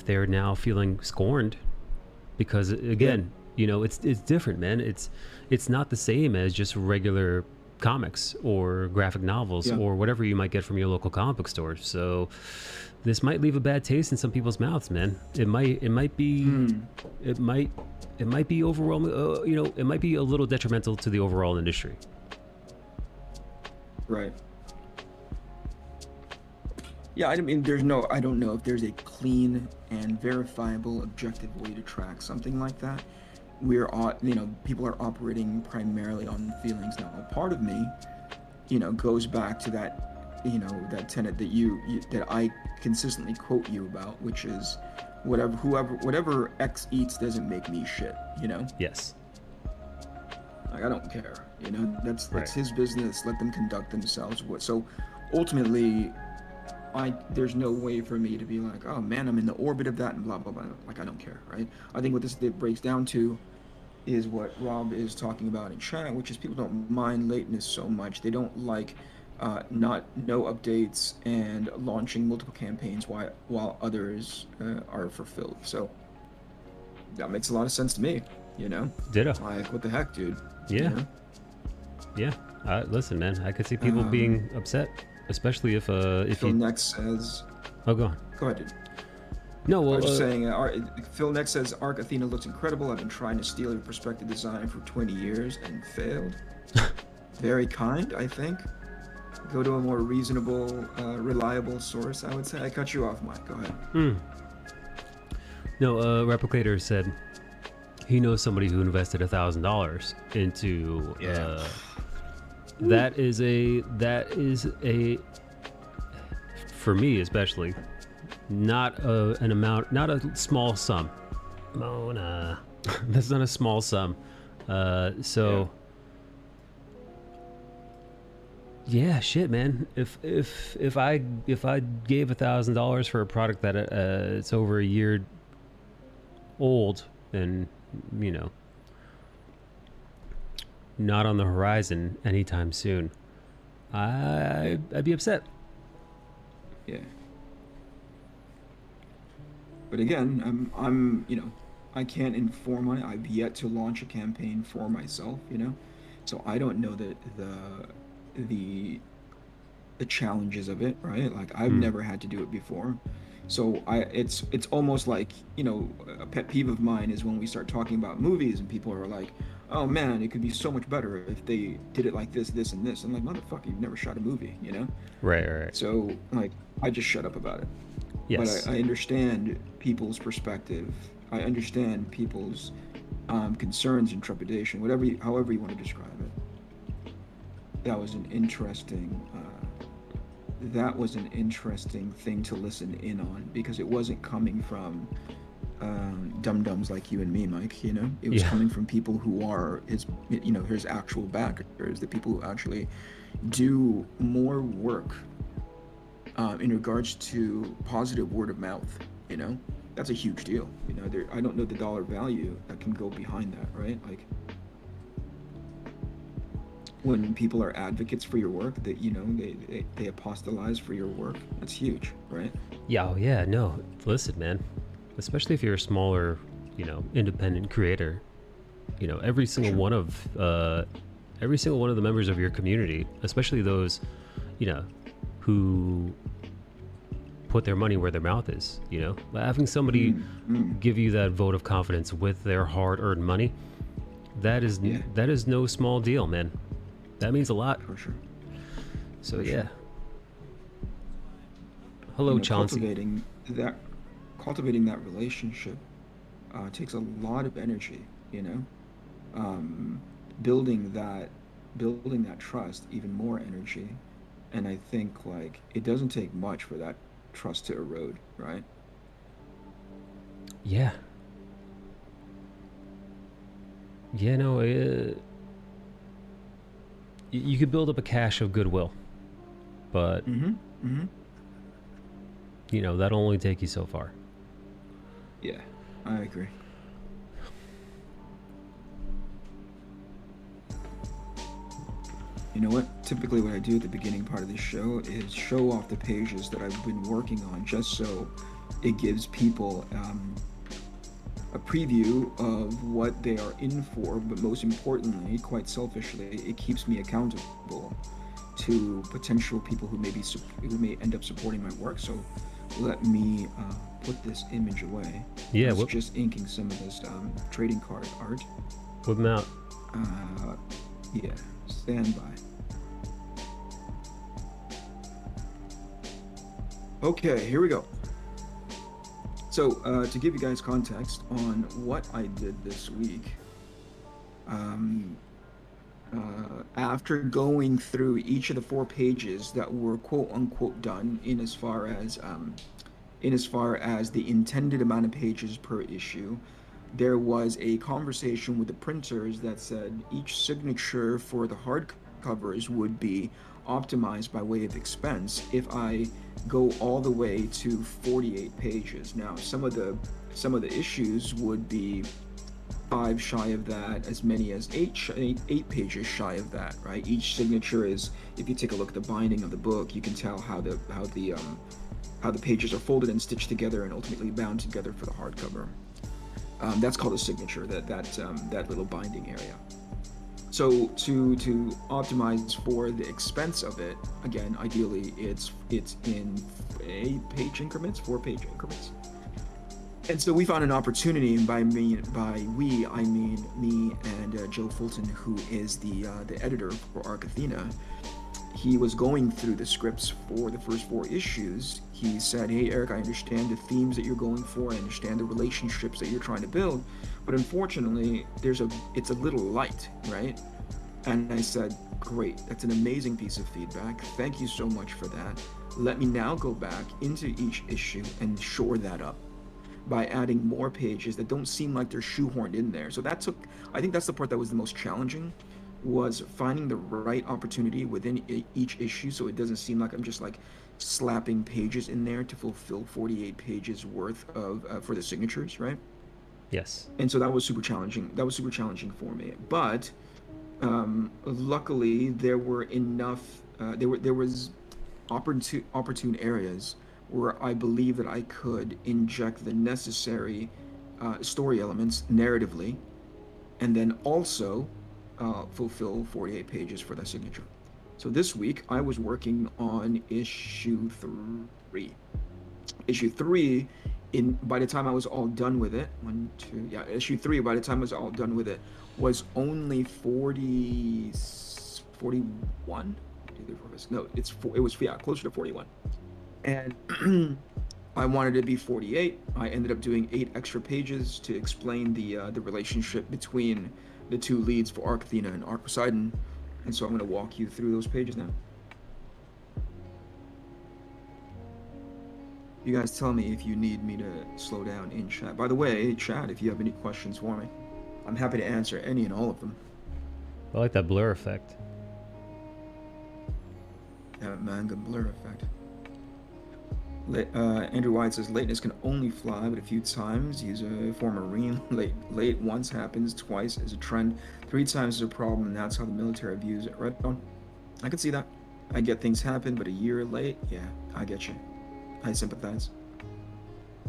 they're now feeling scorned, because again, you know, it's different, man. It's not the same as just regular comics or graphic novels or whatever you might get from your local comic book store. So this might leave a bad taste in some people's mouths, man. It might be overwhelming. You know, it might be a little detrimental to the overall industry. Right. Yeah, I mean, I don't know if there's a clean and verifiable, objective way to track something like that. People are operating primarily on feelings. Now, a part of me, you know, goes back to that, you know, that tenet that I consistently quote you about, which is whatever X eats doesn't make me shit, you know? Yes. Like, I don't care, you know? That's Right. his business. Let them conduct themselves. So ultimately, there's no way for me to be like, oh man, I'm in the orbit of that and blah blah blah. Like, I don't care, right? I think what this breaks down to is what Rob is talking about in chat, which is people don't mind lateness so much. They don't like no updates and launching multiple campaigns while others are fulfilled. So that makes a lot of sense to me, you know? Ditto. Like, what the heck, dude? Yeah. You know? Yeah. Listen, man, I could see people being upset, especially if Phil Next says... Oh, go on. Go ahead, dude. No, well, I was just saying, Phil Next says, Arc Athena looks incredible. I've been trying to steal your perspective design for 20 years and failed. Very kind, I think. Go to a more reasonable, reliable source, I would say. I cut you off, Mike. Go ahead. No, Replicator said he knows somebody who invested $1,000 into... That is a for me especially, not a small sum. Mona, that's not a small sum. Yeah, shit, man. If I gave $1,000 for a product that it's over a year old and, you know, not on the horizon anytime soon, I'd be upset. Yeah. But again, I'm you know, I can't inform on it. I've yet to launch a campaign for myself, you know, so I don't know the challenges of it, right? Like, I've never had to do it before. So it's almost like, you know, a pet peeve of mine is when we start talking about movies and people are like, oh man, it could be so much better if they did it like this, and this. I'm like, motherfucker, you've never shot a movie, you know? Right. So like, I just shut up about it. Yes. But I understand people's perspective. I understand people's concerns and trepidation, however you want to describe it. That was an interesting. That was an interesting thing to listen in on, because it wasn't coming from dum-dums like you and me, Mike. You know, it was Yeah. coming from people who are his actual backers, the people who actually do more work in regards to positive word of mouth. You know, that's a huge deal. You know, I don't know the dollar value that can go behind that, right? Like, when people are advocates for your work, that they apostolize for your work, that's huge, right? Yeah, oh yeah, no. Listen, man. Especially if you're a smaller, independent creator, every single one of the members of your community, especially those, who put their money where their mouth is, having somebody give you that vote of confidence with their hard-earned money, that is no small deal, man. That means a lot. For sure. So yeah. Hello, Chauncey. Cultivating that relationship takes a lot of energy, building that trust, even more energy. And I think, like, it doesn't take much for that trust to erode, right? Yeah. Yeah, no, you could build up a cache of goodwill, but that'll only take you so far. Yeah, I agree. You know what? Typically what I do at the beginning part of the show is show off the pages that I've been working on, just so it gives people a preview of what they are in for, but most importantly, quite selfishly, it keeps me accountable to potential people who may end up supporting my work. So let me put this image away. Yeah, I was just inking some of this trading card art. Whip them out. Yeah, stand by. Okay, here we go. So, to give you guys context on what I did this week, after going through each of the 4 pages that were quote unquote done in as far as the intended amount of pages per issue, there was a conversation with the printers that said each signature for the hardcovers would be optimized by way of expense if I go all the way to 48 pages. Now, some of the issues would be 5 shy of that, as many as 8 pages shy of that, right? Each signature is, if you take a look at the binding of the book, you can tell how the pages are folded and stitched together and ultimately bound together for the hardcover. That's called a signature, that little binding area. So to optimize for the expense of it, again, ideally it's in 8-page increments, 4-page increments. And so we found an opportunity, and by we I mean me and Joe Fulton, who is the editor for Arc Athena. He was going through the scripts for the first 4 issues. He said, "Hey Eric, I understand the themes that you're going for, I understand the relationships that you're trying to build, but unfortunately it's a little light, right?" And I said, "Great, that's an amazing piece of feedback. Thank you so much for that. Let me now go back into each issue and shore that up by adding more pages that don't seem like they're shoehorned in there." So I think that's the part that was the most challenging, was finding the right opportunity within each issue, so it doesn't seem like I'm just like slapping pages in there to fulfill 48 pages worth of for the signatures, right? Yes. And so that was super challenging. That was super challenging for me. But luckily, there were enough. There was opportune areas where I believe that I could inject the necessary story elements narratively, and then also fulfill 48 pages for the signature. So this week I was working on issue 3. Issue 3 by the time I was all done with it, issue 3, by the time I was all done with it, was only 41. No, it was closer to 41, and I wanted it to be 48. I ended up doing 8 extra pages to explain the relationship between the 2 leads for Arc Athena and Arc Poseidon, and so I'm going to walk you through those pages now. You guys tell me if you need me to slow down in chat. By the way, chat, if you have any questions for me, I'm happy to answer any and all of them. I like that blur effect. That manga blur effect. Andrew White says lateness can only fly, but a few times. He's a former Marine. Late once happens, twice is a trend, 3 times is a problem, and that's how the military views it. Right on. I can see that. I get things happen, but a year late, yeah, I get you. I sympathize.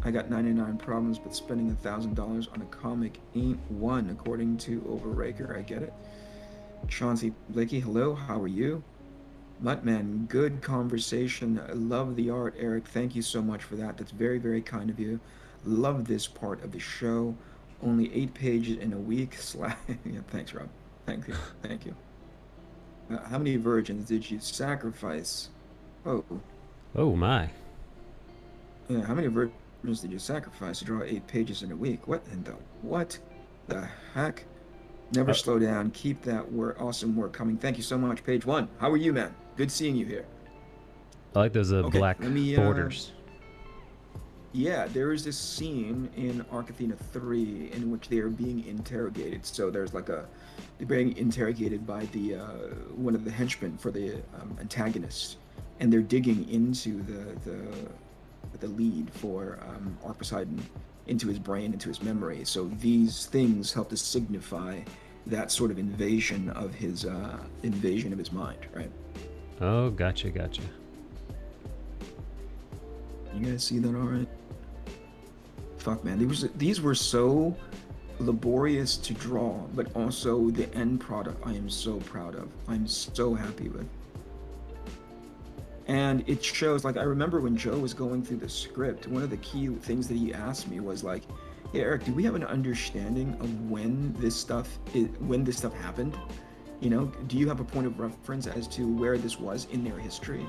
I got 99 problems, but spending $1,000 on a comic ain't one, according to Overraker. I get it. Chauncey Blakey, hello, how are you? Muttman, good conversation. I love the art, Eric. Thank you so much for that. That's very, very kind of you. Love this part of the show. Only 8 pages in a week. Yeah, thanks, Rob. Thank you. Thank you. How many virgins did you sacrifice? Oh. Oh my. Yeah, how many virgins did you sacrifice to draw 8 pages in a week? What in the what the heck? Never slow down. Keep that awesome work coming. Thank you so much, Page 1. How are you, man? Good seeing you here. I like those black borders. Yeah, there is this scene in Arc Athena 3 in which they are being interrogated. So there's like they're being interrogated by the one of the henchmen for the antagonist, and they're digging into the lead for Arc Poseidon, into his brain, into his memory. So these things help to signify that sort of invasion of his mind, right? Oh, gotcha. You guys see that all right? Fuck, man, these were so laborious to draw, but also the end product I am so proud of. I'm so happy with. And it shows, like, I remember when Joe was going through the script, one of the key things that he asked me was like, hey, Eric, do we have an understanding of when this stuff happened? You know, do you have a point of reference as to where this was in their history?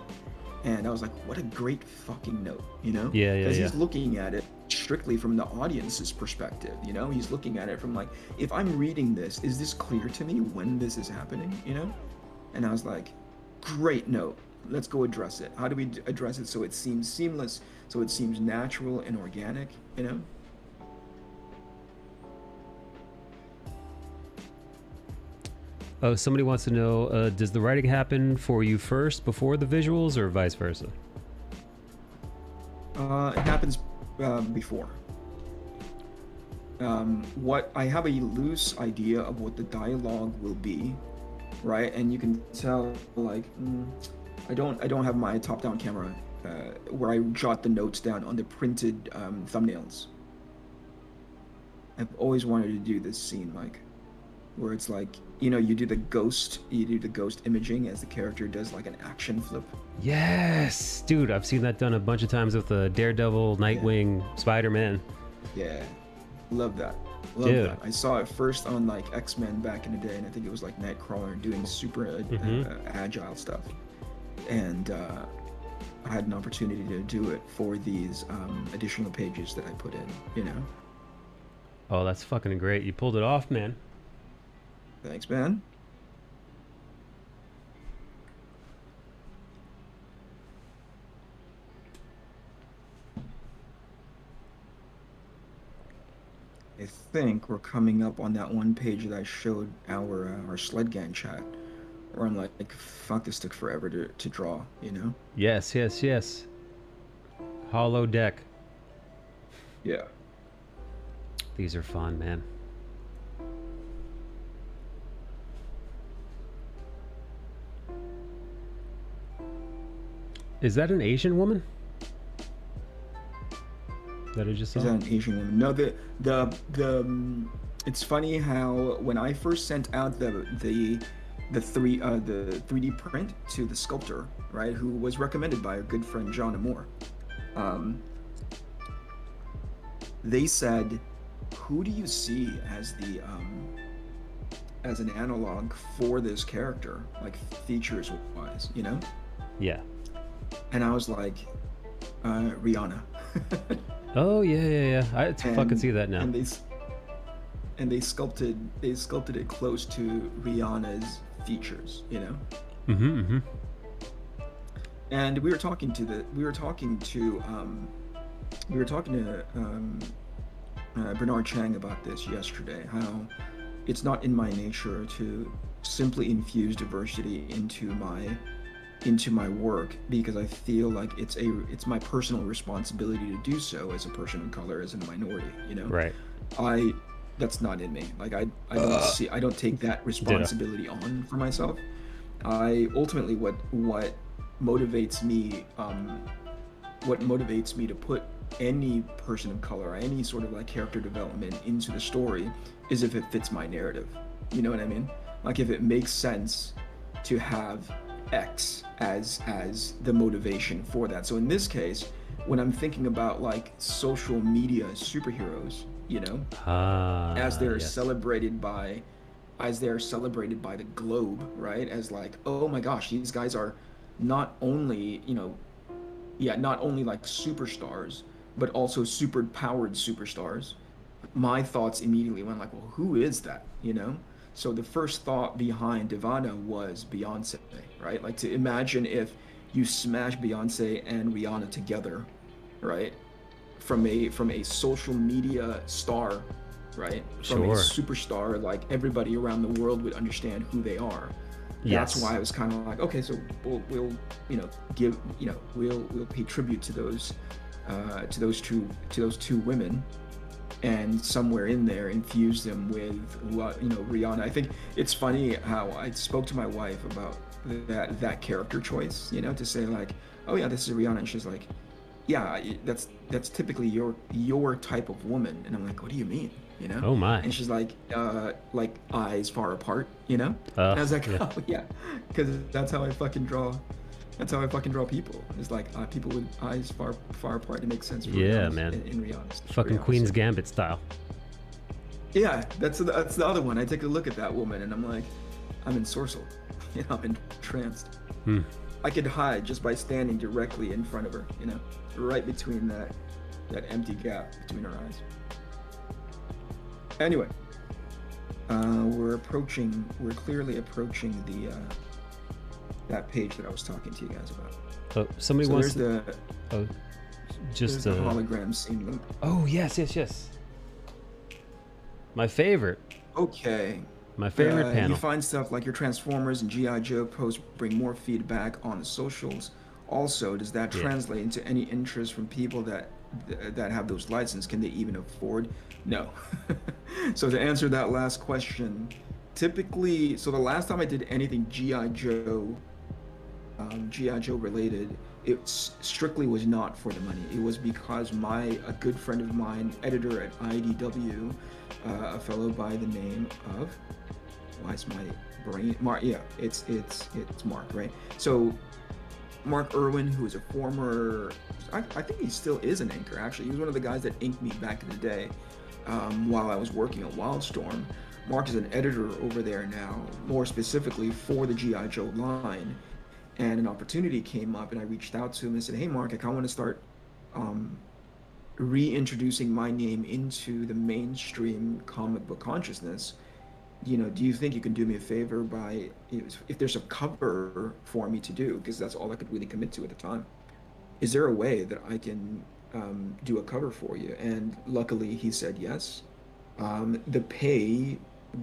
And I was like, what a great fucking note, you know? Yeah. Because he's looking at it strictly from the audience's perspective, you know? He's looking at it from like, if I'm reading this, is this clear to me when this is happening, you know? And I was like, great note. Let's go address it. How do we address it so it seems seamless, so it seems natural and organic, you know? Oh, somebody wants to know, does the writing happen for you first before the visuals or vice versa? It happens before. What I have a loose idea of what the dialogue will be, right? And you can tell, like, I don't have my top-down camera where I jot the notes down on the printed thumbnails. I've always wanted to do this scene, Mike, where it's like, you know, you do the ghost imaging as the character does like an action flip. Yes, dude, I've seen that done a bunch of times with the Daredevil, Nightwing, Spider-Man. Yeah, love that. Love that. I saw it first on like X-Men back in the day, and I think it was like Nightcrawler doing super agile stuff. And I had an opportunity to do it for these additional pages that I put in, you know. Oh, that's fucking great. You pulled it off, man. Thanks, man. I think we're coming up on that one page that I showed our sled gang chat, where I'm like, fuck, this took forever to draw, you know? Yes. Hollow deck. Yeah. These are fun, man. Is that an Asian woman? That I just saw? Is that an Asian woman? No, it's funny how when I first sent out the 3D print to the sculptor, right, who was recommended by our good friend John Amore, they said, who do you see as the as an analog for this character, like features wise, you know? Yeah. And I was like, Rihanna. Oh yeah. I fucking see that now. And they sculpted it close to Rihanna's features, you know? Mm-hmm. And we were talking to Bernard Chang about this yesterday, how it's not in my nature to simply infuse diversity into my work, because I feel like it's my personal responsibility to do so as a person of color, as a minority, you know? Right. That's not in me. Like I don't take that responsibility on for myself. Ultimately what motivates me to put any person of color or any sort of like character development into the story is if it fits my narrative. You know what I mean? Like if it makes sense to have X as the motivation for that. So in this case, when I'm thinking about like social media superheroes, you know, as they're celebrated by the globe, right? As like, oh my gosh, these guys are not only, not only like superstars, but also super powered superstars. My thoughts immediately went like, well, who is that, you know? So the first thought behind Divana was Beyonce, right? Like to imagine if you smash Beyonce and Rihanna together, right? From a social media star, right? From a superstar, like everybody around the world would understand who they are. That's why I was kind of like, okay, so we'll pay tribute to those two women, and somewhere in there infuse them with Rihanna. I think it's funny how I spoke to my wife about that character choice, you know, to say like, oh yeah, this is Rihanna, and she's like, yeah, that's typically your type of woman. And I'm like, what do you mean? You know? Oh my. And she's like eyes far apart, you know? And I was like, oh yeah, because that's how I fucking draw. That's how I fucking draw people. It's like people with eyes far apart. It makes sense. For man. In Rihanna's. Fucking Queen's Gambit style. Yeah, that's the other one. I take a look at that woman and I'm like, I'm ensorcelled. You know, I'm entranced. I could hide just by standing directly in front of her, you know, right between that empty gap between her eyes. Anyway, we're clearly approaching the that page that I was talking to you guys about. Oh, somebody so wants there's just the hologram scene. Oh yes. My favorite. Okay. My favorite panel. You find stuff like your Transformers and G.I. Joe posts bring more feedback on the socials. Also, does that translate into any interest from people that have those licenses? Can they even afford? No. So to answer that last question, typically, so the last time I did anything G.I. Joe related, it strictly was not for the money. It was because a good friend of mine, editor at IDW, a fellow by the name of, why is my brain, Mark? Yeah, it's Mark, right? So Mark Irwin, who is a former, I think he still is an inker actually. He was one of the guys that inked me back in the day while I was working on Wildstorm. Mark is an editor over there now, more specifically for the G.I. Joe line. And an opportunity came up and I reached out to him and said, hey Mark, I kind of want to start reintroducing my name into the mainstream comic book consciousness. You know, do you think you can do me a favor by, if there's a cover for me to do, because that's all I could really commit to at the time. Is there a way that I can do a cover for you? And luckily he said yes. The pay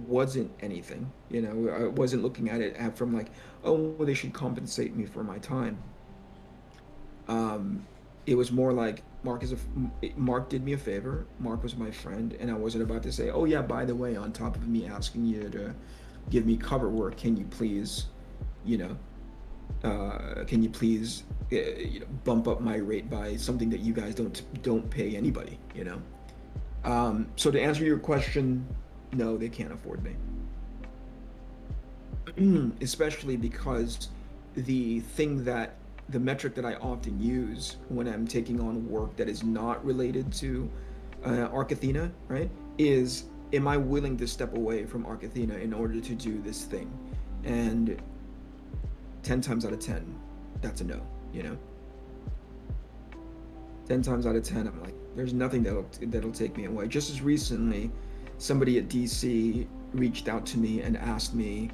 wasn't anything, you know, I wasn't looking at it from like, oh, they should compensate me for my time. It was more like Mark did me a favor. Mark was my friend, and I wasn't about to say, oh yeah, by the way, on top of me asking you to give me cover work, can you please, bump up my rate by something that you guys don't pay anybody, you know? So to answer your question, no, they can't afford me. Especially because the metric that I often use when I'm taking on work that is not related to Arc Athena, right, is, am I willing to step away from Arc Athena in order to do this thing? And 10 times out of 10, that's a no, you know? 10 times out of 10, I'm like, there's nothing that'll take me away. Just as recently, somebody at DC reached out to me and asked me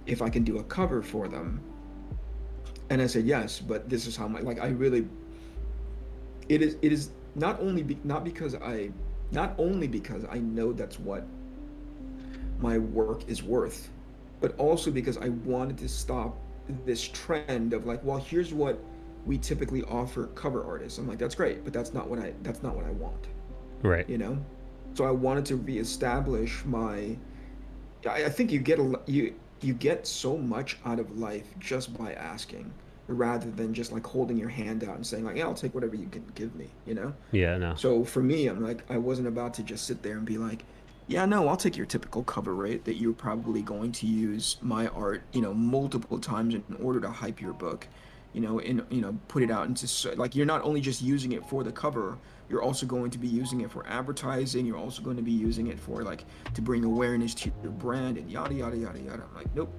if I can do a cover for them. And I said yes, but this is how my, like, I really, it is not only because I know that's what my work is worth, but also because I wanted to stop this trend of like, well, here's what we typically offer cover artists. I'm like, that's great, but that's not what I want. Right. You know? So I wanted to reestablish my, I think you get so much out of life just by asking, rather than just like holding your hand out and saying like, yeah, I'll take whatever you can give me, you know? Yeah, no. So for me, I'm like, I wasn't about to just sit there and be like, yeah, no, I'll take your typical cover rate that you're probably going to use my art, you know, multiple times in order to hype your book, you know, put it out into, like, you're not only just using it for the cover, you're also going to be using it for advertising. You're also going to be using it for like to bring awareness to your brand and yada yada yada yada. I'm like, nope,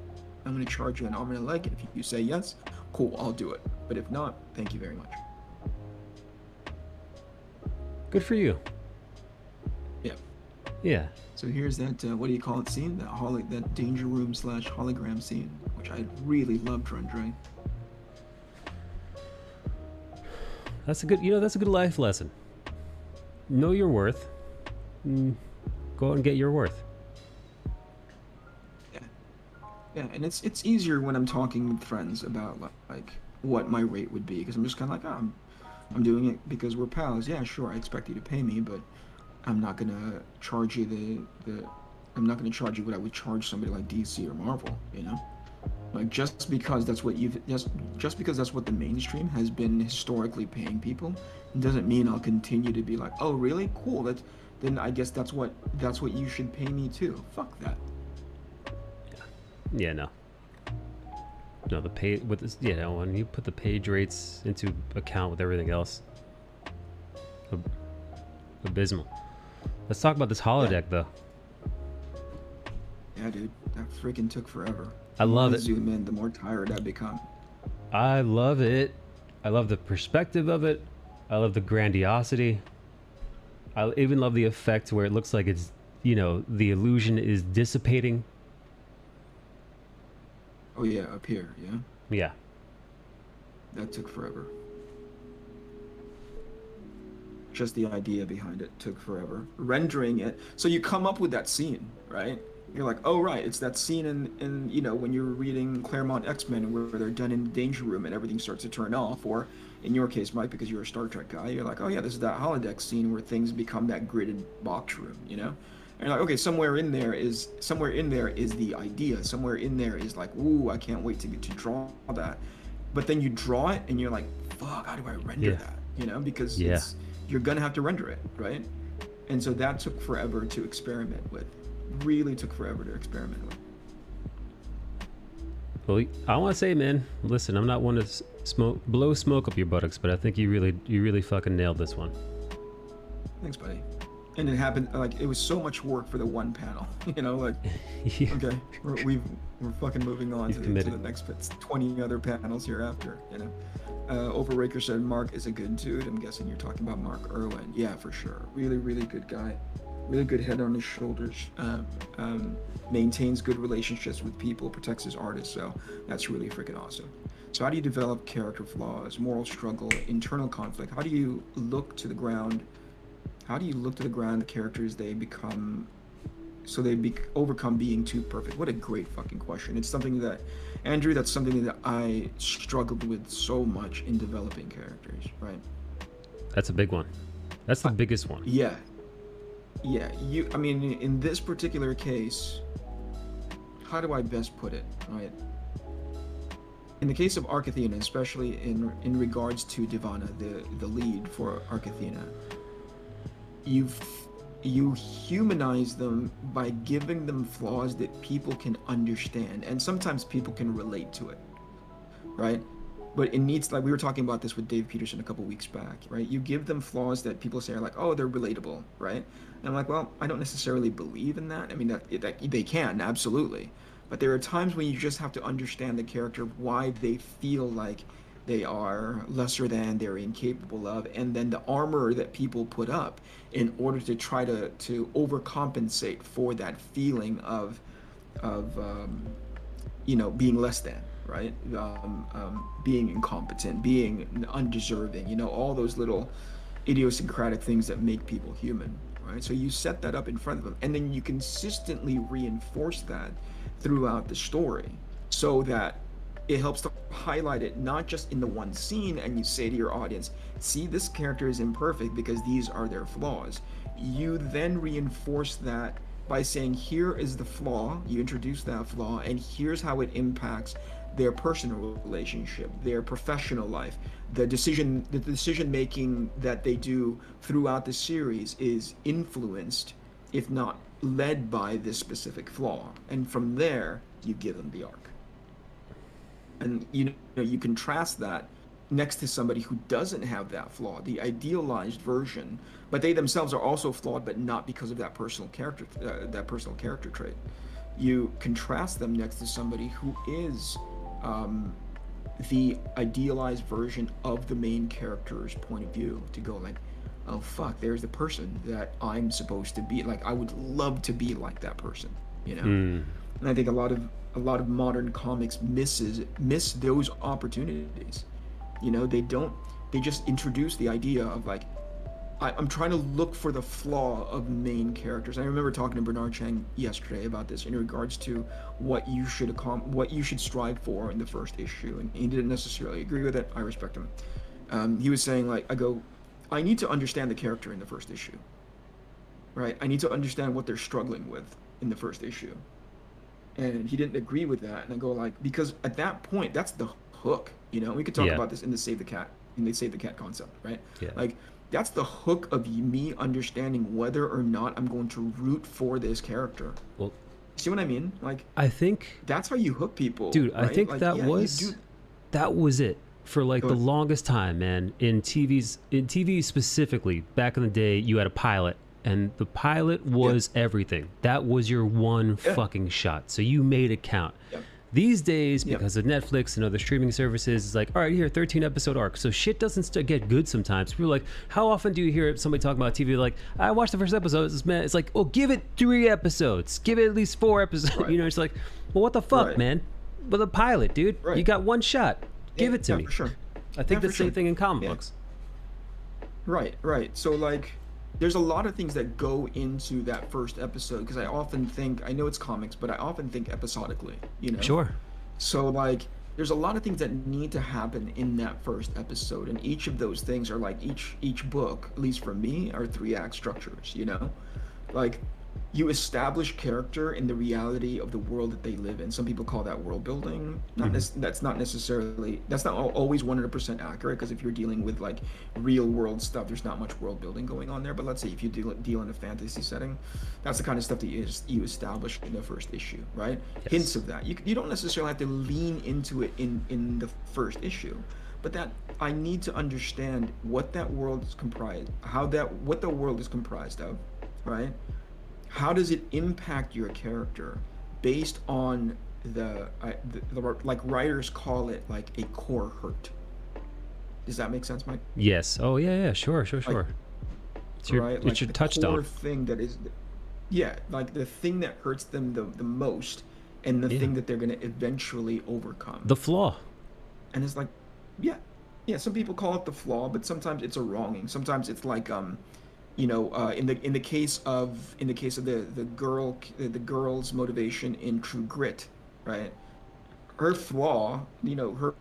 I'm going to charge you an arm and a leg. And if you say yes, cool, I'll do it. But if not, thank you very much. Good for you. Yeah. Yeah. So here's that, what do you call it, scene? That danger room / hologram scene, which I really loved rendering. That's a good life lesson. Know your worth. Go out and get your worth. Yeah, and it's easier when I'm talking with friends about like what my rate would be, because I'm just kind of like, oh, I'm doing it because we're pals. Yeah, sure, I expect you to pay me, but I'm not gonna charge you I'm not gonna charge you what I would charge somebody like DC or Marvel, you know? Like just because that's what the mainstream has been historically paying people, doesn't mean I'll continue to be like, oh really? Cool. Then I guess that's what you should pay me too. Fuck that. Yeah, no. No, the pay with this, you know, when you put the page rates into account with everything else, abysmal. Let's talk about this holodeck though. Yeah, dude, that freaking took forever. I love it. The more I zoom in, the more tired I become. I love it. I love the perspective of it. I love the grandiosity. I even love the effect where it looks like it's, you know, the illusion is dissipating. Oh yeah, up here, yeah? Yeah. That took forever. Just the idea behind it took forever. Rendering it, so you come up with that scene, right? You're like, oh right, it's that scene in you know, when you're reading Claremont X-Men where they're done in the danger room and everything starts to turn off, or in your case, Mike, because you're a Star Trek guy, you're like, oh yeah, this is that holodeck scene where things become that gridded box room, you know? And you're like, okay, somewhere in there is the idea. Somewhere in there is like, ooh, I can't wait to draw that. But then you draw it and you're like, fuck, how do I render that? You know, because you're gonna have to render it, right? And so that took forever to experiment with. Really took forever to experiment with. Well, I want to say, man, listen, I'm not one to blow smoke up your buttocks, but I think you really fucking nailed this one. Thanks, buddy. And it happened, like, it was so much work for the one panel, you know, like, okay, we're fucking moving on to the next bit. 20 other panels hereafter, you know. Overraker said Mark is a good dude. I'm guessing you're talking about Mark Irwin. Yeah, for sure. Really, really good guy. Really good head on his shoulders. Maintains good relationships with people, protects his artists, so that's really freaking awesome. So how do you develop character flaws, moral struggle, internal conflict? How do you look to the ground? How do you look to the ground the characters they become, so they overcome being too perfect? What a great fucking question. It's something that, Andrew, that's something that I struggled with so much in developing characters, right? That's a big one. That's the biggest one. Yeah. Yeah, I mean, in this particular case, how do I best put it, right? In the case of Arc Athena, especially in regards to Divana, the lead for Arc Athena, you humanize them by giving them flaws that people can understand, and sometimes people can relate to it, right? but it needs, like we were talking about this with Dave Peterson a couple weeks back, right? You give them flaws that people say are like, oh, they're relatable, right? And I'm like, well, I don't necessarily believe in that. I mean, that they can, absolutely. But there are times when you just have to understand the character, why they feel like they are lesser than, they're incapable of, and then the armor that people put up in order to try to overcompensate for that feeling of being less than, right? Being incompetent, being undeserving, all those little idiosyncratic things that make people human, right? So you set that up in front of them, and then you consistently reinforce that throughout the story so that it helps to highlight it not just in the one scene, and you say to your audience, see, this character is imperfect because these are their flaws. You then reinforce that by saying, here is the flaw, you introduce that flaw, and here's how it impacts their personal relationship, their professional life. The decision making that they do throughout the series is influenced, if not led, by this specific flaw. And from there, you give them the arc. And you contrast that next to somebody who doesn't have that flaw, the idealized version, but they themselves are also flawed, but not because of that personal character trait. You contrast them next to somebody who is the idealized version of the main character's point of view, to go like, oh fuck, there's the person that I'm supposed to be. Like, I would love to be like that person, And I think a lot of modern comics miss those opportunities. They just introduce the idea of like, I'm trying to look for the flaw of main characters. I remember talking to Bernard Chang yesterday about this in regards to what you should strive for in the first issue, and he didn't necessarily agree with it. I respect him. He was saying, like, I need to understand the character in the first issue, right? I need to understand what they're struggling with in the first issue. And he didn't agree with that. And I go like, because at that point, that's the hook, We could talk about this in the Save the Cat concept, right? Yeah. Like, that's the hook of me understanding whether or not I'm going to root for this character. Well, see what I mean? Like, I think that's how you hook people, dude. right? I think like, that was it for like the longest time, man. In TV specifically, back in the day, you had a pilot, and the pilot was everything. That was your one fucking shot, so you made it count. These days, because of Netflix and other streaming services, it's like, all right, here, 13 episode arc. So shit doesn't get good sometimes. People are like, how often do you hear somebody talking about TV like, I watched the first episode, it's like, oh, give it 3 episodes, give it at least 4 episodes. Right. It's like, well, what the fuck, man? With a pilot, dude, you got one shot. Give it to me. For sure. I think the same thing in comic books. Right. So like, there's a lot of things that go into that first episode, because I often think, I know it's comics, but I often think episodically, Sure. So like, there's a lot of things that need to happen in that first episode, and each of those things are like, each book, at least for me, are 3-act structures, Like, you establish character in the reality of the world that they live in. Some people call that world building. That's not always 100% accurate, because if you're dealing with like real world stuff, there's not much world building going on there. But let's say if you deal in a fantasy setting, that's the kind of stuff that you establish in the first issue, right? Yes. Hints of that. You don't necessarily have to lean into it in the first issue, but that I need to understand what that world is comprised, what the world is comprised of, right? How does it impact your character based on the like writers call it like a core hurt? Does that make sense, Mike? Yes. Oh yeah. Sure. Like, it's your touchstone. Core thing that is, like the thing that hurts them the most, and the thing that they're going to eventually overcome. The flaw. And it's like, some people call it the flaw, but sometimes it's a wronging. Sometimes it's like in the case of the girl's motivation in True Grit, right? Her flaw, her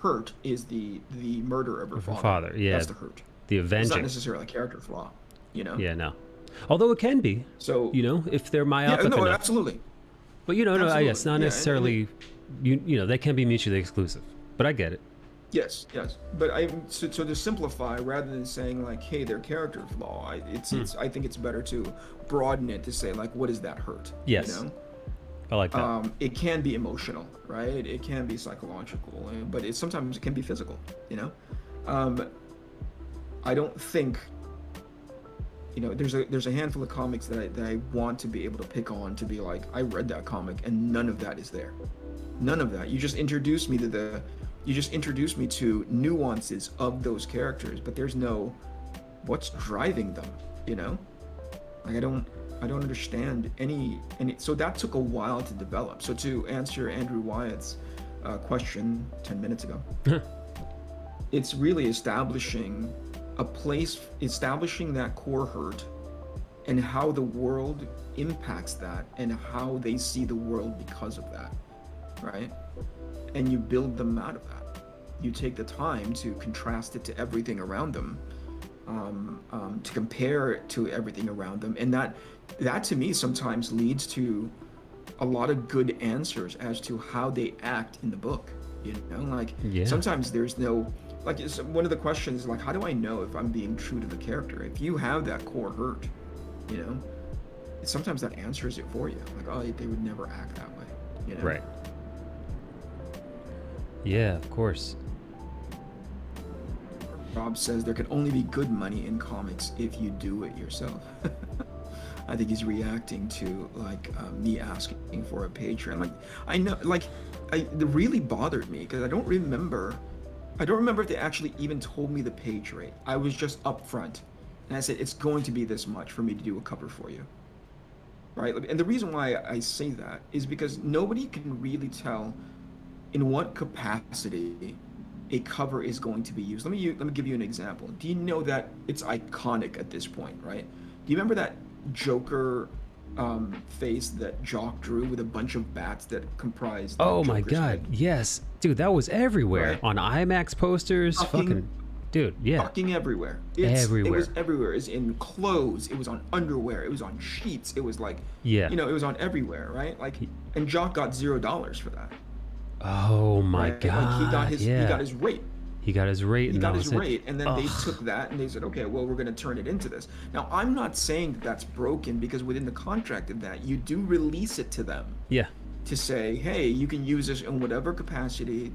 hurt is the murder of her father. That's the hurt. The avenging. It's not necessarily a character flaw, Yeah, no. Although it can be. So if they're myopic enough. Absolutely. But it's not necessarily. They can be mutually exclusive. But I get it. Yes, but so to simplify, rather than saying like, hey, their character flaw, I think it's better to broaden it to say like, what is that hurt? Yes. I like that. It can be emotional, right? It can be psychological, but sometimes it can be physical. You know, I don't think. You know, there's a handful of comics that I want to be able to pick on to be like, I read that comic and none of that is there. None of that. You just introduced me to nuances of those characters, but there's no what's driving them, you know? Like I don't understand any so that took a while to develop. So to answer Andrew Wyatt's question 10 minutes ago, it's really establishing that core hurt and how the world impacts that and how they see the world because of that, right? And you build them out of that. You take the time to contrast it to everything around them, to compare it to everything around them, and that to me sometimes leads to a lot of good answers as to how they act in the book. You know, like sometimes there's no. Like, one of the questions is like, how do I know if I'm being true to the character? If you have that core hurt, you know, sometimes that answers it for you. Like, oh, they would never act that way, you know? Right. Yeah, of course. Rob says there can only be good money in comics if you do it yourself. I think he's reacting to like me asking for a Patreon. Like, I know, like, it really bothered me because I don't remember if they actually even told me the page rate. I was just upfront, and I said it's going to be this much for me to do a cover for you, right? And the reason why I say that is because nobody can really tell in what capacity a cover is going to be used. Let me give you an example. Do you know that it's iconic at this point, right? Do you remember that Joker face that Jock drew with a bunch of bats that comprised? Oh my Joker's god, head? yes, dude, that was everywhere, Right. on IMAX posters. Fucking, dude, yeah, Fucking everywhere. Everywhere. It was everywhere. It was in clothes. It was on underwear. It was on sheets. It was like, yeah. you know, it was on everywhere, right? Like, and Jock got $0 for that. Oh my Right? god, Like he got his yeah. he got his rate. He got his rate, He and got that his was it. rate, and then they took that and they said, okay, well, we're going to turn it into this. Now, I'm not saying that that's broken, because within the contract of that, you do release it to them Yeah, to say, hey, you can use this in whatever capacity.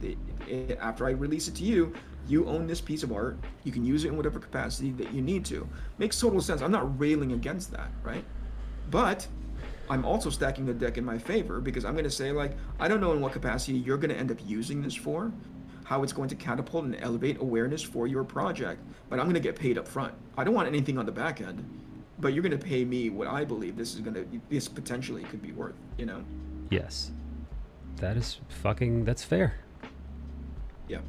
After I release it to you, you own this piece of art. You can use it in whatever capacity that you need to. Makes total sense. I'm not railing against that, right? But I'm also stacking the deck in my favor, because I'm going to say, like, I don't know in what capacity you're going to end up using this for, how it's going to catapult and elevate awareness for your project, but I'm going to get paid up front. I don't want anything on the back end, but you're going to pay me what I believe this potentially could be worth, you know? yes, that's fair. Yeah.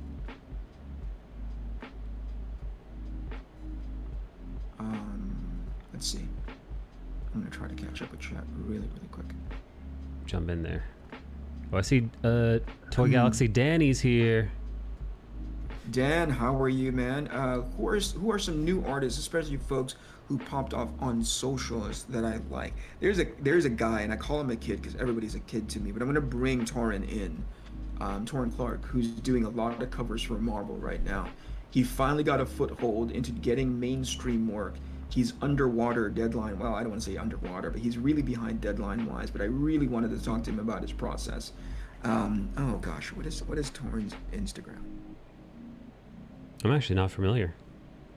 Let's see. I'm going to try to catch up with chat really, really quick. Jump in there. Oh, I see Toy Galaxy Danny's here. Dan, how are you, man? Who are some new artists, especially folks who popped off on socials that I like? There's a guy, and I call him a kid because everybody's a kid to me, but I'm gonna bring Torrin in, Torrin Clark, who's doing a lot of covers for Marvel right now. He finally got a foothold into getting mainstream work. He's underwater deadline. Well, I don't want to say underwater, but he's really behind deadline wise. But I really wanted to talk to him about his process. Oh gosh, what is Torrin's Instagram? I'm actually not familiar,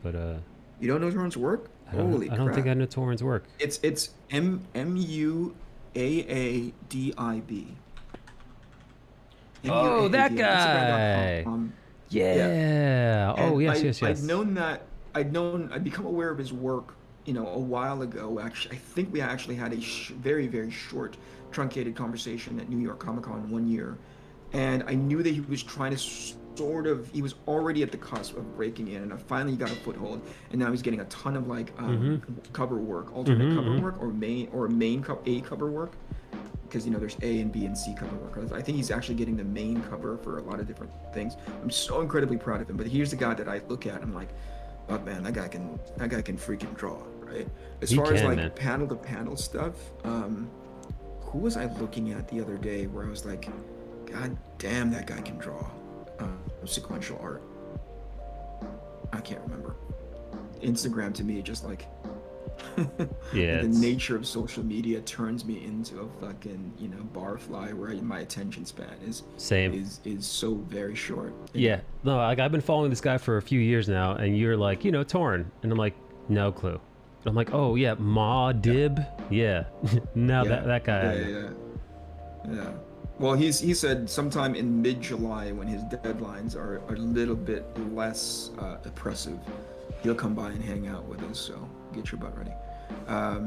but You don't know Torrin's work? I don't think I know Torrin's work. It's Muaadib. Oh, that guy. Instagram.com. Yeah. Oh, And yes. I'd become aware of his work, you know, a while ago. Actually, I think we actually had a very, very short, truncated conversation at New York Comic Con one year, and I knew that he was trying to he was already at the cusp of breaking in, and I finally got a foothold, and now he's getting a ton of like cover work, alternate cover work, or A cover work, because you know there's A and B and C cover work. I think he's actually getting the main cover for a lot of different things. I'm so incredibly proud of him. But here's the guy that I look at, I'm like, oh man, that guy can freaking draw, right? As far as like panel to panel stuff, who was I looking at the other day where I was like, god damn, that guy can draw sequential art. I can't remember. Instagram to me just like Yeah, The it's- nature of social media turns me into a fucking, barfly where my attention span Same. is so very short. Yeah. No, like I've been following this guy for a few years now, and you're like, Torn, and I'm like, no clue. And I'm like, oh yeah, Ma Dib. Yeah. Now that guy. Yeah. Well, he said sometime in mid-July when his deadlines are a little bit less oppressive, he'll come by and hang out with us. So get your butt ready.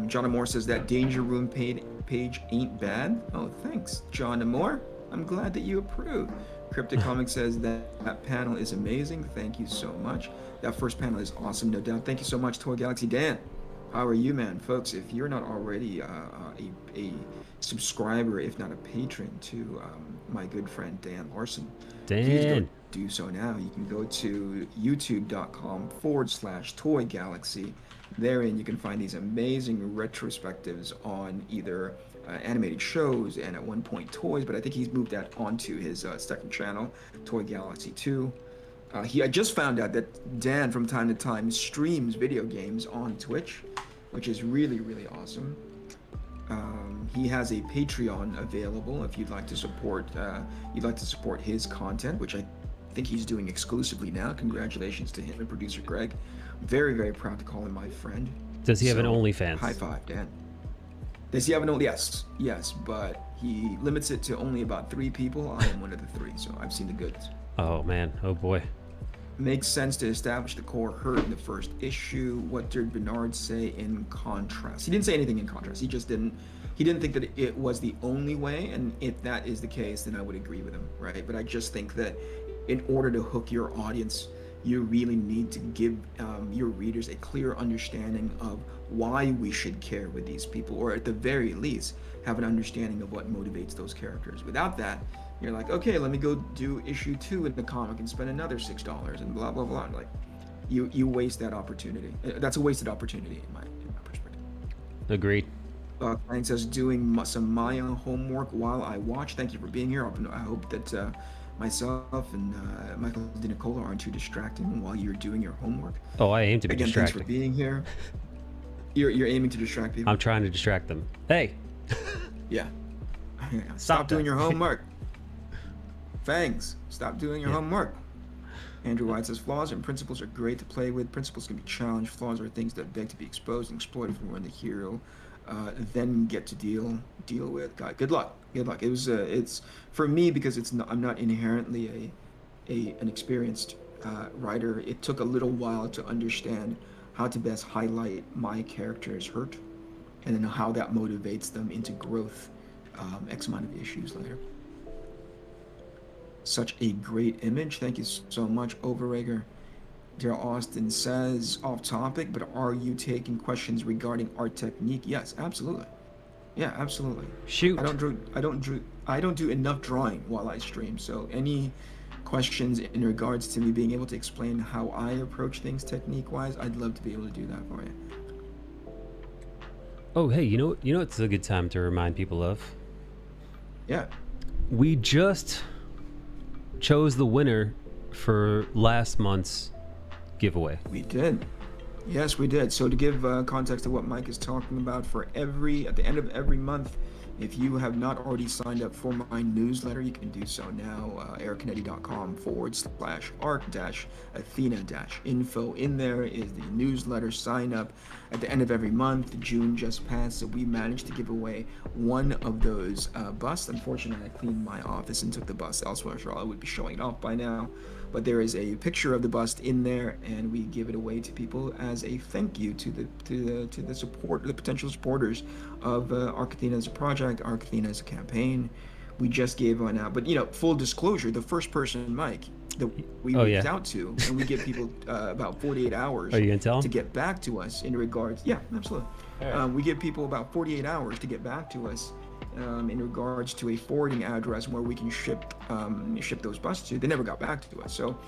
John Amore says that Danger Room page ain't bad. Oh, thanks, John Amore. I'm glad that you approve. Cryptic Comics says that panel is amazing. Thank you so much. That first panel is awesome, no doubt. Thank you so much, Toy Galaxy Dan. How are you, man? Folks, if you're not already a subscriber, if not a patron to my good friend Dan Larson, please go do so now. You can go to youtube.com/Toy Galaxy. Therein, you can find these amazing retrospectives on either animated shows and at one point toys, but I think he's moved that onto his second channel, Toy Galaxy 2. I just found out that Dan from time to time streams video games on Twitch, which is really, really awesome. He has a Patreon available if you'd like to support his content, which I think he's doing exclusively now. Congratulations to him and producer Greg. Very, very proud to call him my friend. Does he have an OnlyFans? High five, Dan. Does he have an Yes, but he limits it to only about 3 people. I am one of the 3, so I've seen the goods. Oh man, oh boy. Makes sense to establish the core hurt in the first issue. What did Bernard say in contrast? He didn't say anything in contrast. He didn't think that it was the only way, and if that is the case, then I would agree with him, right? But I just think that in order to hook your audience, you really need to give your readers a clear understanding of why we should care with these people, or at the very least, have an understanding of what motivates those characters. Without that, you're like, okay, let me go do issue 2 in the comic and spend another $6 and blah, blah, blah. Like, you waste that opportunity. That's a wasted opportunity in my perspective. Agreed. Frank says, doing some Maya homework while I watch. Thank you for being here. I hope that myself and Michael DiNicola aren't too distracting while you're doing your homework. Oh, I aim to be Again, distracting. thanks for being here. You're aiming to distract people? I'm trying to distract them. Hey! Yeah. Stop doing your homework. Fangs, stop doing your homework. Andrew White says, flaws and principles are great to play with. Principles can be challenged. Flaws are things that beg to be exposed and exploited from when the hero then get to deal with. God, good luck. It's for me, because I'm not inherently an experienced writer. It took a little while to understand how to best highlight my character's hurt, and then how that motivates them into growth X amount of issues later. Such a great image. Thank you so much, Overrager. Dear Austin says, off topic, but are you taking questions regarding art technique? Yes, absolutely. Yeah, absolutely. Shoot. I don't do enough drawing while I stream, so any questions in regards to me being able to explain how I approach things technique-wise, I'd love to be able to do that for you. Oh, hey, you know it's a good time to remind people of? Yeah. We just chose the winner for last month's giveaway. We did. Yes, we did. So to give context to what Mike is talking about, at the end of every month, if you have not already signed up for my newsletter, you can do so now. ericcanetti.com/art-athena-info. In there is the newsletter sign up. At the end of every month, June just passed, so we managed to give away one of those busts. Unfortunately, I cleaned my office and took the bust elsewhere, so I would be showing it off by now. But there is a picture of the bust in there, and we give it away to people as a thank you to the potential supporters of Arc Athena as a project, Arc Athena as a campaign. We just gave one out, but full disclosure, the first person, Mike, that we reached out to, and we give people about 48 hours Are you gonna tell to them? get back to us in regards. Yeah, absolutely. Right. We give people about 48 hours to get back to us in regards to a forwarding address where we can ship those busts to. They never got back to us, so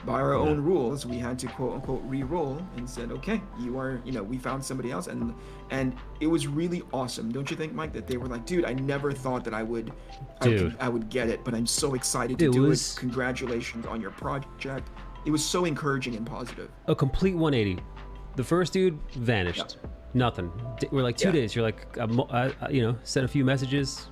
by our own rules, we had to quote unquote re-roll and said, okay, we found somebody else, and it was really awesome, don't you think, Mike? That they were like, dude, I never thought that I would get it, but I'm so excited to do it. Congratulations on your project. It was so encouraging and positive. A complete 180. The first dude vanished. Nothing. We're like 2 Yeah. days. You're like, you know, sent a few messages.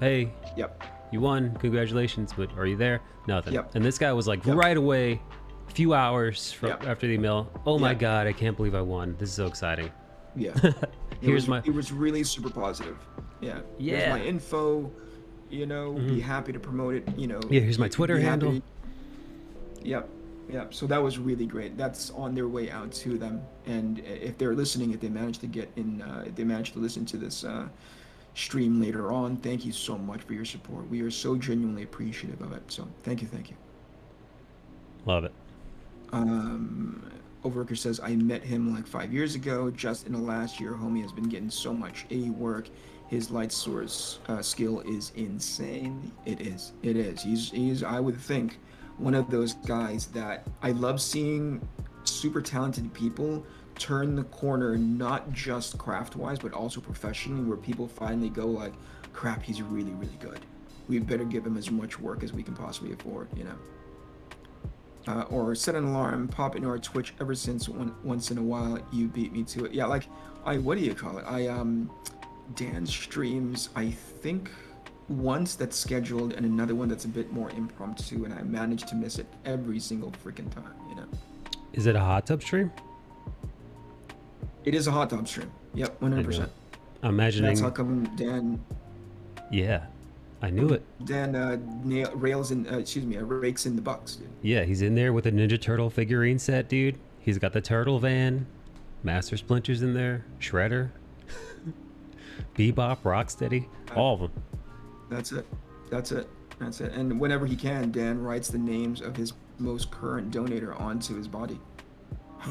Hey, Yep. you won. Congratulations. But are you there? Nothing. Yep. And this guy was like Yep. right away, a few hours from Yep. after the email. Oh my Yep. God, I can't believe I won. This is so exciting. Yeah. Here's my. It was really super positive. Yeah. Yeah. Here's my info. You know, be happy to promote it. You know. Yeah, here's my be Twitter happy handle. Yep. Yep. So that was really great. That's on their way out to them. And if they're listening, if they manage to get in, if they manage to listen to this stream later on, thank you so much for your support. We are so genuinely appreciative of it. So thank you. Love it. Overworker says, I met him like 5 years ago. Just in the last year, homie has been getting so much A work. His light source skill is insane. It is. He's I would think one of those guys that I love seeing super talented people turn the corner, not just craft wise, but also professionally, where people finally go like, crap, he's really, really good. We better give him as much work as we can possibly afford, you know? Or set an alarm, pop into our Twitch ever since once in a while you beat me to it. Yeah, like, what do you call it? Dan streams, I think, once that's scheduled and another one that's a bit more impromptu, and I managed to miss it every single freaking time, you know? Is it a hot tub stream? It is a hot tub stream. Yep, 100%. I'm imagining. That's how come Dan Yeah, I knew it. rakes in the bucks, dude. Yeah, he's in there with a Ninja Turtle figurine set, dude. He's got the turtle van, Master Splinter's in there, Shredder, Bebop, Rocksteady, all of them. That's it. And whenever he can, Dan writes the names of his most current donator onto his body.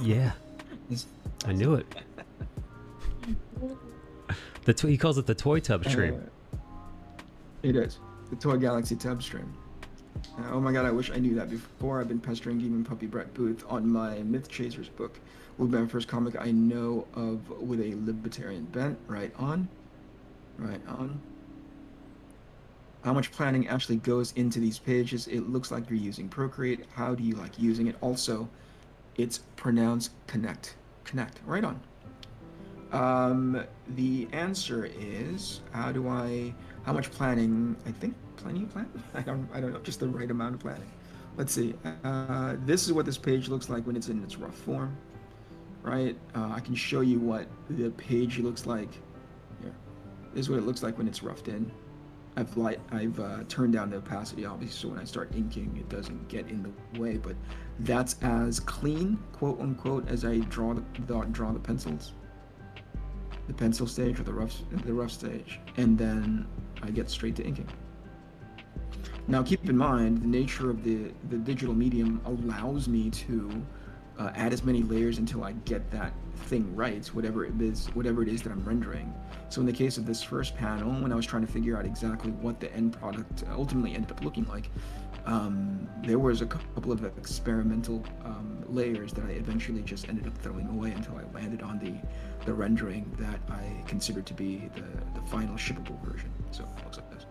Yeah, I knew it. He calls it the toy tub stream. It is the Toy Galaxy tub stream. Oh my god, I wish I knew that before. I've been pestering Demon Puppy Brett Booth on my Myth Chasers book. Will be my first comic I know of with a libertarian bent. Right on. How much planning actually goes into these pages? It looks like you're using Procreate. How do you like using it? Also, it's pronounced Connect. Right on. The answer is, how much planning? I think plenty of planning. I don't know, just the right amount of planning. Let's see. This is what this page looks like when it's in its rough form, right? I can show you what the page looks like. Here, this is what it looks like when it's roughed in. I've turned down the opacity, obviously, so when I start inking, it doesn't get in the way. But that's as clean, quote unquote, as I draw the pencils, the pencil stage or the rough stage, and then I get straight to inking. Now, keep in mind the nature of the digital medium allows me to add as many layers until I get that thing right, whatever it is that I'm rendering. So in the case of this first panel, when I was trying to figure out exactly what the end product ultimately ended up looking like, there was a couple of experimental layers that I eventually just ended up throwing away until I landed on the rendering that I considered to be the final shippable version. So it looks like this.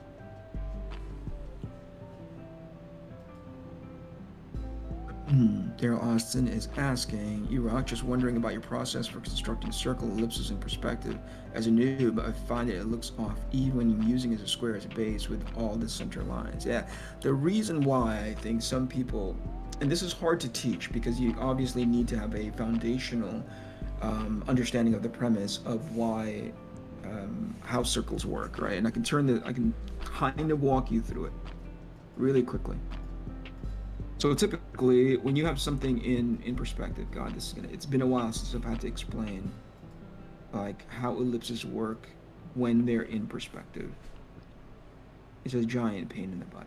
Daryl Austin is asking, Iraq, just wondering about your process for constructing circle, ellipses, and perspective. As a noob, I find that it looks off even when you're using it as a square as a base with all the center lines. Yeah, the reason why I think some people, and this is hard to teach because you obviously need to have a foundational understanding of the premise of why, how circles work, right? And I can kind of walk you through it really quickly. So typically, when you have something in perspective, God, it's been a while since I've had to explain like how ellipses work when they're in perspective. It's a giant pain in the butt.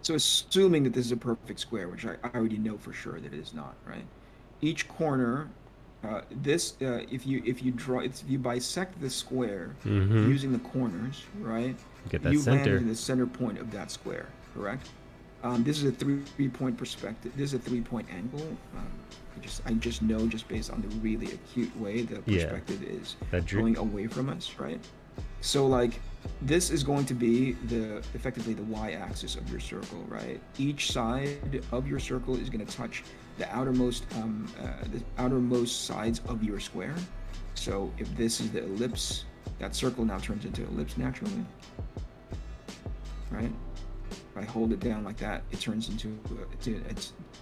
So assuming that this is a perfect square, which I already know for sure that it is not, right? Each corner, if you bisect the square using the corners, right? Get that you center. land in the center point of that square, correct? This is a three-point perspective. This is a three-point angle. I just know just based on the really acute way the perspective is going away from us, right? So like this is going to be effectively the y-axis of your circle, right? Each side of your circle is going to touch the outermost sides of your square. So if this is the ellipse, that circle now turns into ellipse naturally, right? If I hold it down like that, it turns into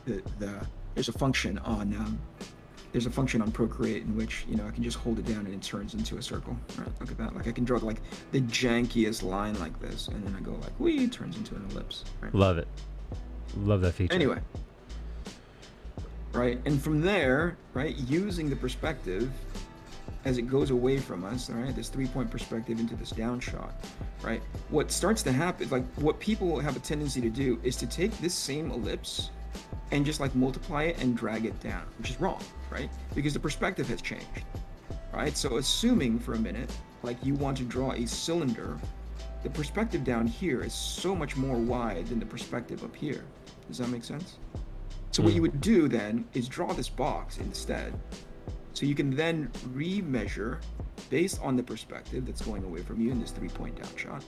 there's a function on Procreate in which, you know, I can just hold it down and it turns into a circle. Right? Look at that. Like I can draw like the jankiest line like this, and then I go like, whee, it turns into an ellipse. Right? Love it. Love that feature. Anyway, right, and from there, right, using the perspective as it goes away from us, all right, this 3-point perspective into this down shot, right, what starts to happen, like what people have a tendency to do is to take this same ellipse and just like multiply it and drag it down, which is wrong, right, because the perspective has changed, right? So assuming for a minute, like you want to draw a cylinder, the perspective down here is so much more wide than the perspective up here. Does that make sense? So what you would do then is draw this box instead. So you can then remeasure based on the perspective that's going away from you in this 3-point down shot.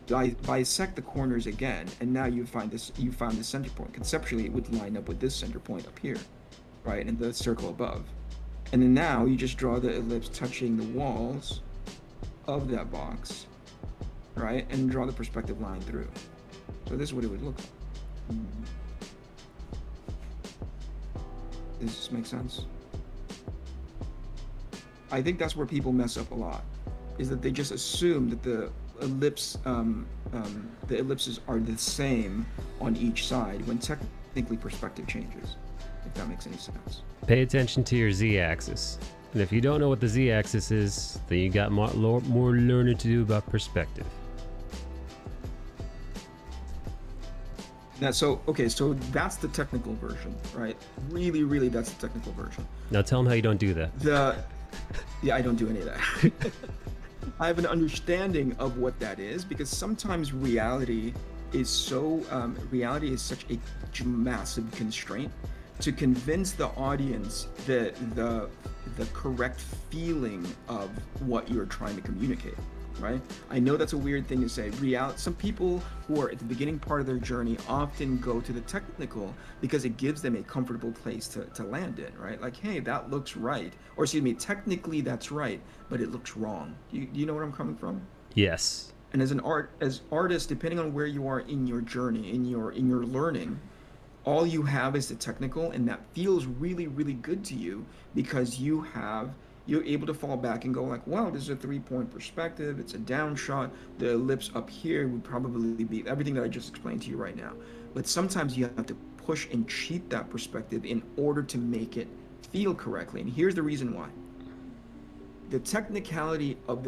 Bisect the corners again, and now you found the center point. Conceptually, it would line up with this center point up here, right, and the circle above. And then now you just draw the ellipse touching the walls of that box, right, and draw the perspective line through. So this is what it would look like. Does this make sense? I think that's where people mess up a lot, is that they just assume that the ellipses are the same on each side when technically perspective changes, if that makes any sense. Pay attention to your z-axis. And if you don't know what the z-axis is, then you got more learning to do about perspective. Now, so that's the technical version, right? Really, that's the technical version. Now tell them how you don't do that. Yeah, I don't do any of that. I have an understanding of what that is, because sometimes reality is such a massive constraint to convince the audience that the correct feeling of what you're trying to communicate, right? I know that's a weird thing to say. Some people who are at the beginning part of their journey often go to the technical because it gives them a comfortable place to land in, right? Like, hey, that looks right. Or excuse me, technically that's right, but it looks wrong. Do you know where I'm coming from? Yes. And as artists, depending on where you are in your journey, in your learning, all you have is the technical, and that feels really, really good to you because you're able to fall back and go like, wow, this is a 3-point perspective, it's a down shot, the ellipse up here would probably be everything that I just explained to you right now. But sometimes you have to push and cheat that perspective in order to make it feel correctly. And here's the reason why. The technicality of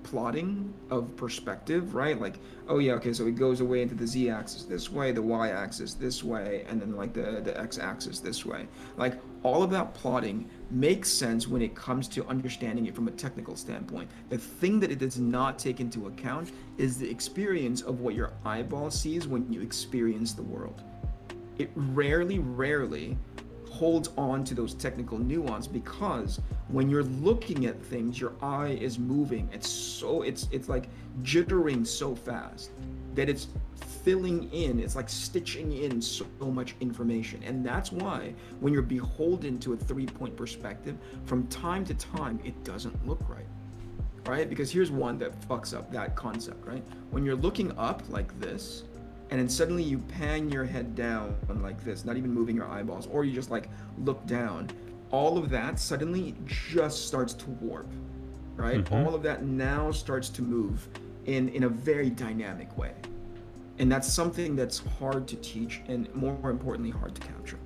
plotting of perspective, right? Like, oh yeah, okay, so it goes away into the z-axis this way, the y-axis this way, and then like the x-axis this way. Like all of that plotting makes sense when it comes to understanding it from a technical standpoint. The thing that it does not take into account is the experience of what your eyeball sees when you experience the world. It rarely holds on to those technical nuance, because when you're looking at things, your eye is moving. It's like jittering so fast that it's filling in, it's like stitching in so much information. And that's why when you're beholden to a 3-point perspective, from time to time, it doesn't look right? Because here's one that fucks up that concept, right? When you're looking up like this, and then suddenly you pan your head down like this, not even moving your eyeballs, or you just like look down, all of that suddenly just starts to warp, right? Mm-hmm. All of that now starts to move in a very dynamic way. And that's something that's hard to teach, and more importantly, hard to capture.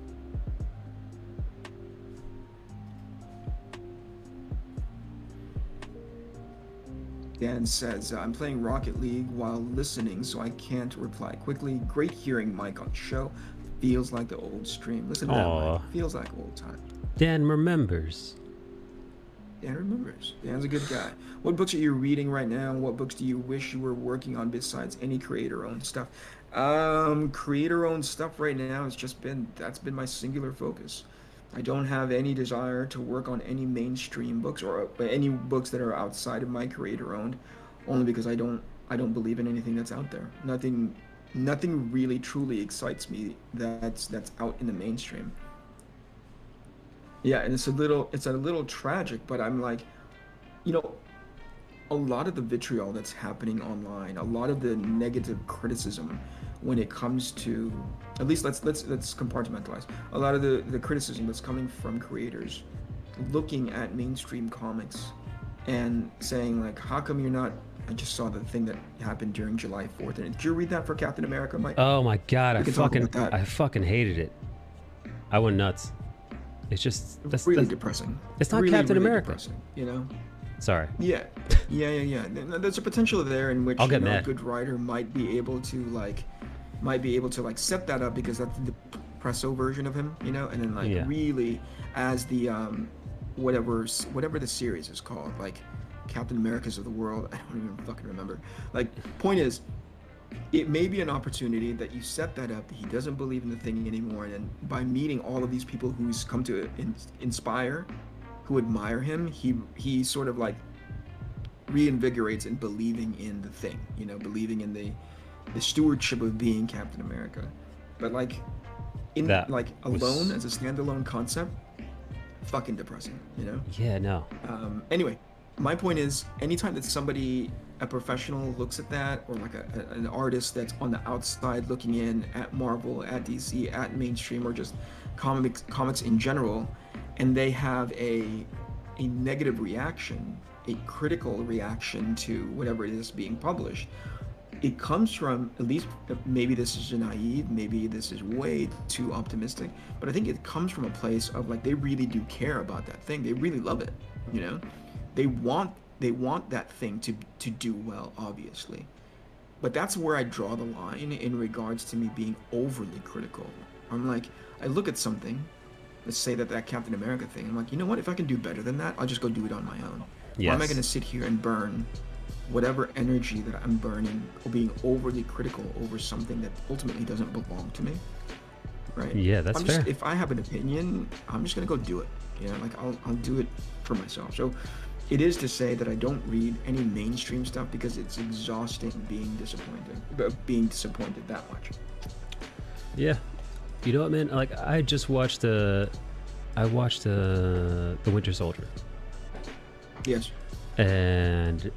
Dan says, I'm playing Rocket League while listening, so I can't reply quickly. Great hearing Mike on the show. Feels like the old stream. Listen to that, Mike. Feels like old time. Dan remembers. Dan remembers. Dan's a good guy. What books are you reading right now? What books do you wish you were working on besides any creator-owned stuff? Creator-owned stuff right now that's been my singular focus. I don't have any desire to work on any mainstream books or any books that are outside of my creator-owned, only because I don't believe in anything that's out there. Nothing really truly excites me that's out in the mainstream. Yeah, and it's a little tragic, but I'm like, you know, a lot of the vitriol that's happening online, a lot of the negative criticism when it comes to, at least let's compartmentalize. A lot of the criticism that's coming from creators looking at mainstream comics and saying like, how come you're not, I just saw the thing that happened during July 4th. And did you read that for Captain America, Mike? Oh my god, We can talk about that. I fucking hated it. I went nuts. It's just It's really depressing. It's not really, Captain really America. depressing, you know? Sorry. Yeah. There's a potential there in which I'll get a mad. good writer might be able to set that up because that's the presso version of him, you know, and then Yeah. really as the whatever the series is called, like Captain Americas of the world. I don't even fucking remember. Like, point is, it may be an opportunity that you set that up. He doesn't believe in the thing anymore, and then by meeting all of these people who's come to inspire, who admire him, he sort of like reinvigorates in believing in the thing, you know, believing in the stewardship of being Captain America. But like That alone as a standalone concept, fucking depressing, you know? Yeah, no. Anyway, my point is, anytime that somebody, a professional, looks at that, or like an artist that's on the outside looking in at Marvel, at DC, at mainstream, or just comics in general, and they have a negative reaction, a critical reaction to whatever it is being published, it comes from, at least maybe this is naive, maybe this is way too optimistic, but I think it comes from a place of like, they really do care about that thing. They really love it, you know? They want that thing to do well, obviously. But that's where I draw the line in regards to me being overly critical. I'm like, I look at something, let's say that Captain America thing, I'm like, you know what, if I can do better than that, I'll just go do it on my own. Yes. Why am I going to sit here and burn whatever energy that I'm burning or being overly critical over something that ultimately doesn't belong to me? Right? Yeah, that's fair. If I have an opinion, I'm just going to go do it. You know, like I'll do it for myself. So it is to say that I don't read any mainstream stuff because it's exhausting being disappointed that much. Yeah. You know what, man? Like, I just watched The Winter Soldier. Yes. And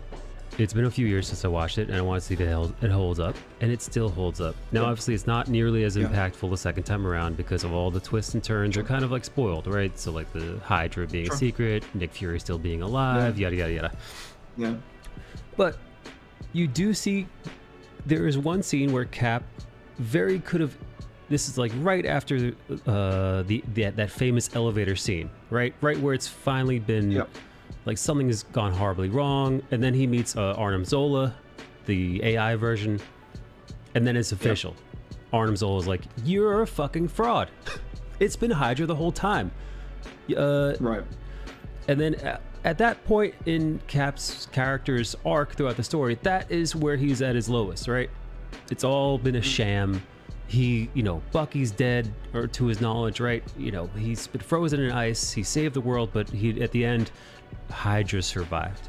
it's been a few years since I watched it, and I want to see if it holds up, and it still holds up. Now, obviously, it's not nearly as impactful the second time around because of all the twists and turns. They're kind of like spoiled, right? So, like the Hydra being a secret, Nick Fury still being alive, yada yada yada. Yeah. But you do see there is one scene where Cap very could have. This is like right after that famous elevator scene, right where it's finally been. Yep. Like something has gone horribly wrong, and then he meets Arnim Zola, the AI version, and then it's official. Yep. Arnim Zola's like, "You're a fucking fraud. It's been Hydra the whole time." Right. And then at that point in Cap's character's arc throughout the story, that is where he's at his lowest, right? It's all been a sham. He, Bucky's dead, or to his knowledge, right? He's been frozen in ice. He saved the world, but at the end, Hydra survived.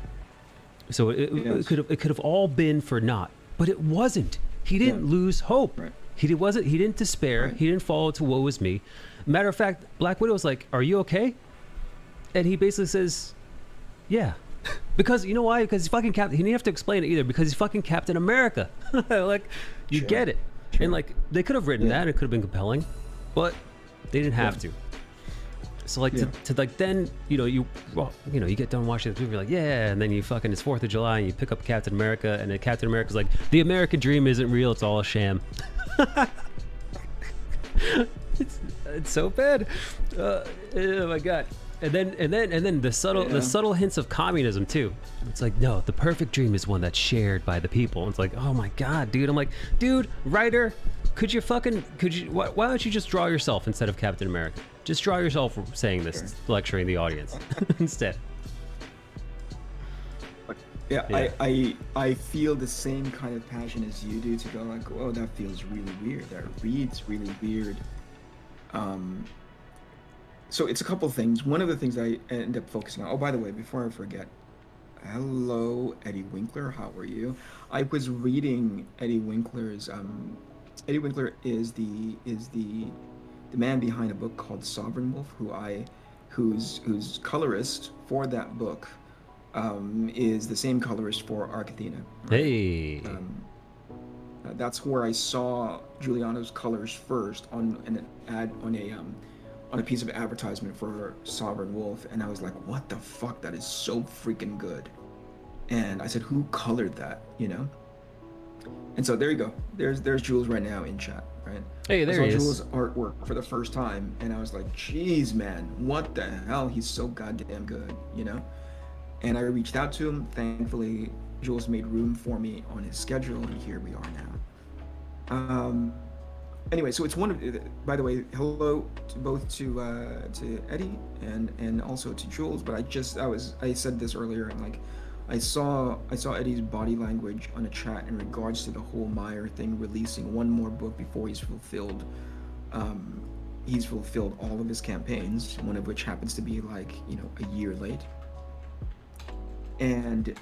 So it could have all been for naught, but it wasn't. He didn't lose hope. Right. He didn't despair. Right. He didn't fall to woe is me. Matter of fact, Black Widow's like, "Are you okay?" And he basically says, "Yeah." Because you know why? Because he's fucking Captain. He didn't have to explain it either. Because he's fucking Captain America. Like, you get it. Sure. And like, they could have written that. It could have been compelling, but they didn't have to. So like to like then you get done watching the movie, you're like, yeah, and then you fucking, it's 4th of July and you pick up Captain America, and then Captain America's like, the American dream isn't real, it's all a sham. it's so bad. Oh my god. And then the subtle hints of communism too. It's like, no, the perfect dream is one that's shared by the people. And it's like, oh my god, dude. I'm like, dude, writer, why don't you just draw yourself instead of Captain America? Just draw yourself saying this, lecturing the audience instead. Yeah, I feel the same kind of passion as you do to go like, oh, that feels really weird. That reads really weird. So it's a couple things. One of the things I end up focusing on. Oh, by the way, before I forget, hello, Eddie Winkler. How are you? I was reading Eddie Winkler's. Eddie Winkler is the man behind a book called Sovereign Wolf, who I whose colorist for that book is the same colorist for Arcathena. Right? Hey. That's where I saw Giuliano's colors first on an ad on a piece of advertisement for Sovereign Wolf, and I was like, what the fuck, that is so freaking good. And I said, who colored that, you know? And so there you go. There's Jules right now in chat, right? Hey, there he I saw is. Jules' artwork for the first time, and I was like, geez, man, what the hell? He's so goddamn good, you know? And I reached out to him. Thankfully, Jules made room for me on his schedule, and here we are now. Anyway, so it's one of, by the way, hello to both to Eddie and also to Jules. But I said this earlier, and like, I saw Eddie's body language on a chat in regards to the whole Meyer thing, releasing one more book before he's fulfilled all of his campaigns, one of which happens to be like, you know, a year late. And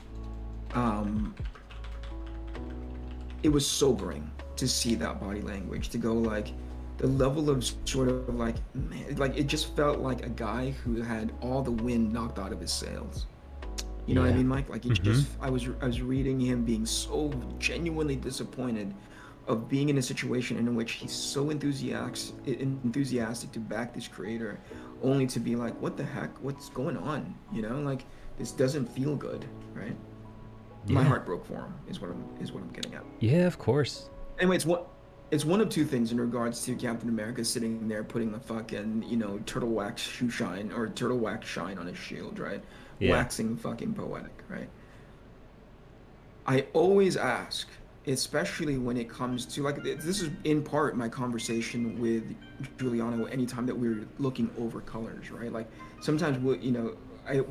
it was sobering to see that body language, to go like, the level of sort of like, man, like it just felt like a guy who had all the wind knocked out of his sails. You know what I mean, Mike? Like, it just, I was reading him being so genuinely disappointed of being in a situation in which he's so enthusiastic to back this creator, only to be like, what the heck? What's going on? You know, like, this doesn't feel good, right? Yeah. My heart broke for him, is what I'm getting at. Yeah, of course. Anyway, it's one of two things in regards to Captain America sitting there putting the fucking, you know, turtle wax shine on his shield, right? Yeah. Waxing fucking poetic, right? I always ask, especially when it comes to, like, this is in part my conversation with Giuliano anytime that we're looking over colors, right? Like, sometimes what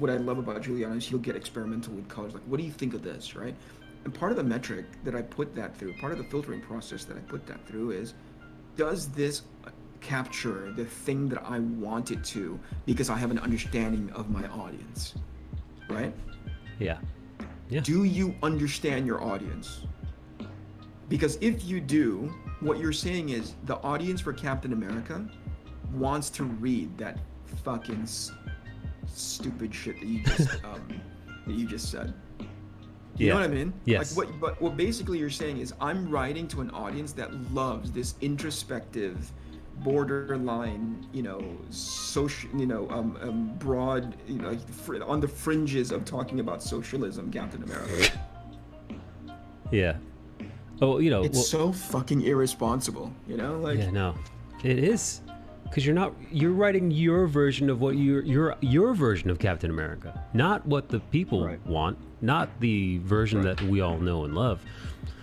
I love about Giuliano is he'll get experimental with colors. Like, what do you think of this, right? And part of the metric that I put that through, part of the filtering process that I put that through is, does this capture the thing that I want it to, because I have an understanding of my audience, right? Yeah. Do you understand your audience? Because if you do, what you're saying is the audience for Captain America wants to read that fucking stupid shit that you just said. You know what I mean? Yes. Like, what basically you're saying is, I'm writing to an audience that loves this introspective, borderline, you know, social, you know, broad, you know, on the fringes of talking about socialism, Captain America. Yeah. Oh, you know, it's so fucking irresponsible, you know? Like, yeah, no, it is, because you're writing your version of what your version of Captain America, not what the people want, not the version that we all know and love.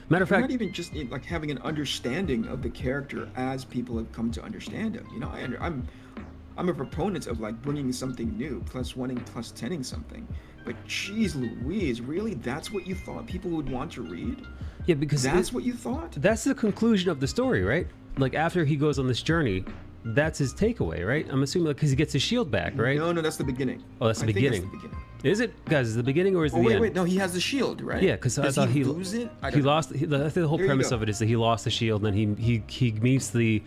Matter of fact, not even just like having an understanding of the character as people have come to understand him. You know, I'm a proponent of like bringing something new, plus wanting, plus 10ing something. But geez Louise, really? That's what you thought people would want to read? Yeah, because that's what you thought? That's the conclusion of the story, right? Like, after he goes on this journey, that's his takeaway, right? I'm assuming, because he gets his shield back, right? No, that's the beginning. Oh, that's the beginning. That's the beginning. Is it, guys? Is it the beginning or is it the end? Wait, no, he has the shield, right? Yeah, because I thought he lose it. He lost. I think the whole premise of it is that he lost the shield, and then he meets the,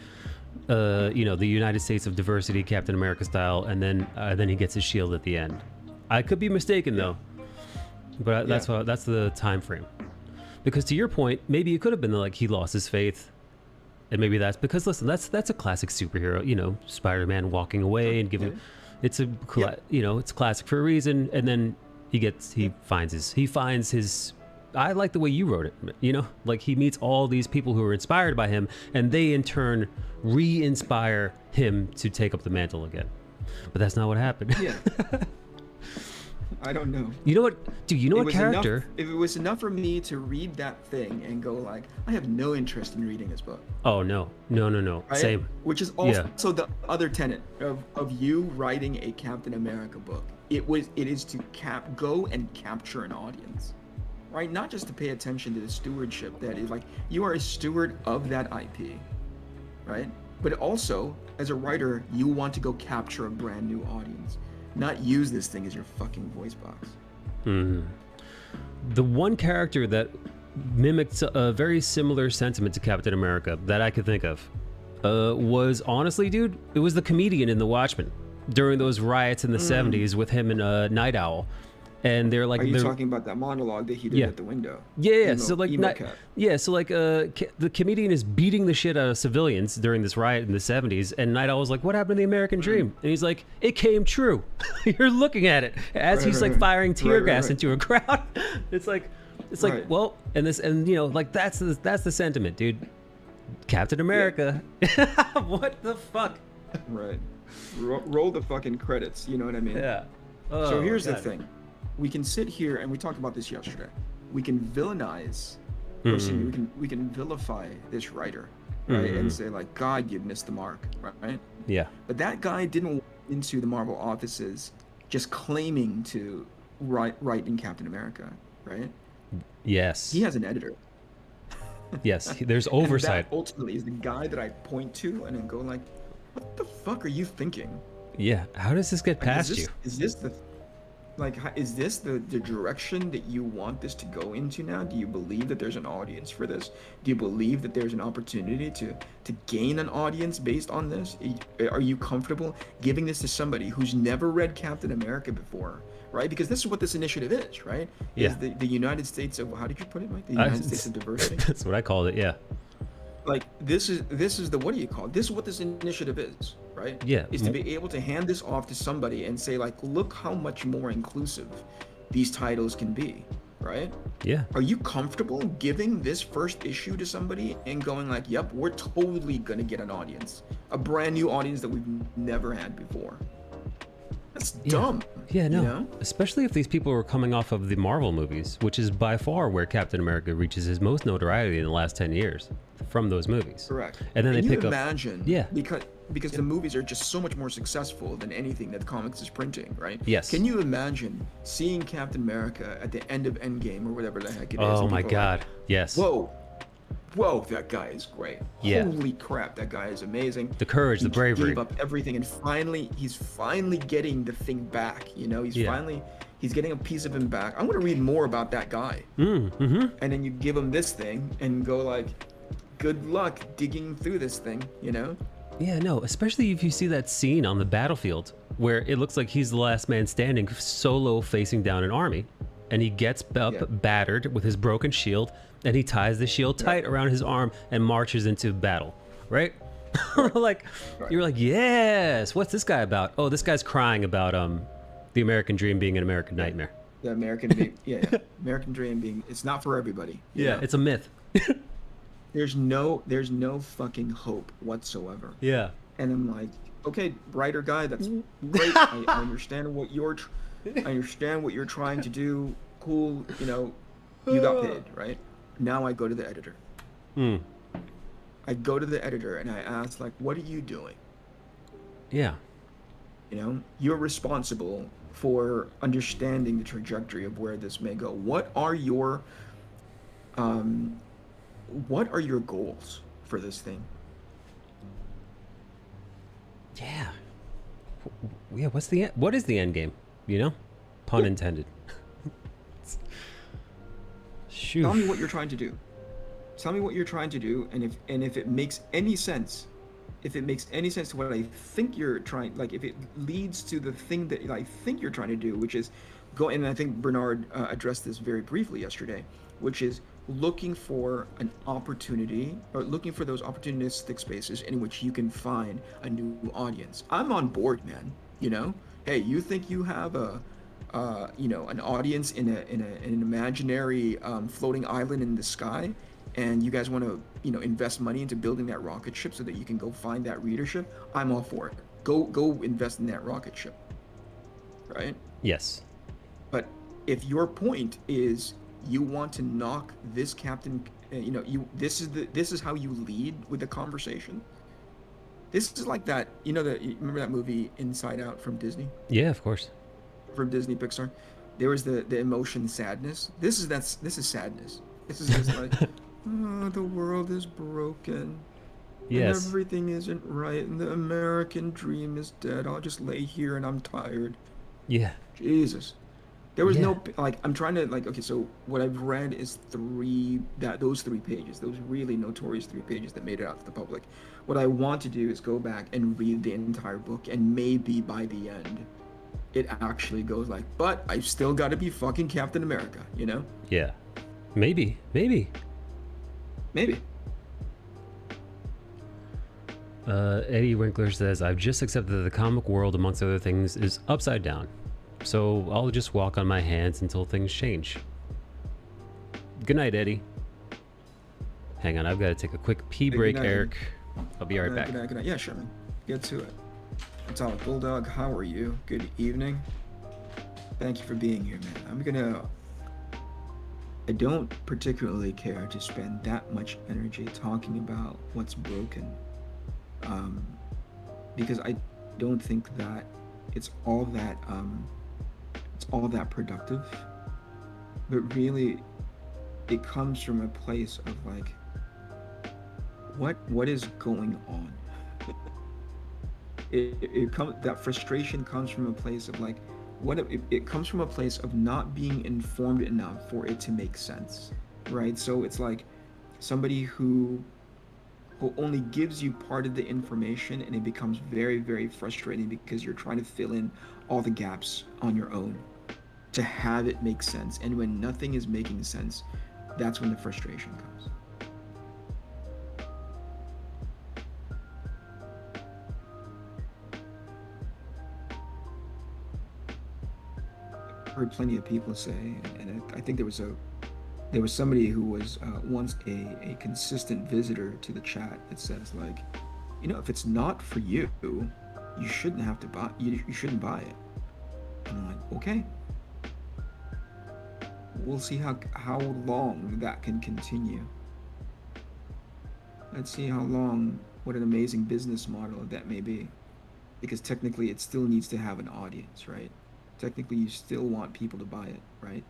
you know, the United States of Diversity, Captain America style, and then he gets his shield at the end. I could be mistaken though, but that's the time frame. Because to your point, maybe it could have been like he lost his faith. And maybe that's because, listen, that's a classic superhero, you know, Spider-Man walking away and giving, it's a, you know, it's classic for a reason. And then he finds his, I like the way you wrote it, you know, like he meets all these people who are inspired by him, and they in turn re-inspire him to take up the mantle again. But that's not what happened. Yeah. I don't know. You know what, dude, you know what character? If it was enough for me to read that thing and go like, I have no interest in reading this book. Oh, no. Right? Same. Which is also the other tenet of you writing a Captain America book. It is to go and capture an audience, right? Not just to pay attention to the stewardship that is like, you are a steward of that IP, right? But also, as a writer, you want to go capture a brand new audience. Not use this thing as your fucking voice box. The one character that mimicked a very similar sentiment to Captain America that I could think of was, honestly, dude, it was the comedian in The Watchmen. during those riots in the 70s with him and Night Owl. And they're like, Are you talking about that monologue that he did Yeah. at the window? yeah, Emo- so like, emo not, cat. yeah, so like, the comedian is beating the shit out of civilians during this riot in the 70s, and Night Owl was like, "What happened to the American dream?" And he's like, "It came true." You're looking at it as he's like firing tear gas into a crowd. It's like, Right. well, and you know, like that's the sentiment, dude. Captain America. What the fuck? Right. Roll the fucking credits. You know what I mean? Yeah. So Oh, here's the God. thing. We can sit here and we talked about this yesterday. We can villainize, or excuse me, we can vilify this writer, right? And say like, God, you missed the mark, right? Yeah. But that guy didn't walk into the Marvel offices just claiming to write in Captain America, right? Yes. He has an editor. Yes. There's And oversight. that ultimately is the guy that I point to and then go like, what the fuck are you thinking? Yeah. How does this get Like, past is this, you? Is this the like? Is this the direction that you want this to go into now? Do you believe that there's an audience for this? Do you believe that there's an opportunity to gain an audience based on this? Are you comfortable giving this to somebody who's never read Captain America before? Right? Because this is what this initiative is, right? Yeah. Is the United States of, how did you put it, Mike? The United States of diversity. That's what I called it. Yeah. Like this is the, what do you call it? This is what this initiative is, right? Yeah. Is to be able to hand this off to somebody and say like, look how much more inclusive these titles can be, right? Yeah. Are you comfortable giving this first issue to somebody and going like, yep, we're totally gonna get an audience, a brand new audience that we've never had before? That's dumb. Yeah, no. You know? Especially if these people were coming off of the Marvel movies, which is by far where Captain America reaches his most notoriety in the last 10 years from those movies. Correct. And then Can they you pick up. imagine? Yeah. Because the movies are just so much more successful than anything that comics is printing, right? Yes. Can you imagine seeing Captain America at the end of Endgame or whatever the heck it is? Oh and my people are like, God. Yes. Whoa, that guy is great. Yeah. Holy crap, that guy is amazing. The courage, the He bravery. gave up everything, and he's finally getting the thing back. You know, he's getting a piece of him back. I'm gonna read more about that guy. Mm-hmm. And then you give him this thing and go like, good luck digging through this thing. You know. Yeah, no, especially if you see that scene on the battlefield where it looks like he's the last man standing solo facing down an army, and he gets up battered with his broken shield, and he ties the shield tight around his arm and marches into battle, right? You're like, yes, what's this guy about? Oh, this guy's crying about the American dream being an American nightmare. The American dream, American dream being, it's not for everybody. you know? It's a myth. There's no fucking hope whatsoever. Yeah. And I'm like, okay, writer guy, that's great. I understand what you're trying to do. Cool, you know, you got paid, right? Now I go to the editor. I go to the editor and I ask like, what are you doing? Yeah. You know, you're responsible for understanding the trajectory of where this may go. What are your goals for this thing? Yeah. Yeah, what is the end game? You know? Pun intended. Shoot. Tell me what you're trying to do. Tell me what you're trying to do, and if it makes any sense, to what I think you're trying, like if it leads to the thing that I think you're trying to do, which is go, and I think Bernard addressed this very briefly yesterday, which is looking for an opportunity, or looking for those opportunistic spaces in which you can find a new audience. I'm on board, man. You know, hey, you think you have an audience in an imaginary floating island in the sky, and you guys want to, invest money into building that rocket ship so that you can go find that readership? I'm all for it. Go invest in that rocket ship, right? Yes. But if your point is you want to knock this captain, this is how you lead with the conversation. This is like that, you remember that movie Inside Out from Disney? Yeah, of course. From Disney Pixar. There was the emotion sadness. This is sadness. This is just like, oh, the world is broken. Yes. And everything isn't right, and the American dream is dead. I'll just lay here and I'm tired. Yeah. Jesus. There was Yeah. no like I'm trying to like okay, so what I've read is those 3 pages, those really notorious 3 pages that made it out to the public. What I want to do is go back and read the entire book, and maybe by the end it actually goes like, but I've still got to be fucking Captain America, you know? Yeah. Maybe. Maybe. Eddie Winkler says, I've just accepted that the comic world, amongst other things, is upside down. So I'll just walk on my hands until things change. Good night, Eddie. Hang on, I've got to take a quick pee Hey, break, good night. Eric. I'll be right back. Good night. Yeah, sure, man. Get to it. Atomic Bulldog, how are you? Good evening. Thank you for being here, man. I don't particularly care to spend that much energy talking about what's broken, because I don't think that it's all that productive. But really, it comes from a place of like, what is going on? That frustration comes from a place of like, it comes from a place of not being informed enough for it to make sense, right? So it's like somebody who only gives you part of the information, and it becomes very, very frustrating because you're trying to fill in all the gaps on your own to have it make sense. And when nothing is making sense, that's when the frustration comes. Heard plenty of people say, and I think there was somebody who was once a consistent visitor to the chat that says like, you know, if it's not for you, you shouldn't have to buy. You shouldn't buy it. And I'm like, okay. We'll see how long that can continue. Let's see how long. What an amazing business model that may be, because technically it still needs to have an audience, right? Technically, you still want people to buy it, right?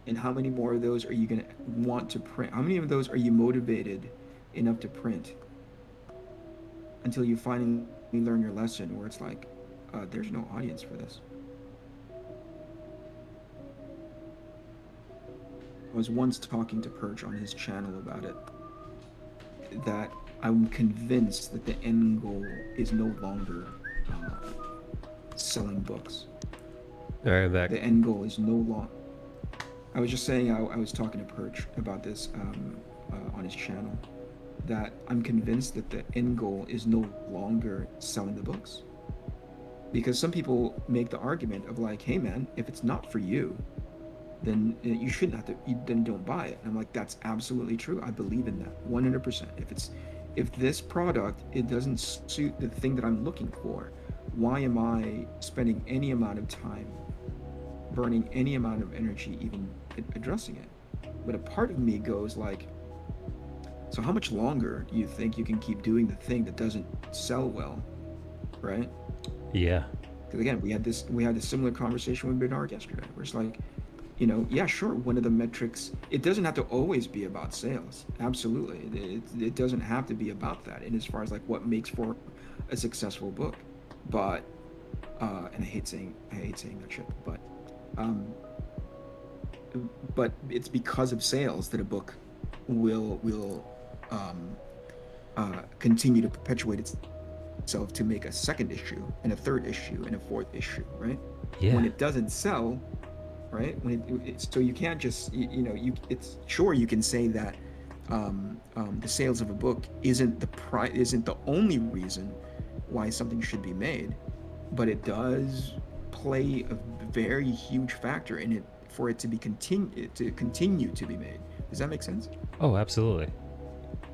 And how many more of those are you going to want to print? How many of those are you motivated enough to print until you finally learn your lesson, where it's like, there's no audience for this? I was once talking to Perch on his channel about it, that I'm convinced that the end goal is no longer selling books. All right, I'm back. The end goal is no longer. I was just saying, I was talking to Perch about this on his channel, that I'm convinced that the end goal is no longer selling the books. Because some people make the argument of like, hey man, if it's not for you, then you shouldn't have to, then don't buy it. And I'm like, that's absolutely true. I believe in that 100%. If this product, it doesn't suit the thing that I'm looking for, why am I spending any amount of time, burning any amount of energy even addressing it? But a part of me goes like, so how much longer do you think you can keep doing the thing that doesn't sell well, right? Yeah. Because again, we had this similar conversation with Bernard yesterday, where it's like, you know, yeah, sure, one of the metrics, it doesn't have to always be about sales. Absolutely. It doesn't have to be about that. And as far as like what makes for a successful book, but, and I hate saying that shit, but it's because of sales that a book will continue to perpetuate itself to make a second issue and a third issue and a fourth issue, right? Yeah. When it doesn't sell, right? So you can't just, it's sure you can say that the sales of a book isn't the only reason why something should be made, but it does play a very huge factor in it for it to continue to be made. Does that make sense? Oh, absolutely.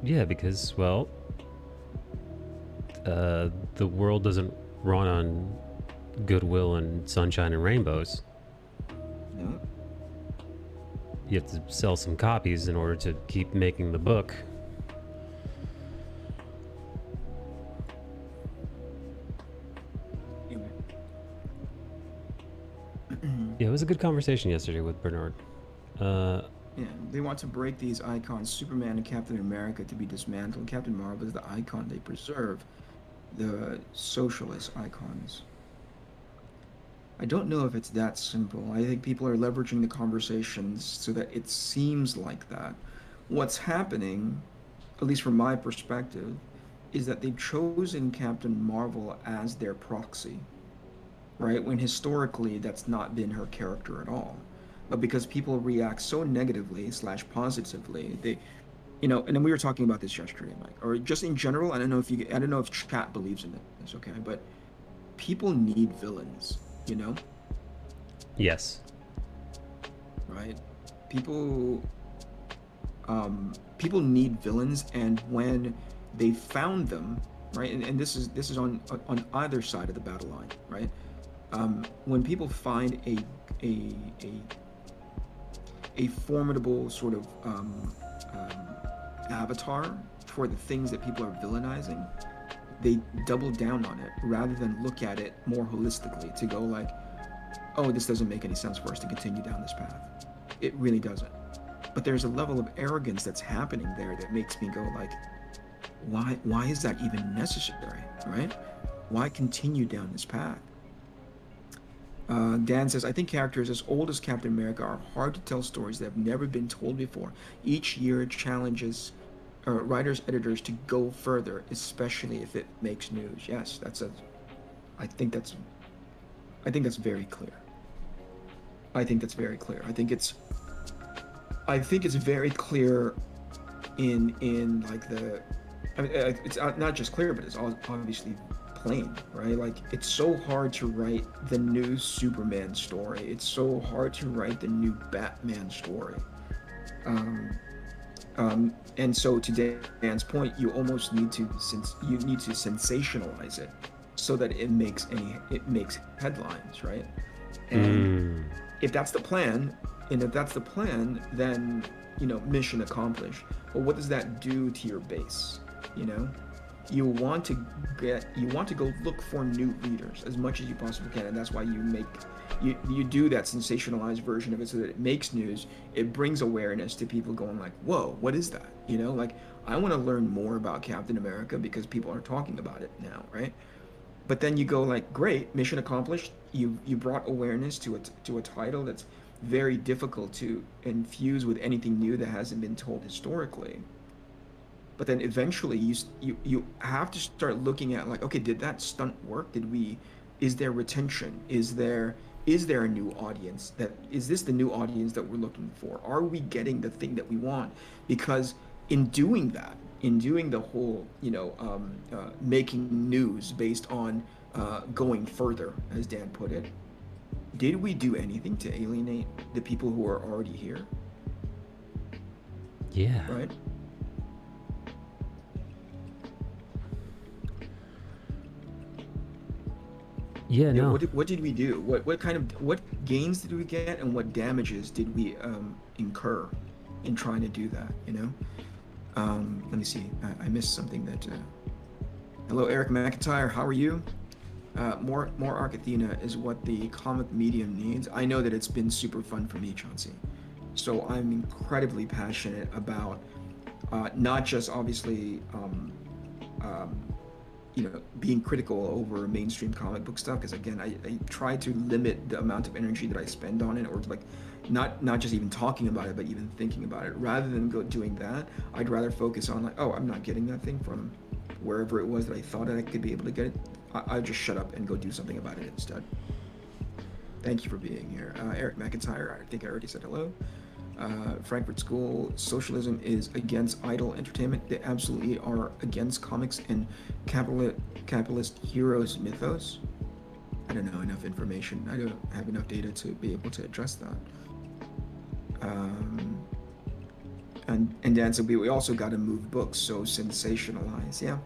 Yeah, because, well, the world doesn't run on goodwill and sunshine and rainbows. No. You have to sell some copies in order to keep making the book. Anyway. Yeah, it was a good conversation yesterday with Bernard. Yeah, they want to break these icons, Superman and Captain America, to be dismantled. Captain Marvel is the icon they preserve, the socialist icons. I don't know if it's that simple. I think people are leveraging the conversations so that it seems like that. What's happening, at least from my perspective, is that they've chosen Captain Marvel as their proxy, right? When historically that's not been her character at all. But because people react so negatively slash positively, they, you know, and then we were talking about this yesterday, Mike, or just in general. I don't know if chat believes in this, okay? But people need villains, you know? Yes. Right? People, people need villains, and when they found them, right? And this is on either side of the battle line, right? When people find a formidable sort of avatar for the things that people are villainizing, they double down on it rather than look at it more holistically to go like, oh, this doesn't make any sense for us to continue down this path. It really doesn't. But there's a level of arrogance that's happening there that makes me go like, why is that even necessary, right? Why continue down this path? Dan says, I think characters as old as Captain America are hard to tell stories that have never been told before. Each year it challenges writers, editors to go further, especially if it makes news. Yes, I think that's very clear. I think that's very clear. I think it's very clear in like the, I mean, it's not just clear, but it's obviously plain, right? Like, it's so hard to write the new Superman story. It's so hard to write the new Batman story. And so to Dan's point, you almost need to sensationalize it so that it makes headlines, right? And if that's the plan, then, you know, mission accomplished. But what does that do to your base? You know, you want to go look for new readers as much as you possibly can, and that's why you do that sensationalized version of it so that it makes news. It brings awareness to people going like, whoa, what is that? You know, like, I want to learn more about Captain America because people are talking about it now, right? But then you go like, great, mission accomplished. You brought awareness to a title that's very difficult to infuse with anything new that hasn't been told historically. But then eventually you have to start looking at like, okay, did that stunt work? Is there retention? Is there a new audience? Is this the new audience that we're looking for? Are we getting the thing that we want? Because in doing the whole, you know, making news based on going further, as Dan put it, did we do anything to alienate the people who are already here? Yeah. Right? Yeah, no. What did we do? What gains did we get, and what damages did we incur in trying to do that? You know. Let me see. I missed something that. Hello, Eric McIntyre. How are you? More Arc Athena is what the comic medium needs. I know that it's been super fun for me, Chauncey. So I'm incredibly passionate about not just obviously. You know, being critical over mainstream comic book stuff, because again, I try to limit the amount of energy that I spend on it, or like not just even talking about it, but even thinking about it. Rather than doing that, I'd rather focus on like, oh, I'm not getting that thing from wherever it was that I thought that I could be able to get it. I'll just shut up and go do something about it instead. Thank you for being here. Eric McIntyre, I think I already said hello. Frankfurt School, socialism is against idle entertainment. They absolutely are against comics and capitalist heroes mythos. I don't know enough information. I don't have enough data to be able to address that. And Dan said we also got to move books, so sensationalize.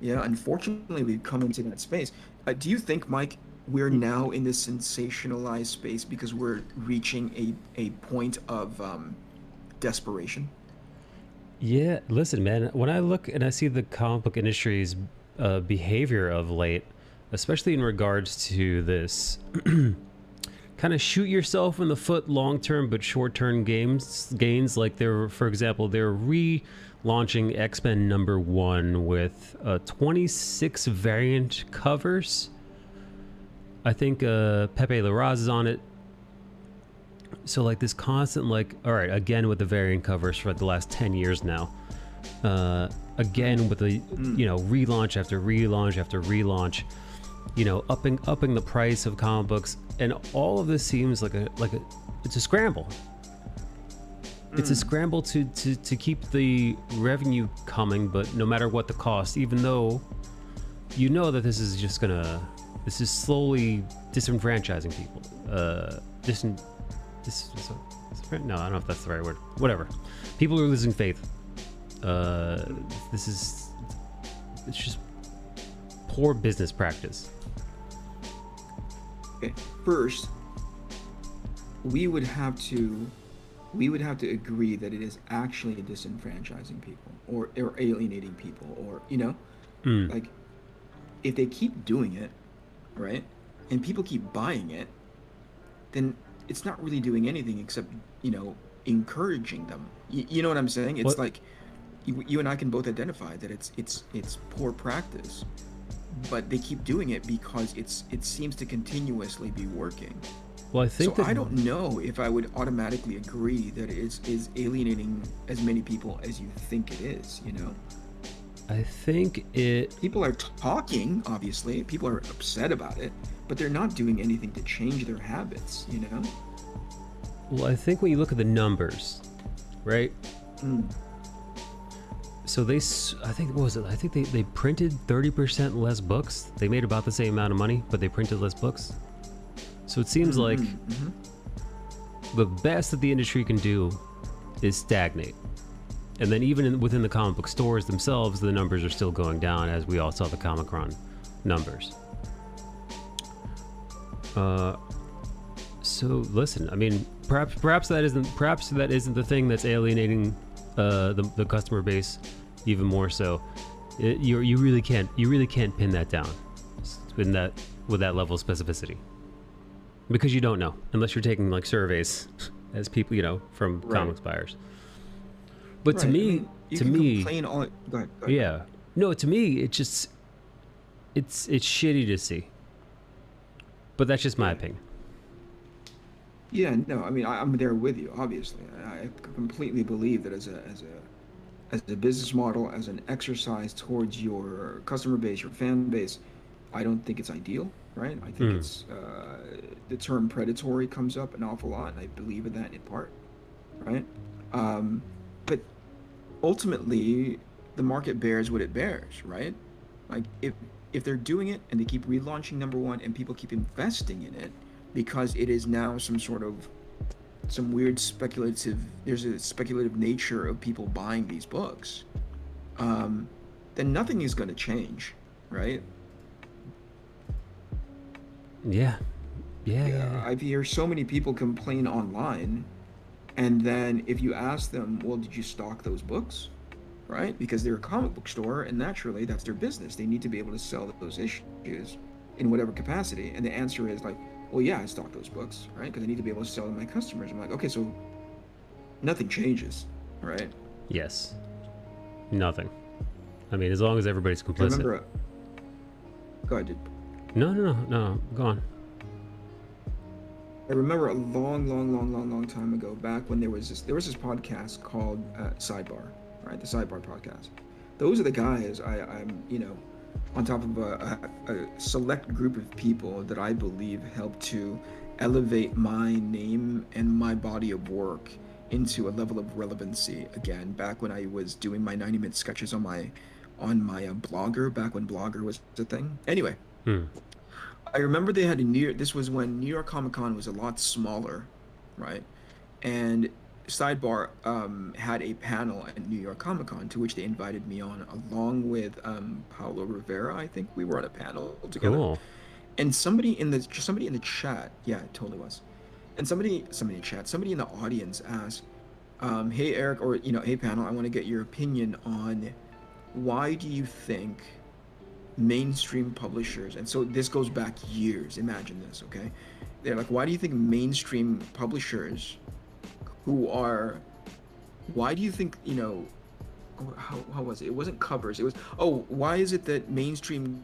Yeah. Unfortunately, we've come into that space. Do you think, Mike, we're now in this sensationalized space because we're reaching a point of desperation? Yeah, listen, man, when I look and I see the comic book industry's behavior of late, especially in regards to this kind of shoot yourself in the foot long-term but short-term gains, like for example, they're relaunching X-Men #1 with 26 variant covers. I think Pepe Larraz is on it. So like this constant like, all right, again with the variant covers for the last 10 years now. Again with the you know, relaunch after relaunch after relaunch. You know, upping the price of comic books, and all of this seems like it's a scramble. It's a scramble to keep the revenue coming, but no matter what the cost, even though you know that this is slowly disenfranchising people. No, I don't know if that's the right word. Whatever. People are losing faith. It's just poor business practice. Okay, first, we would have to agree that it is actually disenfranchising people or alienating people, or you know, like if they keep doing it, right, and people keep buying it, then it's not really doing anything except, you know, encouraging them. You know what I'm saying? It's like you and I can both identify that it's poor practice, but they keep doing it because it seems to continuously be working. Well, I think so. I don't know if I would automatically agree that it is alienating as many people as you think it is. You know, I think people are talking. Obviously, people are upset about it, but they're not doing anything to change their habits. You know. Well, I think when you look at the numbers, right? So I think what was it? I think they printed 30% less books. They made about the same amount of money, but they printed less books. So it seems like the best that the industry can do is stagnate. And then even within the comic book stores themselves, the numbers are still going down, as we all saw the Comic-Con numbers. So listen, I mean, perhaps that isn't the thing that's alienating the customer base even more so. You really can't pin that down with that level of specificity, because you don't know unless you're taking like surveys as people, you know, from comics buyers. But to me, I mean, to me, complain all. Go ahead. Yeah, no, to me, it's shitty to see. But that's just my opinion. Yeah, no, I mean, I'm there with you. Obviously, I completely believe that as a business model, as an exercise towards your customer base, your fan base, I don't think it's ideal, right? I think it's the term predatory comes up an awful lot, and I believe in that in part, right? But ultimately, the market bears what it bears, right? Like if they're doing it and they keep relaunching number one and people keep investing in it because it is now some weird there's a speculative nature of people buying these books, then nothing is going to change, right? Yeah. I hear so many people complain online, and then if you ask them, well, did you stock those books? Right? Because they're a comic book store, and naturally that's their business. They need to be able to sell those issues in whatever capacity. And the answer is like, well, yeah, I stock those books, right? Because I need to be able to sell to my customers. I'm like, okay, so nothing changes, right? Yes. Nothing. I mean, as long as everybody's complicit. Go ahead, dude. No. Go on. I remember a long time ago, back when there was this podcast called Sidebar, right? The Sidebar podcast. Those are the guys I'm, you know, on top of a select group of people that I believe helped to elevate my name and my body of work into a level of relevancy again, back when I was doing my 90-minute sketches on my Blogger, back when Blogger was a thing. Anyway, I remember they had this was when New York Comic Con was a lot smaller, right? And Sidebar had a panel at New York Comic Con to which they invited me on, along with Paulo Rivera. I think we were on a panel together. Cool. And somebody in the chat, yeah, it totally was. And somebody in the audience asked, "Hey Eric, or you know, hey panel, I want to get your opinion on why do you think mainstream publishers," and so this goes back years, imagine this, okay? They're like, why do you think mainstream publishers who how was it? It wasn't covers. It was, oh, why is it that mainstream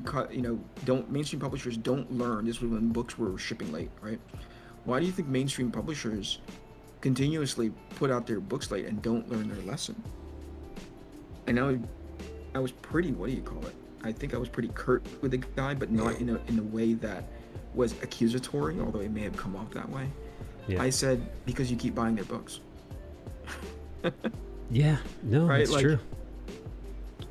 mainstream publishers don't learn? This was when books were shipping late, right? Why do you think mainstream publishers continuously put out their books late and don't learn their lesson? And I was pretty, what do you call it? I think I was pretty curt with the guy, but not in a way that was accusatory, although it may have come off that way. Yeah. I said, because you keep buying their books. Yeah, no, Right, that's like, true.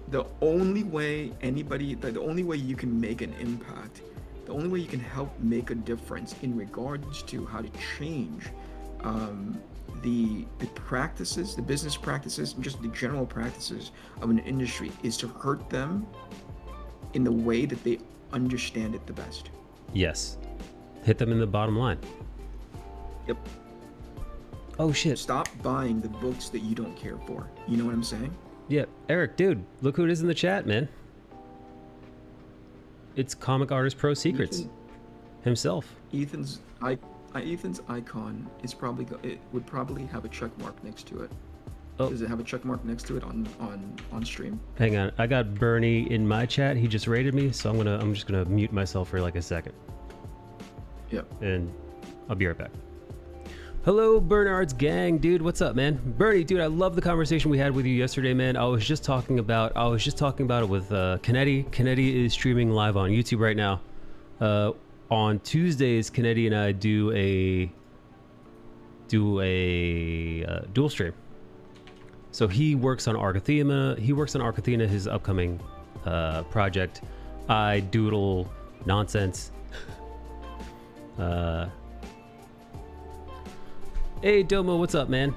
The only way the only way you can make an impact, the only way you can help make a difference in regards to how to change the practices, the business practices, and just the general practices of an industry is to hurt them in the way that they understand it the best. Yes. Hit them in the bottom line. Yep. Oh shit. Stop buying the books that you don't care for. You know what I'm saying? Yeah, Eric, dude, look who it is in the chat, man. It's Comic Artist Pro Secrets himself. Ethan's icon is probably it would probably have a check mark next to it. Oh. Does it have a check mark next to it on stream? Hang on, I got Bernie in my chat. He just raided me, so I'm just gonna mute myself for like a second. Yep. And I'll be right back. Hello, Bernard's gang, dude. What's up, man? Bernie, dude, I love the conversation we had with you yesterday, man. I was just talking about it with Kennedy. Kennedy is streaming live on YouTube right now. On Tuesdays, Kennedy and I do a dual stream. So he works on Arcathema. He works on Arcathena, his upcoming project. I doodle nonsense. Hey Domo, what's up, man?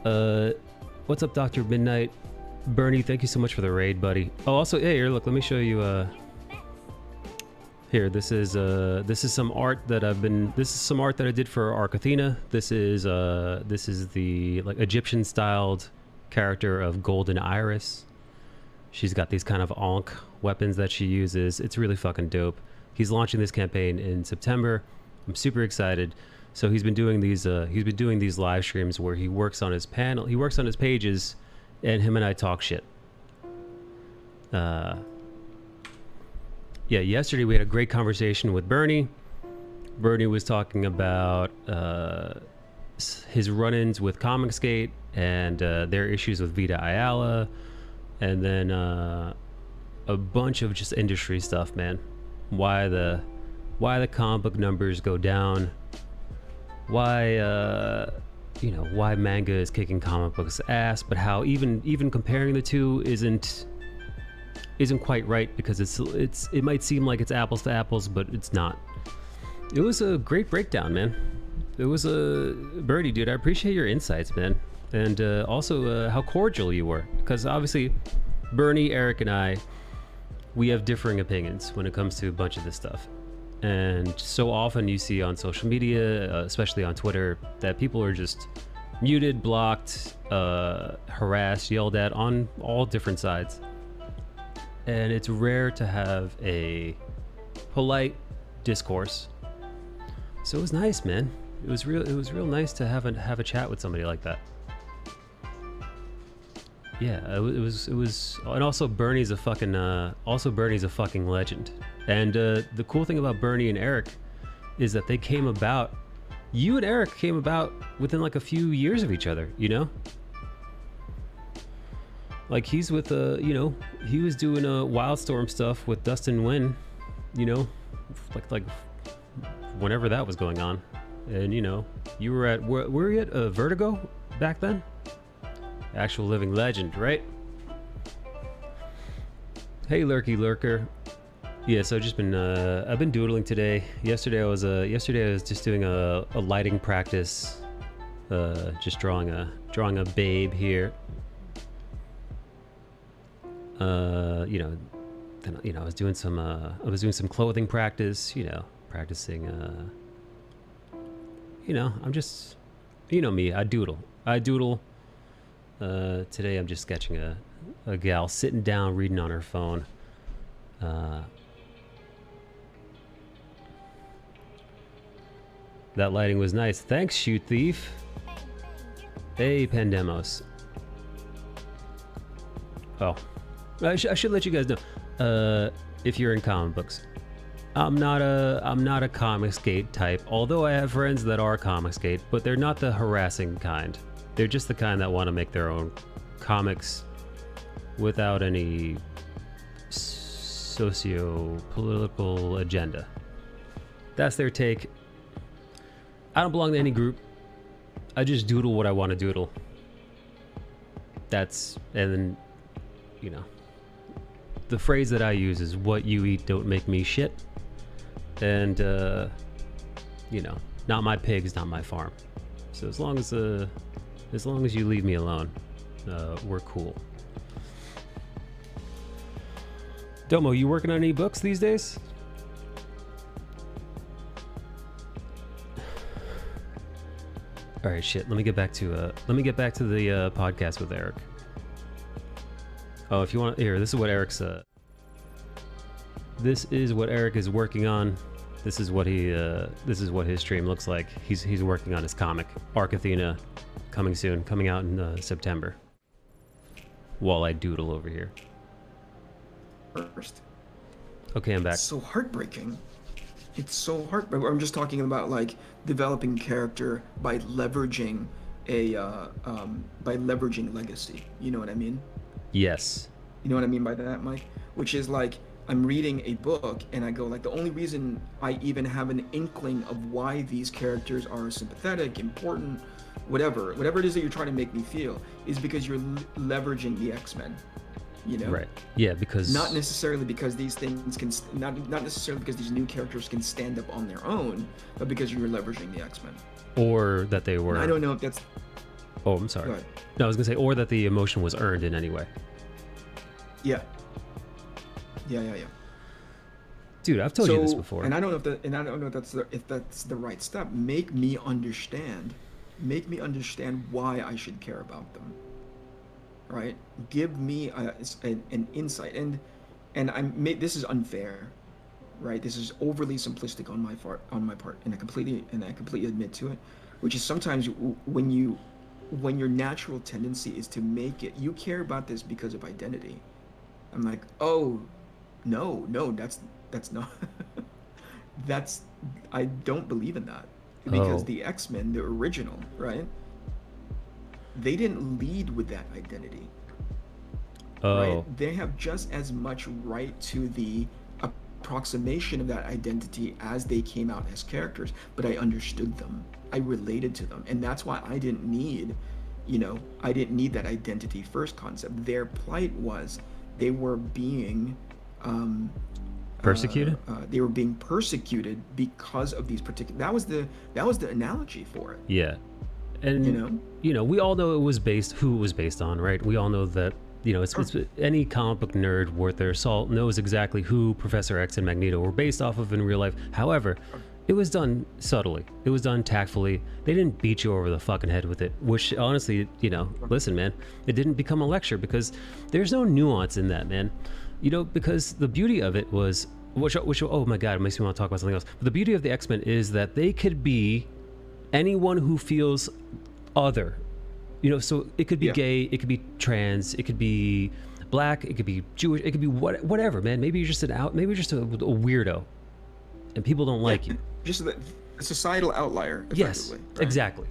What's up, Dr. Midnight? Bernie, thank you so much for the raid, buddy. Oh, also, hey, here, look, let me show you. Here, this is some art that I did for Arcathena. This is the like Egyptian styled character of Golden Iris. She's got these kind of Ankh weapons that she uses. It's really fucking dope. He's launching this campaign in September. I'm super excited. So he's been doing these live streams where he works on his pages, and him and I talk shit. Yeah, yesterday we had a great conversation with Bernie. Bernie was talking about his run-ins with Comicsgate and their issues with Vita Ayala, and then a bunch of just industry stuff, man. Why the comic book numbers go down. Why manga is kicking comic books ass, but how even comparing the two isn't quite right, because it might seem like it's apples to apples, but it's not. It was a great breakdown, man. It was a Birdie, dude. I appreciate your insights, man, and also how cordial you were, because obviously Bernie, Eric, and I, we have differing opinions when it comes to a bunch of this stuff. And so often you see on social media, especially on Twitter, that people are just muted, blocked, harassed, yelled at on all different sides. And it's rare to have a polite discourse. So it was nice, man. It was real nice to have a chat with somebody like that. Yeah, it was, and also Bernie's a fucking legend. And the cool thing about Bernie and Eric is that you and Eric came about within like a few years of each other, you know? Like he's with he was doing Wildstorm stuff with Dustin Nguyen, you know, like whenever that was going on. And you were at were you at Vertigo back then? Actual living legend, right? Hey Lurky Lurker. Yeah, so I've been doodling today. Yesterday I was just doing a lighting practice, just drawing a babe here. Then I was doing some clothing practice. Practicing. I'm just, me. I doodle. Today I'm just sketching a gal sitting down reading on her phone. That lighting was nice. Thanks, Shoot Thief. Hey, Pandemos. Oh, I should let you guys know. If you're in comic books, I'm not a Comicsgate type. Although I have friends that are Comicsgate, but they're not the harassing kind. They're just the kind that want to make their own comics without any socio-political agenda. That's their take. I don't belong to any group. I just doodle what I want to doodle. And then, you know, the phrase that I use is "what you eat don't make me shit." And, you know, not my pigs, not my farm. So as long as you leave me alone, we're cool. Domo, you working on any books these days? All right, shit. Let me get back to the podcast with Eric. Oh, if you want, here. This is what Eric's. This is what Eric is working on. This is what his stream looks like. He's working on his comic, Arc Athena, coming soon, coming out in September. While I doodle over here. First. Okay, I'm back. It's so heartbreaking. It's so heartbreaking. I'm just talking about like developing character by leveraging legacy. You know what I mean? Yes. You know what I mean by that, Mike? Which is like I'm reading a book and I go like the only reason I even have an inkling of why these characters are sympathetic, important, whatever it is that you're trying to make me feel is because you're leveraging the X-Men. You know? Right. Yeah, because not necessarily because these things can not necessarily because these new characters can stand up on their own, but because you're leveraging the X-Men. Or that they were. And I don't know if that's. Oh, I'm sorry. No, I was gonna say, or that the emotion was earned in any way. Yeah. Dude, I've told you this before. And I don't know if that's the right step. Make me understand why I should care about them. Right? Give me an insight, and this is unfair, right? This is overly simplistic on my part, and I completely admit to it. Which is sometimes when your natural tendency is to make it, you care about this because of identity. I'm like, oh, no, that's not. I don't believe in that because the X-Men, the original, right? They didn't lead with that identity. Right? They have just as much right to the approximation of that identity as they came out as characters, but I understood them. I related to them. And that's why I didn't need that identity first concept. Their plight was they were being persecuted? They were being persecuted because of these particular. That was the analogy for it. Yeah. And we all know who it was based on, right? We all know that, it's any comic book nerd worth their salt knows exactly who Professor X and Magneto were based off of in real life. However, it was done subtly. It was done tactfully. They didn't beat you over the fucking head with it, which honestly, listen, man, it didn't become a lecture because there's no nuance in that, man. Because the beauty of it was, which oh my God, it makes me want to talk about something else. But the beauty of the X-Men is that they could be anyone who feels other, so it could be gay, it could be trans, it could be black, it could be Jewish, it could be whatever, man. Maybe you're just a weirdo and people don't like you. Just a societal outlier. Yes, right? Exactly.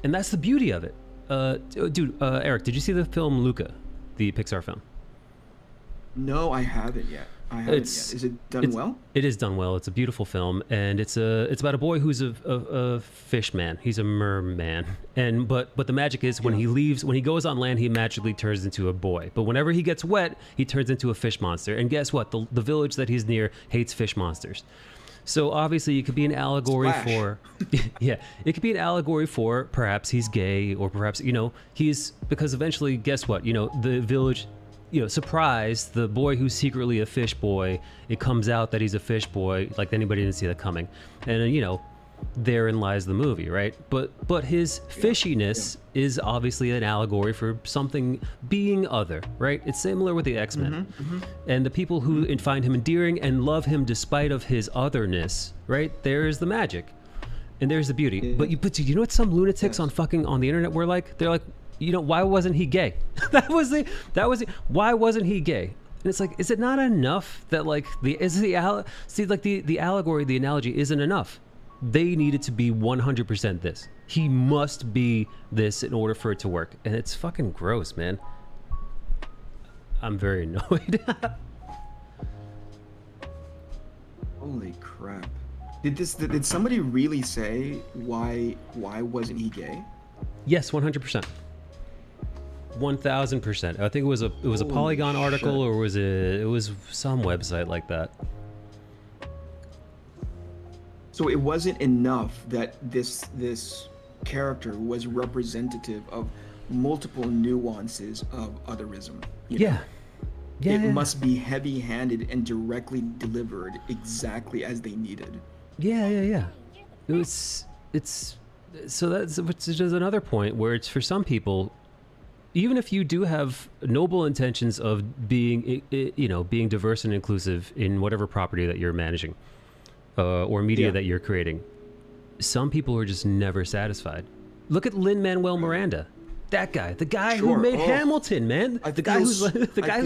And that's the beauty of it. Eric, did you see the film Luca, the Pixar film? No, I haven't yet. Is it done well? It is done well. It's a beautiful film, and it's about a boy who's a fish man. He's a merman, but the magic is when he goes on land, he magically turns into a boy. But whenever he gets wet, he turns into a fish monster. And guess what? The village that he's near hates fish monsters. So obviously, it could be an allegory for, it could be an allegory for perhaps he's gay, or perhaps he's, because eventually, guess what? The village. Surprise, the boy who's secretly a fish boy, it comes out that he's a fish boy, like anybody didn't see that coming. And, therein lies the movie, right? But his fishiness is obviously an allegory for something being other, right? It's similar with the X-Men. And the people who find him endearing and love him despite of his otherness, right? There's the magic. And there's the beauty. But you know what some lunatics on the internet were like? They're like, why wasn't he gay? Why wasn't he gay? And it's like, is it not enough that like the allegory, the analogy isn't enough. They needed to be 100% this. He must be this in order for it to work. And it's fucking gross, man. I'm very annoyed. Holy crap. Did somebody really say why wasn't he gay? Yes, 100%. 1000%. I think it was a Holy Polygon article, shit. or it was some website like that. So it wasn't enough that this character was representative of multiple nuances of otherism. You know? It must be heavy-handed and directly delivered exactly as they needed. Yeah. It's so that's which is another point where it's for some people, even if you do have noble intentions of being being diverse and inclusive in whatever property that you're managing, or media that you're creating, some people are just never satisfied. Look at Lin-Manuel Miranda. That guy, the guy who made Hamilton, man. The guy who's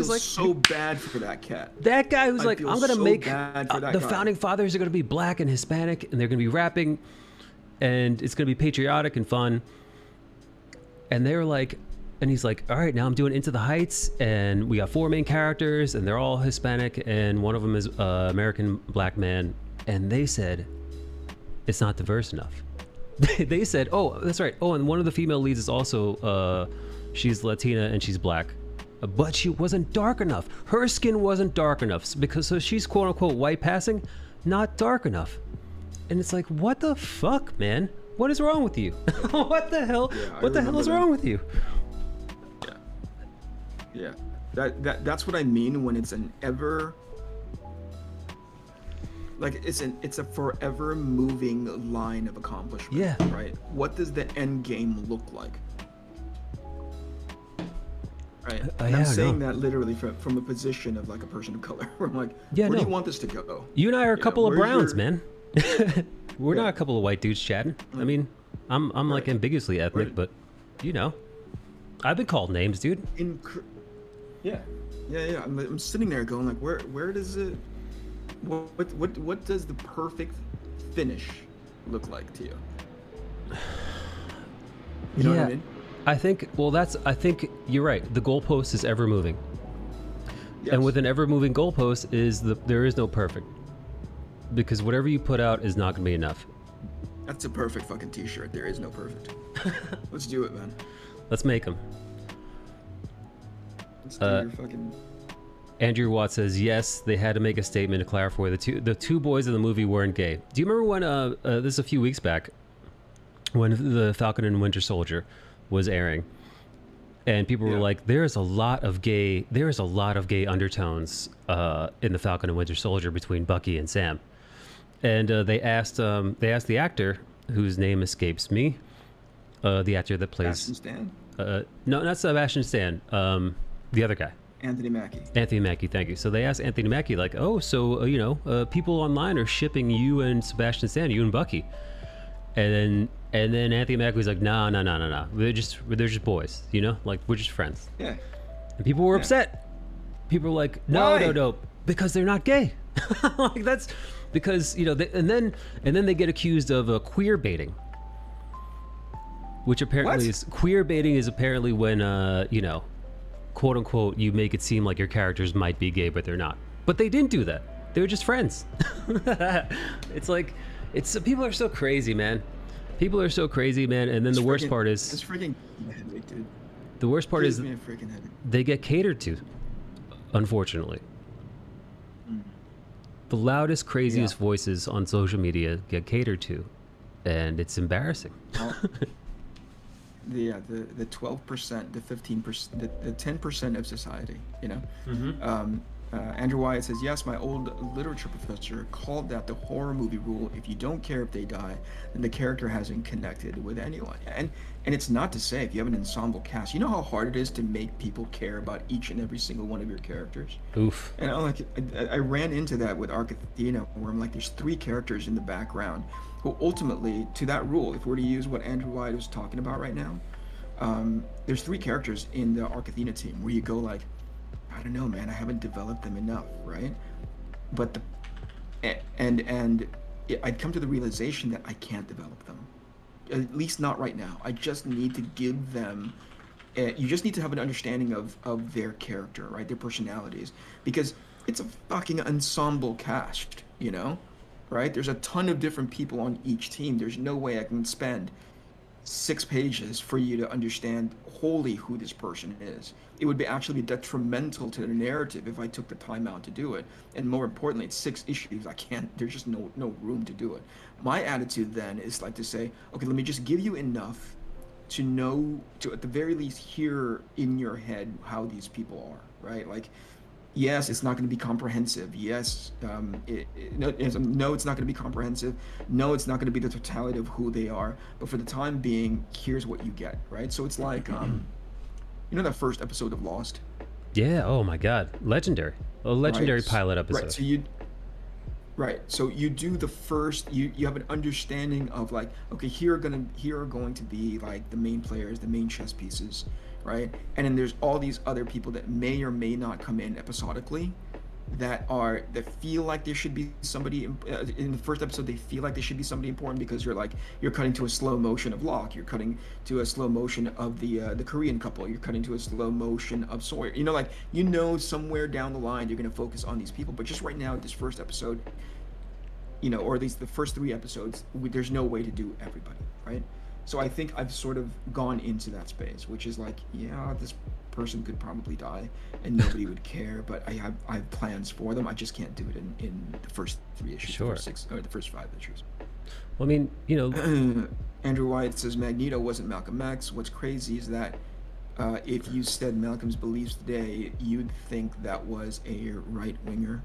like so bad for that cat. That guy who's like, I'm gonna make the guy. founding fathers are gonna be black and Hispanic, and they're gonna be rapping, and it's gonna be patriotic and fun. And they're like, and he's like, all right, now I'm doing Into the Heights, and we got 4 main characters, and they're all Hispanic, and one of them is American black man. And they said, it's not diverse enough. They said, oh, that's right. Oh, and one of the female leads is also, she's Latina and she's black. But she wasn't dark enough. Her skin wasn't dark enough, so she's quote unquote white passing, not dark enough. And it's like, what the fuck, man? What is wrong with you? What the hell? Yeah, what the hell is wrong with you? Yeah. That's what I mean when it's an ever, like it's a forever moving line of accomplishment. Yeah. Right. What does the end game look like? Right. And I'm saying that literally from a position of like a person of color. Where I'm like, where do you want this to go? You and I are a couple of browns, man. We're not a couple of white dudes chatting. I mean, I'm like ambiguously ethnic, but I've been called names, dude. Yeah. I'm sitting there going like, where does it? What does the perfect finish look like to you? You know what I mean? I think you're right. The goalpost is ever moving. Yes. And with an ever moving goalpost there is no perfect. Because whatever you put out is not going to be enough. That's a perfect fucking t-shirt. There is no perfect. Let's do it, man. Let's make them. Let's do your fucking... Andrew Watt says, yes, they had to make a statement to clarify the two boys in the movie weren't gay. Do you remember when, this is a few weeks back, when the Falcon and Winter Soldier was airing, and people were like, there's a lot of gay undertones in the Falcon and Winter Soldier between Bucky and Sam. And they asked the actor, whose name escapes me, the actor that plays... Sebastian Stan? No, not Sebastian Stan. The other guy. Anthony Mackie. Anthony Mackie, thank you. So they asked Anthony Mackie, like, oh, so, people online are shipping you and Sebastian Stan, you and Bucky. And then Anthony Mackie was like, no. They're just boys, like, we're just friends. Yeah. And people were upset. People were like, no, because they're not gay. Like, that's because, and then they get accused of queer baiting. Which apparently is queer baiting is apparently when, quote unquote, you make it seem like your characters might be gay, but they're not. But they didn't do that. They were just friends. It's like, people are so crazy, man. People are so crazy, man. And then the worst part is, it's freaking headache, dude. The worst part is they get catered to, unfortunately. The loudest, craziest voices on social media get catered to, and it's embarrassing. The 12%, the 15%, the 10% of society, Andrew Wyatt says, yes, my old literature professor called that the horror movie rule. If you don't care if they die, then the character hasn't connected with anyone. And it's not to say if you have an ensemble cast, you know how hard it is to make people care about each and every single one of your characters. Oof. And I ran into that with Arc Athena, where I'm like, there's 3 characters in the background who ultimately, to that rule, if we're to use what Andrew Wyatt was talking about right now, there's 3 characters in the Arcathena team where you go like, I don't know, man, I haven't developed them enough, right? But I'd come to the realization that I can't develop them, at least not right now. I just need to give them. You just need to have an understanding of their character, right? Their personalities, because it's a fucking ensemble cast, you know, right? There's a ton of different people on each team. There's no way I can spend 6 pages for you to understand wholly who this person is. It would be actually detrimental to the narrative if I took the time out to do it. And more importantly, it's 6 issues. I can't, there's just no room to do it. My attitude then is like to say, okay, let me just give you enough to know, to at the very least hear in your head how these people are, right? Like, yes, it's not going to be comprehensive. Yes, no, it's not going to be comprehensive. No, it's not going to be the totality of who they are. But for the time being, here's what you get, right? So it's like, you know that first episode of Lost? Yeah. Oh my God. Legendary. A legendary Right. pilot episode. Right. So you do the first. You have an understanding of like, okay, here are going to be like the main players, the main chess pieces, right? And then there's all these other people that may or may not come in episodically, that feel like there should be somebody in the first episode. They feel like they should be somebody important because you're cutting to a slow motion of Locke, you're cutting to a slow motion of the Korean couple, you're cutting to a slow motion of Sawyer. You know, like, you know, somewhere down the line you're going to focus on these people, but just right now, this first episode, you know, or at least the first 3 episodes, there's no way to do everybody, right? So I think I've sort of gone into that space, which is like, yeah, this person could probably die and nobody would care, but I have plans for them. I just can't do it in the first 3 issues, Sure. the first 6, or the first 5 issues. Well, I mean, you know, Andrew White says Magneto wasn't Malcolm X. What's crazy is that if you said Malcolm's beliefs today, you'd think that was a right-winger.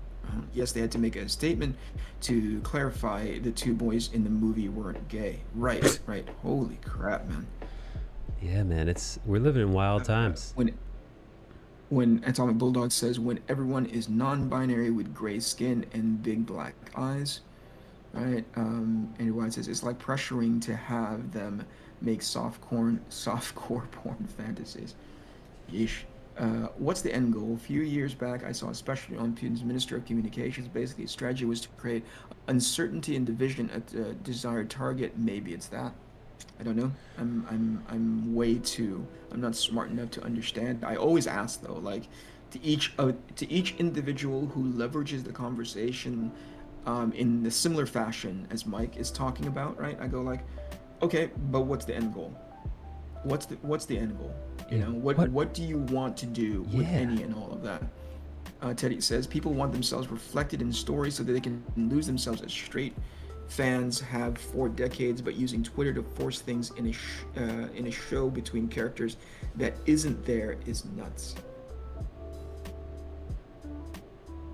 Yes, they had to make a statement to clarify the 2 boys in the movie weren't gay. Right. Holy crap, man. yeah, man, we're living in wild times. When Atomic Bulldog says, when everyone is non-binary with gray skin and big black eyes, right? And White says, it's like pressuring to have them make softcore porn fantasies. Yeesh. What's the end goal? A few years back, I saw, especially on Putin's Minister of Communications, basically his strategy was to create uncertainty and division at the desired target. Maybe it's that. I don't know. I'm not smart enough to understand. I always ask though, like, to each individual who leverages the conversation in the similar fashion as Mike is talking about, right? I go like, okay, but what's the end goal? What's the end goal? You know, what do you want to do with any and all of that? Teddy says people want themselves reflected in stories so that they can lose themselves as straight fans have for decades, but using Twitter to force things in a show between characters that isn't there is nuts.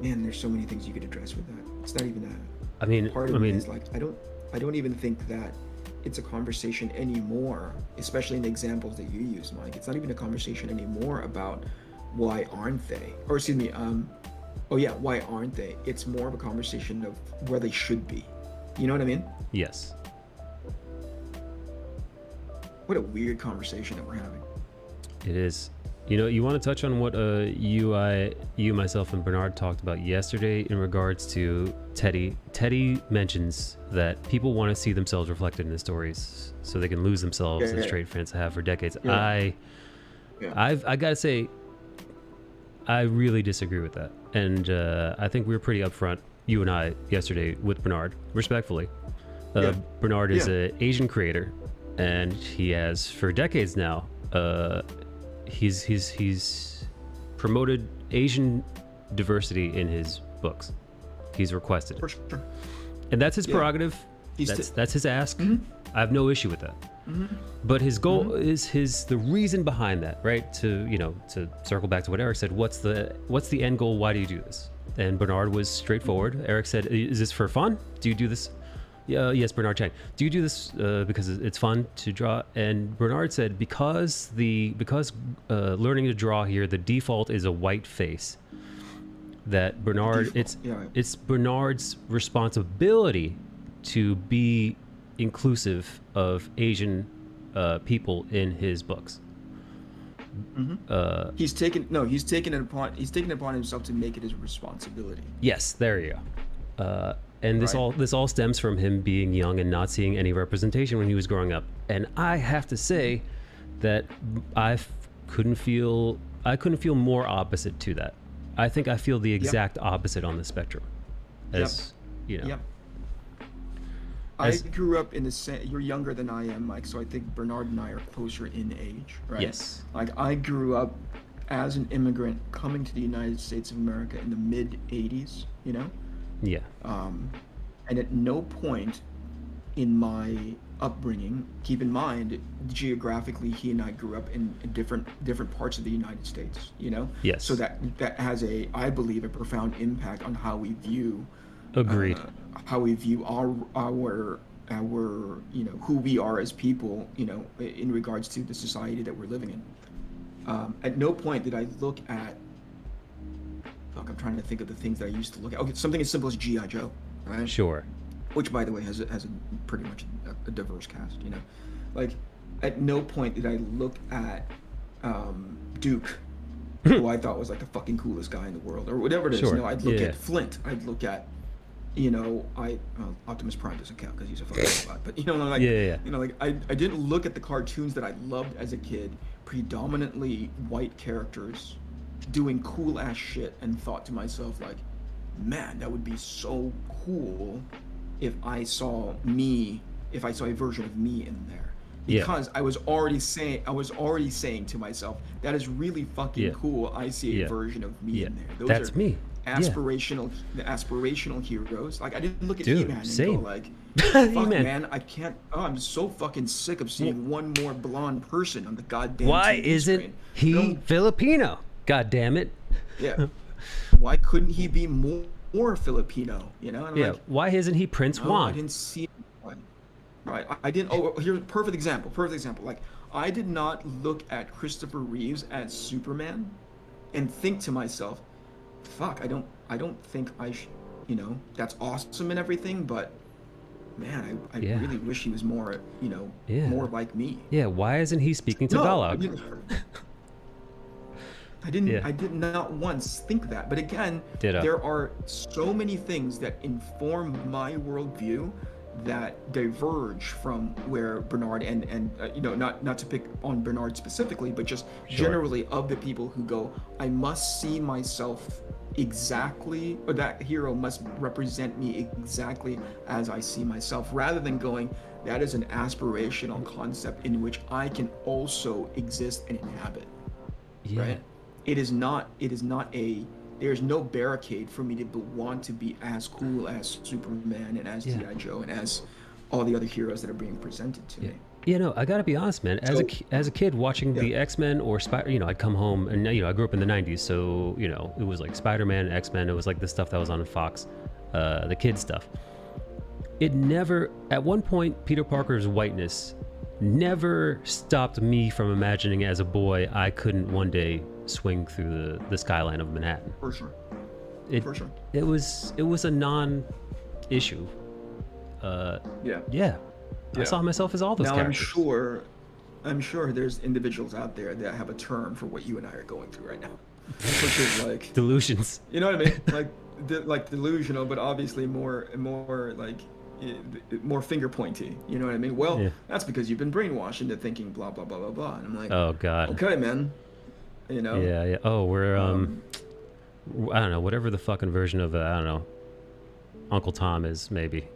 Man, there's so many things you could address with that. It's not even that. I mean, Part of me is like, I don't even think that it's a conversation anymore, especially in the examples that you use, Mike. It's not even a conversation anymore about why aren't they? Or excuse me, why aren't they? It's more of a conversation of where they should be. You know what I mean? yes. What a weird conversation that we're having. It is. You know, you want to touch on what you, myself, and Bernard talked about yesterday in regards to Teddy. Teddy mentions that people want to see themselves reflected in the stories so they can lose themselves as straight fans have for decades. I gotta say, I really disagree with that, and I think we were pretty upfront, you and I, yesterday with Bernard, respectfully. Bernard is an Asian creator, and he has for decades now. He's promoted Asian diversity in his books. He's requested it. For sure. And that's his prerogative. That's his ask. Mm-hmm. I have no issue with that. Mm-hmm. But his goal is the reason behind that, right? To circle back to what Eric said, what's the end goal? Why do you do this? And Bernard was straightforward. Eric said, is this for fun? Do you do this? Yes, Bernard Chang. Do you do this because it's fun to draw? And Bernard said, because learning to draw here, the default is a white face. That Bernard, it's Bernard's responsibility to be inclusive of Asian people in his books. He's taken it upon himself to make it his responsibility. Yes, there you go. And this all stems from him being young and not seeing any representation when he was growing up. And I have to say that I couldn't feel more opposite to that. I think I feel the exact opposite on the spectrum. As you know. Yep. I grew up in the same. You're younger than I am, Mike. So I think Bernard and I are closer in age, right? Yes. Like I grew up as an immigrant coming to the United States of America in the mid '80s. You know. Yeah. And at no point in my upbringing, keep in mind, geographically, he and I grew up in different parts of the United States. You know. Yes. So that has I believe, a profound impact on how we view. Agreed. How we view our who we are as people, in regards to the society that we're living in. At no point did I look at. Fuck, I'm trying to think of the things that I used to look at. Okay, something as simple as G.I. Joe, right? Sure. Which, by the way, has a pretty much a diverse cast. Like, at no point did I look at Duke, who I thought was like the fucking coolest guy in the world, or whatever it is. Sure. I'd look at Flint. I'd look at. Optimus Prime doesn't count because he's a fucking robot. But I didn't look at the cartoons that I loved as a kid, predominantly white characters, doing cool ass shit, and thought to myself like, man, that would be so cool if I saw a version of me in there. Because I was already saying to myself, that is really fucking cool. I see a version of me in there. That's me. The aspirational heroes. Like I didn't look at He-Man and go like, fuck man, I can't. Oh, I'm so fucking sick of seeing one more blonde person on the goddamn. Why TV isn't screen. he Filipino? God damn it. Yeah. Why couldn't he be more Filipino? And I'm like, why isn't he Prince Juan? I didn't see. Right. I didn't. Oh, here's a perfect example. Like I did not look at Christopher Reeves as Superman, and think to myself, fuck, I don't think I should, that's awesome and everything, but man, I really wish he was more, more like me. Yeah, why isn't he speaking Tagalog? I did not once think that. But again, there are so many things that inform my worldview that diverge from where Bernard and not to pick on Bernard specifically, but just generally of the people who go, I must see myself exactly, or that hero must represent me exactly as I see myself, rather than going, that is an aspirational concept in which I can also exist and inhabit. Right? There's no barricade for me to want to be as cool as Superman and as G.I. Joe and as all the other heroes that are being presented to me. I gotta be honest, man. As a kid watching the X-Men or Spider, I'd come home and I grew up in the '90s, so it was like Spider-Man, X-Men. It was like the stuff that was on Fox, the kid stuff. It never, at one point, Peter Parker's whiteness never stopped me from imagining as a boy I couldn't one day swing through the skyline of Manhattan. For sure. It was a non-issue. I saw myself as all those characters. I'm sure there's individuals out there that have a term for what you and I are going through right now, which is like delusions. You know what I mean? Like delusional, but obviously more like more finger pointy. You know what I mean? Well, that's because you've been brainwashed into thinking blah blah blah blah blah. And I'm like, oh god. Okay, man. Yeah. Oh, we're I don't know, whatever the fucking version of I don't know, Uncle Tom is maybe.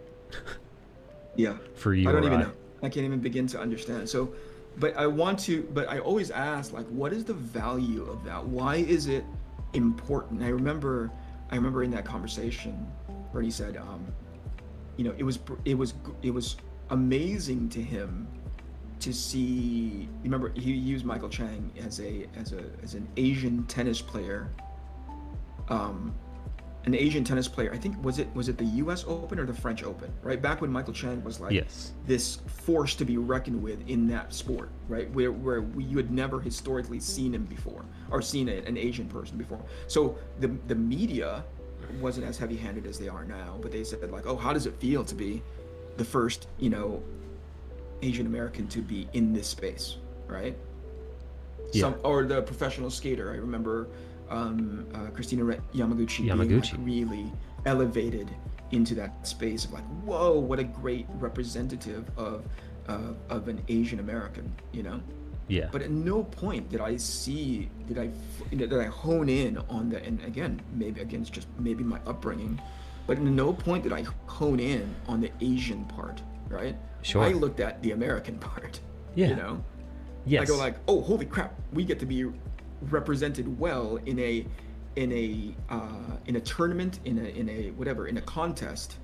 Yeah. For you, I don't even know. I can't even begin to understand. So, but I always ask, like, what is the value of that? Why is it important? I remember in that conversation, Bernie said, it was amazing to him to see. Remember, he used Michael Chang as an Asian tennis player. An Asian tennis player, I think, was it the U.S. Open or the French Open, right? Back when Michael Chang was like this force to be reckoned with in that sport, right? Where you had never historically seen him before, or seen an Asian person before. So the media wasn't as heavy-handed as they are now, but they said like, oh, how does it feel to be the first, Asian American to be in this space, right? or the professional skater. I remember Christina Yamaguchi being Yamaguchi. like really elevated into that space of like, whoa, what a great representative of an Asian American, you know. Yeah. But at no point did I hone in on the, and again, it's just maybe my upbringing, but at no point did I hone in on the Asian part, right? Sure. I looked at the American part, Yeah. you know? Yes. I go like, oh, holy crap, we get to be represented well in a tournament, in a contest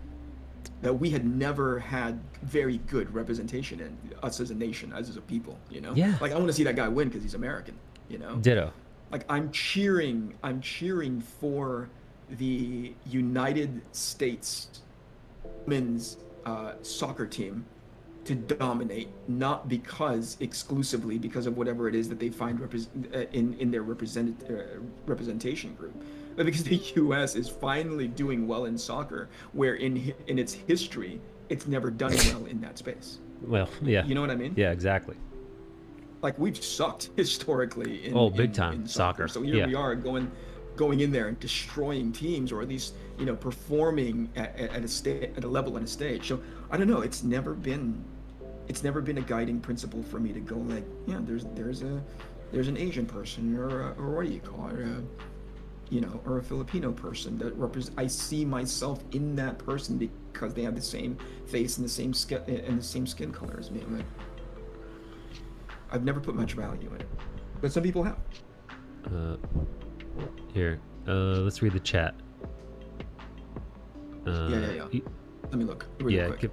that we had never had very good representation in, us as a nation, us as a people, you know? Yeah. Like, I want to see that guy win because he's American, you know? Ditto. Like, I'm cheering for the United States women's soccer team to dominate, not exclusively because of whatever it is that they find in their representation group, but because the U.S. is finally doing well in soccer, where in its history it's never done well in that space. Well, yeah. You know what I mean? Yeah, exactly. Like, we've sucked historically in big time in soccer. So here we are going in there and destroying teams, or at least, you know, performing at a level on a stage. So I don't know. It's never been a guiding principle for me to go like, yeah, there's an Asian person, or what do you call it, or a Filipino person that I see myself in that person because they have the same face and the same skin color as me. Like, I've never put much value in it, but some people have. Here, let's read the chat. Yeah. Let me look really quick.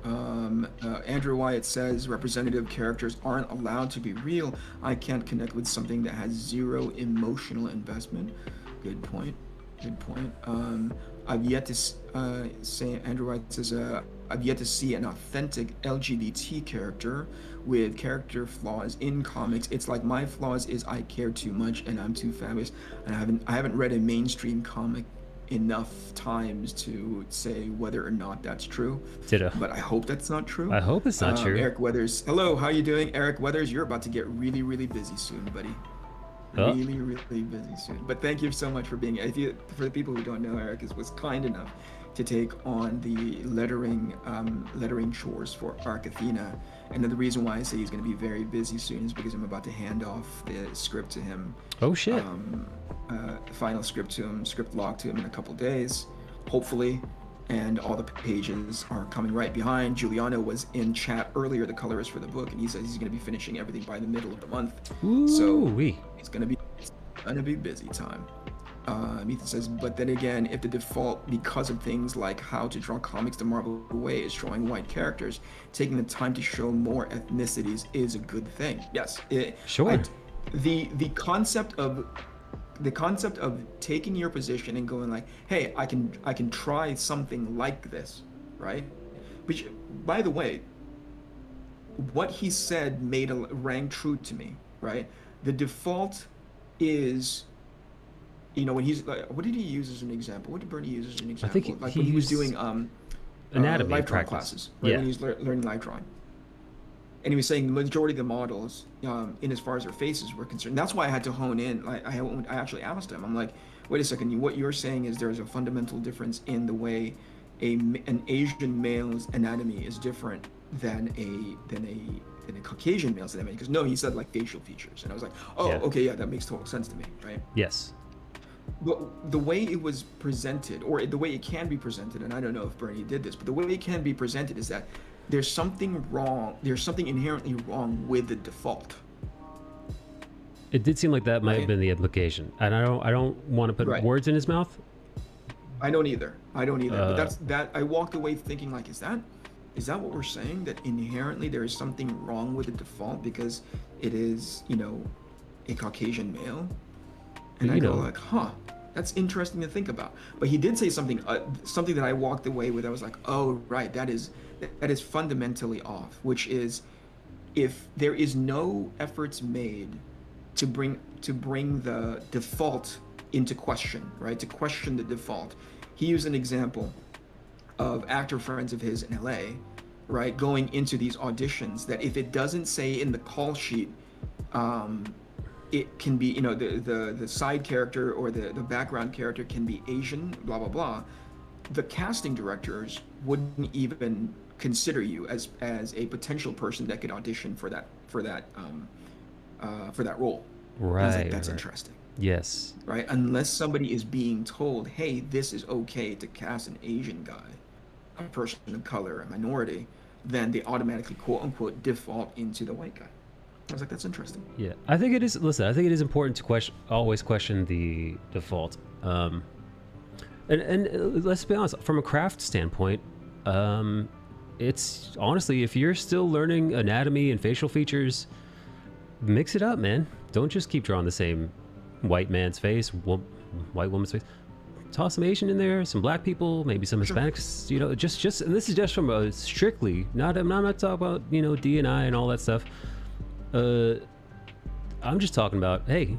Andrew Wyatt says representative characters aren't allowed to be real. I can't connect with something that has zero emotional investment. Good point. I've yet to say, Andrew Wyatt says, I've yet to see an authentic LGBT character with character flaws in comics. It's like my flaws is I care too much and I'm too fabulous, and I haven't read a mainstream comic enough times to say whether or not that's true. Ditto. But I hope that's not true. I hope it's not true. Eric Weathers, hello, how you doing? Eric Weathers, you're about to get really, really busy soon, buddy. Oh. Really, really busy soon. But thank you so much for being. For the people who don't know, Eric was kind enough to take on the lettering chores for Arc Athena. And then the reason why I say he's going to be very busy soon is because I'm about to hand off the script to him. Oh shit. Final script log to him in a couple days, hopefully. And all the pages are coming right behind. Giuliano was in chat earlier, the colorist for the book, and he says he's going to be finishing everything by the middle of the month. Ooh-wee. So it's going to be busy time. Ethan says, but then again, if the default, because of things like how to draw comics the Marvel way, is showing white characters, taking the time to show more ethnicities is a good thing. Yes. Sure. The concept of taking your position and going like, hey, I can try something like this, right? Which, by the way, what he said rang true to me, right? The default is, when he's like, what did he use as an example? What did Bernie use as an example? I think like when he was doing anatomy life drawing practice. classes, right? Yeah. When he was learning life drawing. And he was saying the majority of the models, in as far as their faces were concerned. That's why I had to hone in. Like I actually asked him. I'm like, wait a second. What you're saying is there's a fundamental difference in the way an Asian male's anatomy is different than a Caucasian male's anatomy. Because no, he said like facial features, and I was like, oh, Yeah. okay, yeah, that makes total sense to me, right? Yes. But the way it was presented, or the way it can be presented, and I don't know if Bernie did this, but the way it can be presented is that there's something wrong. There's something inherently wrong with the default. It did seem like that might have been the implication, and I don't want to put words in his mouth. I don't either. But that I walked away thinking like, is that what we're saying? That inherently there is something wrong with the default because it is, a Caucasian male? And I go like, huh, that's interesting to think about. But he did say something that I walked away with. I was like, oh, right, that is fundamentally off, which is if there is no efforts made to bring the default into question, right? To question the default. He used an example of actor friends of his in LA, right? Going into these auditions that if it doesn't say in the call sheet, it can be, the side character or the background character can be Asian, blah blah blah. The casting directors wouldn't even consider you as a potential person that could audition for that role. Right. I was like, that's right. interesting. Yes. Right? Unless somebody is being told, hey, this is okay to cast an Asian guy, a person of color, a minority, then they automatically, quote unquote, default into the white guy. I was like, that's interesting. Yeah, I think it is. Listen, I think it is important to always question the default. And let's be honest, from a craft standpoint, it's honestly, if you're still learning anatomy and facial features, mix it up, man. Don't just keep drawing the same white man's face, white woman's face. Toss some Asian in there, some black people, maybe some Hispanics. You know, just and this is just from a strictly. I'm not talking about D&I and all that stuff. I'm just talking about, hey,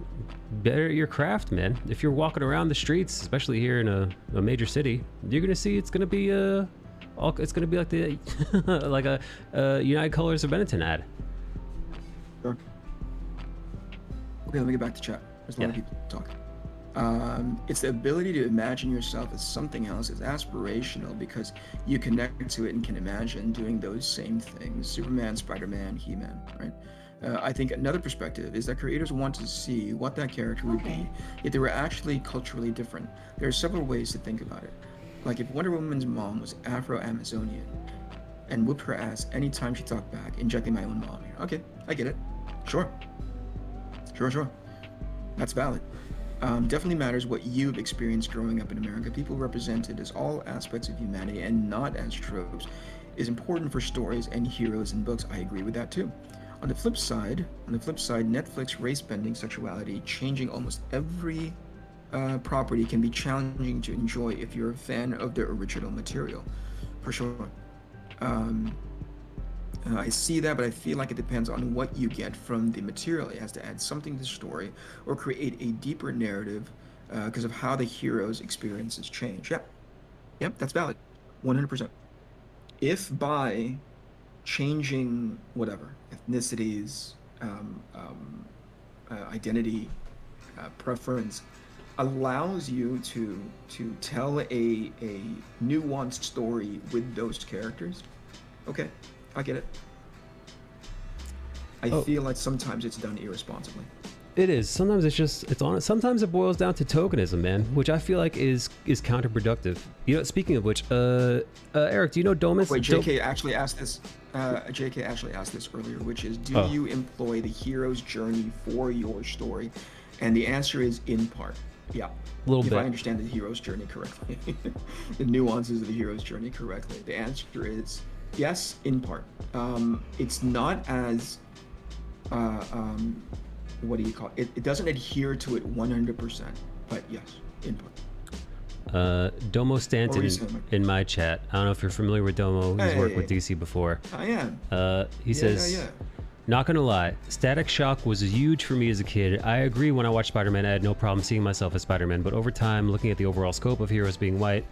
better your craft, man. If you're walking around the streets, especially here in a major city, you're gonna see it's gonna be it's gonna be like the like a United Colors of Benetton ad. Sure. Okay, let me get back to chat. There's a lot of people talking. It's the ability to imagine yourself as something else is aspirational because you connect to it and can imagine doing those same things. Superman, Spider-Man, He-Man, right? I think another perspective is that creators want to see what that character would be if they were actually culturally different. There are several ways to think about it. Like if Wonder Woman's mom was Afro-Amazonian and whooped her ass anytime she talked back, injecting my own mom here. Okay, I get it. Sure. That's valid. Definitely matters what you've experienced growing up in America. People represented as all aspects of humanity and not as tropes is important for stories and heroes in books. I agree with that too. On the flip side, Netflix race-bending sexuality changing almost every property can be challenging to enjoy if you're a fan of the original material, for sure. I see that, but I feel like it depends on what you get from the material. It has to add something to the story or create a deeper narrative because of how the hero's experiences change. Yep, that's valid, 100%. If by changing whatever ethnicities, identity, preference allows you to tell a nuanced story with those characters, okay, I get it. I feel like sometimes it's done irresponsibly. It is. Sometimes it's honest. Sometimes it boils down to tokenism, man, which I feel like is counterproductive. You know, speaking of which, Eric, do you know Domus? Wait, JK actually asked this. JK actually asked this earlier, which is, do you employ the hero's journey for your story? And the answer is in part. Yeah. A little bit. If I understand the hero's journey correctly, the nuances of the hero's journey correctly, the answer is yes, in part. It's not as what do you call it? It doesn't adhere to it 100%, but yes, in part. Domo Stanton in my chat. I don't know if you're familiar with Domo. He's worked with DC before. I am. He says, not gonna lie, Static Shock was huge for me as a kid. I agree, when I watched Spider-Man, I had no problem seeing myself as Spider-Man, but over time, looking at the overall scope of heroes being white,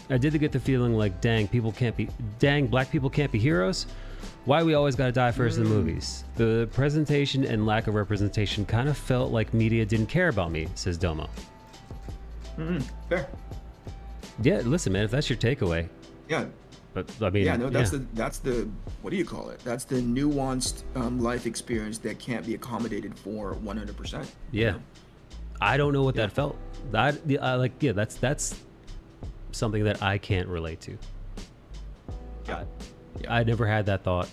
I did get the feeling like, dang, black people can't be heroes? Why we always gotta die first in the movies? The presentation and lack of representation kind of felt like media didn't care about me, says Domo. Fair. Yeah, listen, man, if that's your takeaway. Yeah. But I mean, that's the what do you call it? That's the nuanced life experience that can't be accommodated for 100%. Yeah. I don't know what that felt. That's something that I can't relate to. I never had that thought.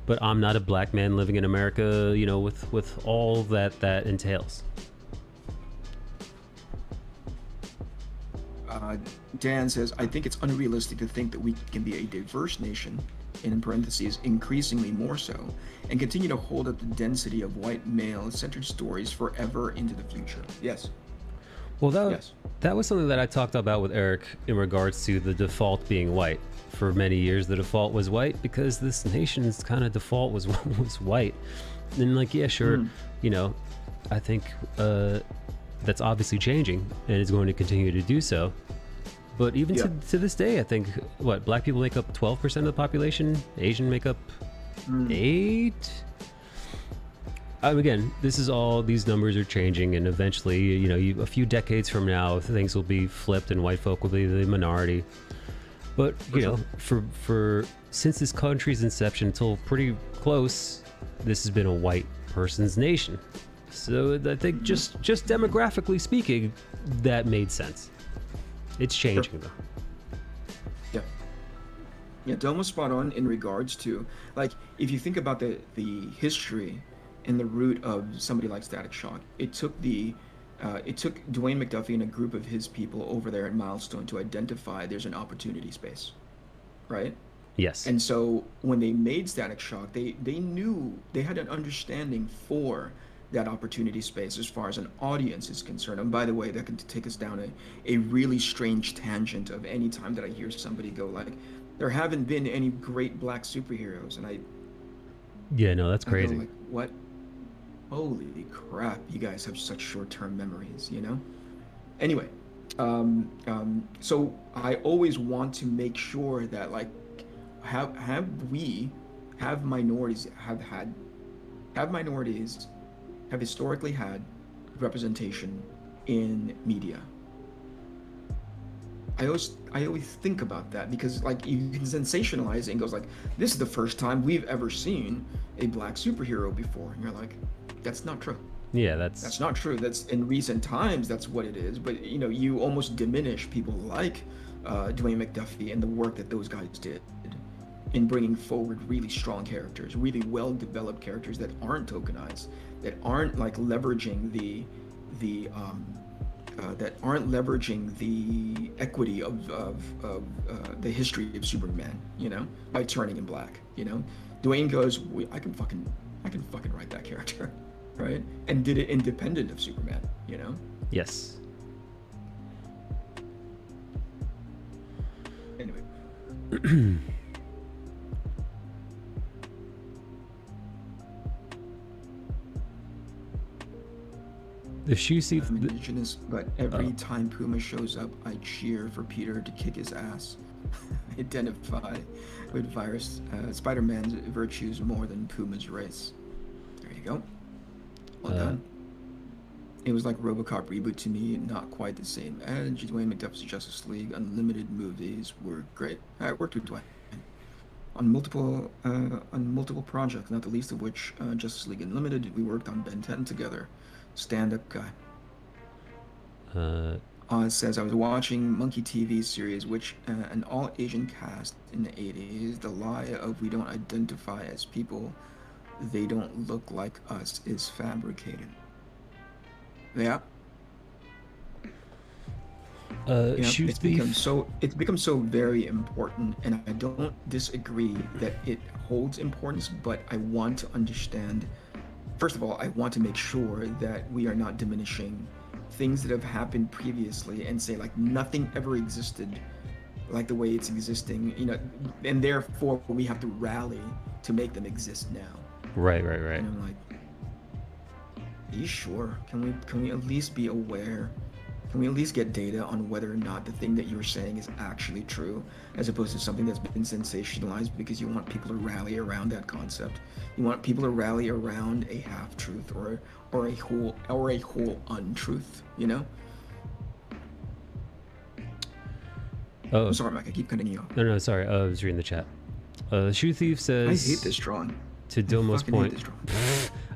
But I'm not a black man living in America, you know, with all that entails. Dan says, I think it's unrealistic to think that we can be a diverse nation, and in parentheses, increasingly more so, and continue to hold up the density of white male-centered stories forever into the future. Yes. Well, that was something that I talked about with Eric in regards to the default being white. For many years, the default was white because this nation's kind of default was white. And like, yeah, sure, you know, I think that's obviously changing and is going to continue to do so. But even to this day, I think, black people make up 12% of the population, Asian make up 8%. Again, this is all, these numbers are changing, and eventually, you know, a few decades from now, things will be flipped and white folk will be the minority. But, you know, for since this country's inception until pretty close, this has been a white person's nation. So I think just demographically speaking, that made sense. It's changing though. Yeah. Yeah, Delma's spot on in regards to, like, if you think about the history and the root of somebody like Static Shock, it took Dwayne McDuffie and a group of his people over there at Milestone to identify there's an opportunity space, right? Yes. And so when they made Static Shock, they knew, they had an understanding for that opportunity space as far as an audience is concerned. And by the way, that can take us down a really strange tangent of any time that I hear somebody go like, there haven't been any great black superheroes, and yeah, no, that's I crazy. go like, what? Holy crap, you guys have such short-term memories, you know? Anyway, so I always want to make sure that, like, minorities have historically had representation in media. I always think about that, because like you can sensationalize it and goes like, this is the first time we've ever seen a black superhero before, and you're like, that's not true. Yeah, That's not true. That's in recent times, that's what it is. But you know, you almost diminish people like Dwayne McDuffie and the work that those guys did in bringing forward really strong characters, really well-developed characters that aren't tokenized, that aren't like leveraging the equity of the history of Superman, you know, by turning him black. You know, Dwayne goes, I can fucking write that character, right? And did it independent of Superman, you know? Yes. Anyway. The shoe seat. I'm indigenous, but every time Puma shows up, I cheer for Peter to kick his ass. Identify with Spider-Man's virtues more than Puma's race. There you go. Well done. It was like RoboCop reboot to me, not quite the same edge. Dwayne McDuffie's Justice League Unlimited movies were great. I worked with Dwayne on multiple projects, not the least of which Justice League Unlimited. We worked on Ben 10 together. Stand-up guy. Oz says, I was watching Monkey TV series, which an all-Asian cast in the 80s. The lie of we don't identify as people, they don't look like us is fabricated. Yeah. It's become so very important, and I don't disagree that it holds importance, but I want to understand. First of all, I want to make sure that we are not diminishing things that have happened previously and say like nothing ever existed like the way it's existing, you know, and therefore we have to rally to make them exist now. Right. And I'm like, are you sure? Can we at least be aware? Can we at least get data on whether or not the thing that you're saying is actually true, as opposed to something that's been sensationalized because you want people to rally around that concept? You want people to rally around a half-truth or a whole untruth, you know? Oh, I'm sorry, Mike, I keep cutting you off. No, sorry. I was reading the chat. Shoe Thief says, I hate this drawing. To Dilmo's point,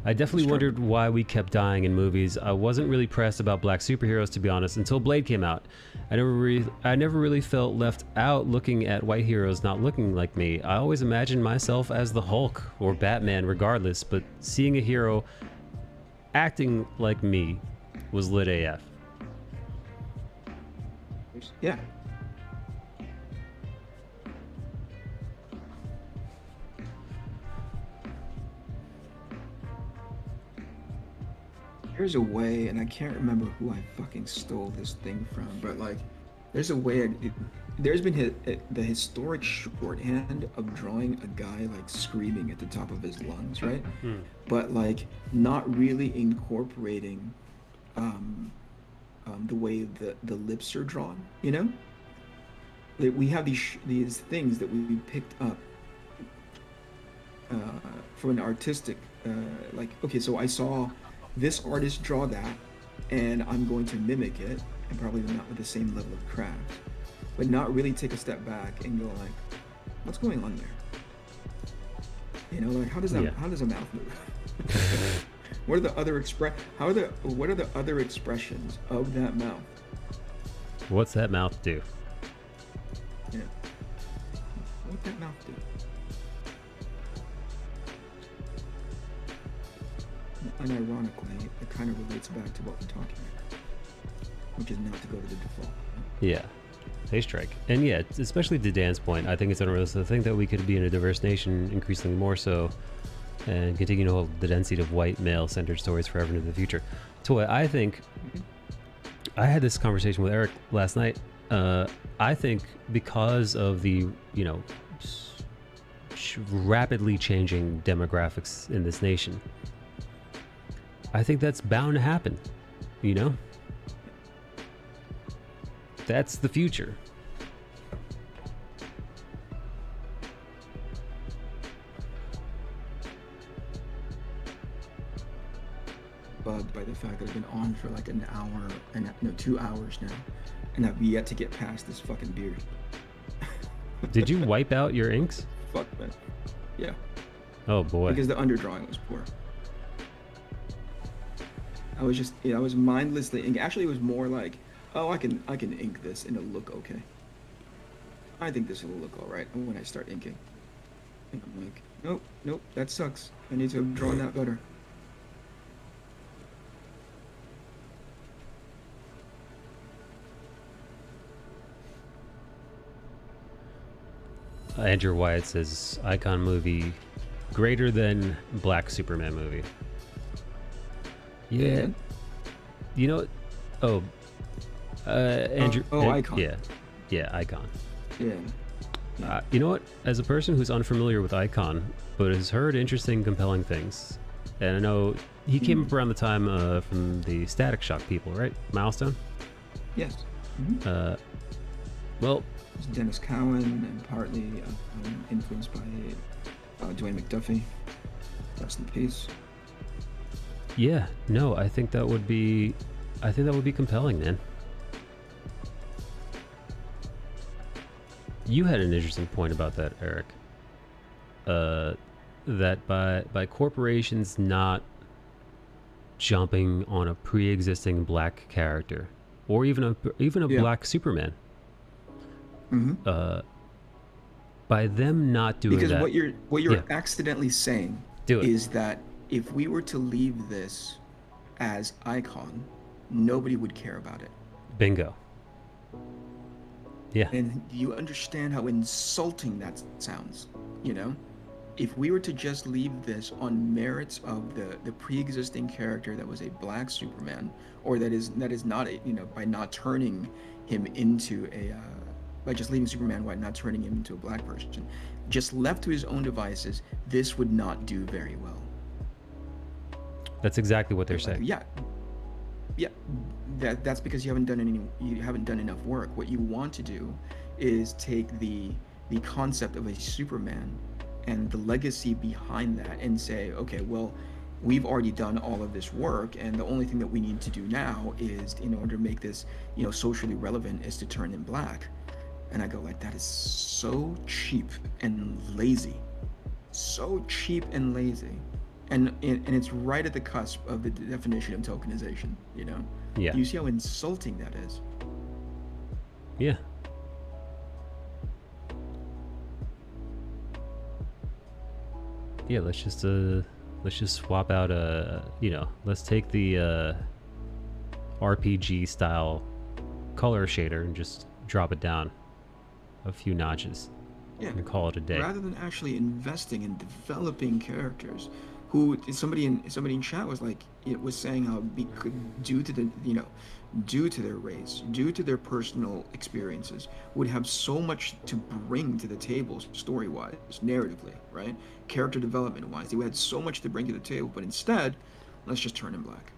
I definitely wondered why we kept dying in movies. I wasn't really pressed about black superheroes, to be honest, until Blade came out. I never really felt left out looking at white heroes not looking like me. I always imagined myself as the Hulk or Batman regardless, but seeing a hero acting like me was lit AF. Yeah. There's a way, and I can't remember who I fucking stole this thing from, but like, there's a way. There's been the historic shorthand of drawing a guy like screaming at the top of his lungs, right? But like not really incorporating the way the lips are drawn. You know, like we have these things that we picked up from an artistic, like, okay, so I saw this artist draw that, and I'm going to mimic it, and probably not with the same level of craft, but not really take a step back and go like, what's going on there? You know, like how does that, how does a mouth move? What are the other what are the other expressions of that mouth? What's that mouth do? Yeah. What'd that mouth do? And ironically, it kind of relates back to what we're talking about, which is not to go to the default. Yeah, they strike. And yeah, especially to Dan's point, I think it's unrealistic to think that we could be in a diverse nation increasingly more so and continue to hold the density of white male-centered stories forever into the future. Toy, I think, I had this conversation with Eric last night. I think because of the, you know, rapidly changing demographics in this nation, I think that's bound to happen, you know? That's the future. Bugged by the fact that I've been on for like an hour and no 2 hours now, and I've yet to get past this fucking beard. Did you wipe out your inks? Fuck, man. Yeah. Oh boy. Because the underdrawing was poor. I was just, I was mindlessly ink. Actually, it was more like, oh, I can ink this and it'll look okay. I think this will look all right when I start inking. And I'm like, nope, that sucks. I need to have drawn that better. Andrew Wyatt says icon movie greater than Black Superman movie. Yeah. You know, Andrew. Icon. Yeah, icon. Yeah. You know what? As a person who's unfamiliar with icon, but has heard interesting, compelling things, and I know he came up around the time from the Static Shock people, right? Milestone. Yes. Well. It's Dennis Cowan and partly influenced by Dwayne McDuffie. Rest in peace. Yeah, no, I think that would be compelling, man. You had an interesting point about that, Eric. That by corporations not jumping on a pre-existing black character, or even a black Superman. By them not doing that, because what you're accidentally saying is that if we were to leave this as icon, nobody would care about it. Bingo. Yeah. And you understand how insulting that sounds, you know? If we were to just leave this on merits of the pre-existing character that was a black Superman, or that is not a, you know, by not turning him into a by just leaving Superman white, not turning him into a black person, just left to his own devices, this would not do very well. That's exactly what they're saying. Yeah. That's because you haven't done enough work. What you want to do is take the concept of a Superman and the legacy behind that and say, okay, well, we've already done all of this work, and the only thing that we need to do now is, in order to make this, you know, socially relevant, is to turn him black. And I go like, that is so cheap and lazy. So cheap and lazy. And it's right at the cusp of the definition of tokenization, you know? Yeah. You see how insulting that is? Yeah. Yeah, let's just swap out let's take the RPG style color shader and just drop it down a few notches. Yeah. And call it a day. Rather than actually investing in developing characters, who somebody in chat was like, it was saying how due to their race, due to their personal experiences, would have so much to bring to the table story-wise, narratively, right? Character development-wise, they had so much to bring to the table, but instead, let's just turn him black.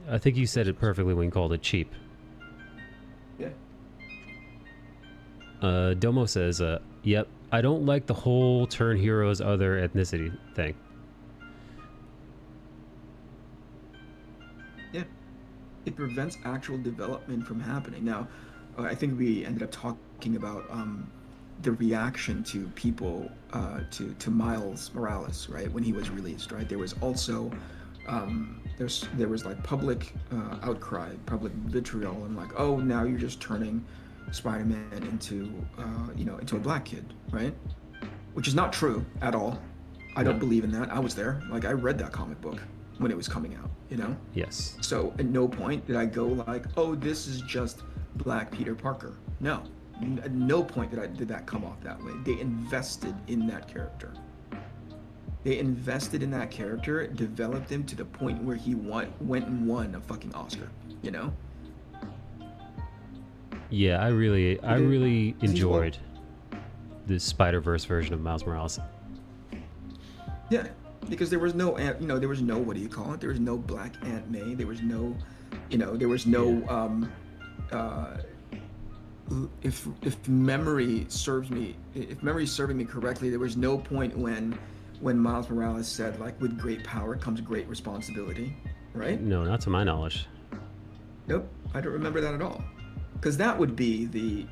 I think you said it perfectly when you called it cheap. Yeah. Domo says, yep, I don't like the whole turn heroes other ethnicity thing. Yeah, it prevents actual development from happening. Now, I think we ended up talking about the reaction to people to Miles Morales, right, when he was released, right? There was also there was like public outcry, public vitriol, and like, oh, now you're just turning Spider-Man into into a black kid, right? Which is not true at all. I don't believe in that. I was there. Like, I read that comic book when it was coming out, you know? Yes. So at no point did I go like, oh, this is just black Peter Parker. No. At no point did that come off that way. They invested in that character. They invested in that character, developed him to the point where he went and won a fucking Oscar, you know? Yeah, I really enjoyed the Spider-Verse version of Miles Morales. Yeah, because there was no, there was no, what do you call it? There was no Black Aunt May. There was no, there was no, if memory serves me correctly, there was no point when Miles Morales said, like, with great power comes great responsibility, right? No, not to my knowledge. Nope, I don't remember that at all. Because that would be the,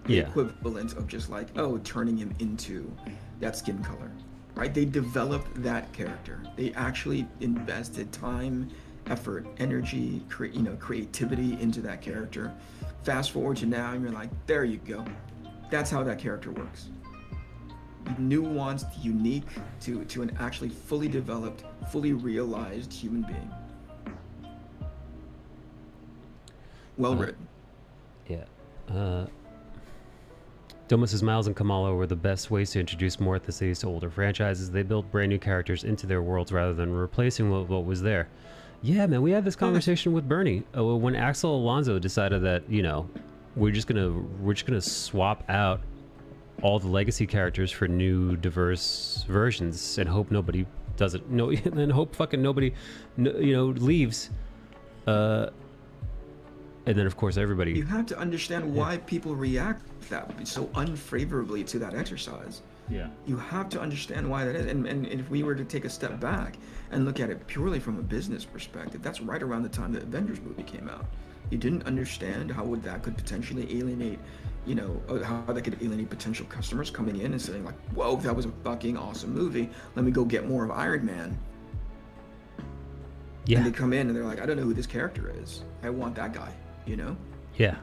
the equivalent of just like, oh, turning him into that skin color, right? They developed that character. They actually invested time, effort, energy, creativity into that character. Fast forward to now, and you're like, there you go. That's how that character works. Nuanced, unique to an actually fully developed, fully realized human being. Well written. Yeah. Doma says Miles and Kamala were the best ways to introduce more ethnicities to older franchises. They built brand new characters into their worlds rather than replacing what was there. Yeah, man, we had this conversation with Bernie when Axel Alonso decided that we're just gonna swap out all the legacy characters for new diverse versions and hope nobody does it. No, and hope fucking nobody, leaves. And then, of course, everybody... You have to understand why people react so unfavorably to that exercise. Yeah. You have to understand why that is. And if we were to take a step back and look at it purely from a business perspective, that's right around the time the Avengers movie came out. You didn't understand how that could potentially alienate, how that could alienate potential customers coming in and saying like, whoa, that was a fucking awesome movie. Let me go get more of Iron Man. Yeah. And they come in and they're like, I don't know who this character is. I want that guy. Yeah.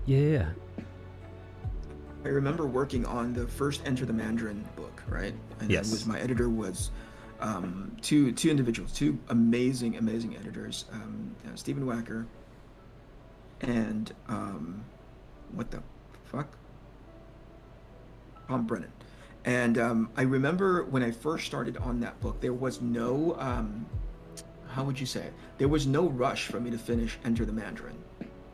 Yeah. I remember working on the first Enter the Mandarin book, right? And yes. My editor was two individuals, two amazing editors, Stephen Wacker and what the fuck? Tom Brennan. And I remember when I first started on that book, there was no, how would you say it? There was no rush for me to finish Enter the Mandarin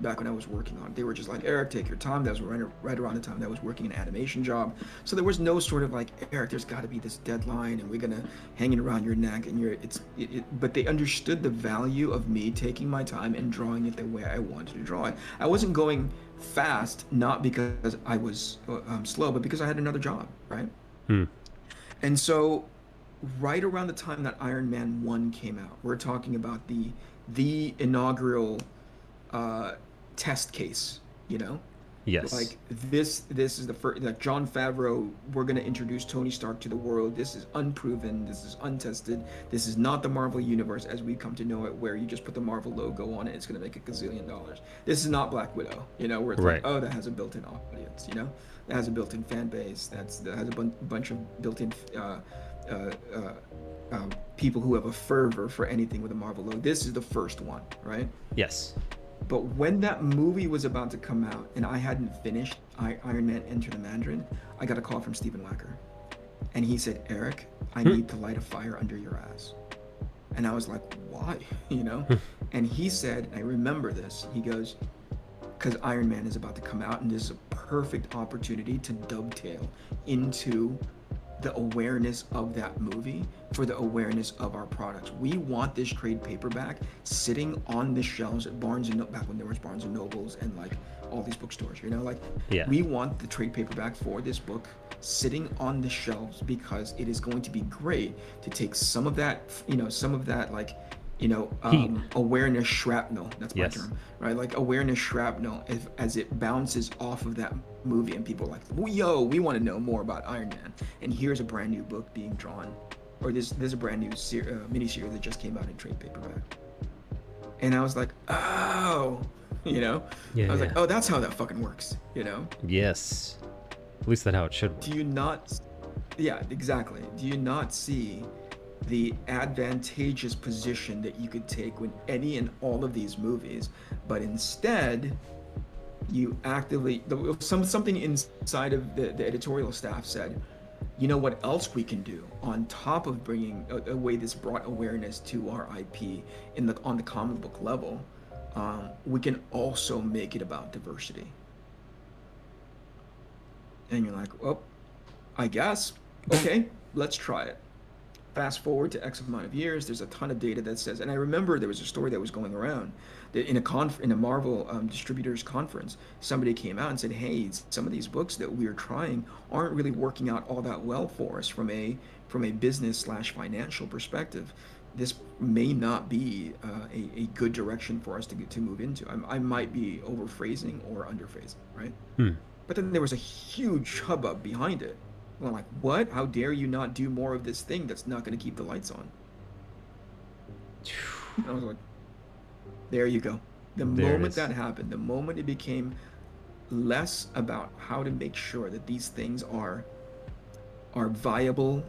back when I was working on it. They were just like, Eric, take your time. That was right around the time that I was working an animation job. So there was no sort of like, Eric, there's got to be this deadline and we're going to hang it around your neck. And but they understood the value of me taking my time and drawing it the way I wanted to draw it. I wasn't going fast, not because I was slow, but because I had another job, right? And so right around the time that Iron Man 1 came out, we're talking about the inaugural test case, Yes. Like this is the first, like Jon Favreau, we're going to introduce Tony Stark to the world. This is unproven. This is untested. This is not the Marvel universe as we come to know it, where you just put the Marvel logo on it. It's going to make $1 gazillion. This is not Black Widow, where it's like, oh, that has a built-in audience, that has a built-in fan base. That has a bunch of built-in people who have a fervor for anything with a Marvel logo. This is the first one, right? Yes. But when that movie was about to come out and I hadn't finished Iron Man Enter the Mandarin, I got a call from Stephen Wacker. And he said, Eric, I need to light a fire under your ass. And I was like, why? And he said, I remember this, he goes, because Iron Man is about to come out and this is a perfect opportunity to dovetail into the awareness of that movie for the awareness of our products. We want this trade paperback sitting on the shelves at Barnes and Noble, back when there was Barnes and Nobles and like all these bookstores, you know, like Yeah. we want the trade paperback for this book sitting on the shelves because it is going to be great to take some of that, you know, like, you know, Heat. awareness shrapnel, that's my Yes. term, right? Like awareness shrapnel as it bounces off of that movie and people are like, well, yo, we want to know more about Iron Man. And here's a brand new book being drawn, or there's a brand new miniseries that just came out in trade paperback. And I was like, oh, you know? Yeah, I was yeah. like, oh, that's how that fucking works, you know? Yes. At least that's how it should work. Do you not, yeah, exactly. Do you not see the advantageous position that you could take with any and all of these movies, but instead you actively, something inside of the editorial staff said, you know what else we can do on top of bringing a way that's brought awareness to our IP on the comic book level, we can also make it about diversity. And you're like, well, I guess, okay, let's try it. Fast forward to X amount of years, there's a ton of data that says, and I remember there was a story that was going around that in a Marvel distributors conference, somebody came out and said, hey, some of these books that we're trying aren't really working out all that well for us from a business/financial perspective. This may not be a good direction for us to move into. I might be overphrasing or underphrasing, right? But then there was a huge hubbub behind it. Well, like, what? How dare you not do more of this thing that's not going to keep the lights on? And I was like, there you go. The moment that happened, the moment it became less about how to make sure that these things are viable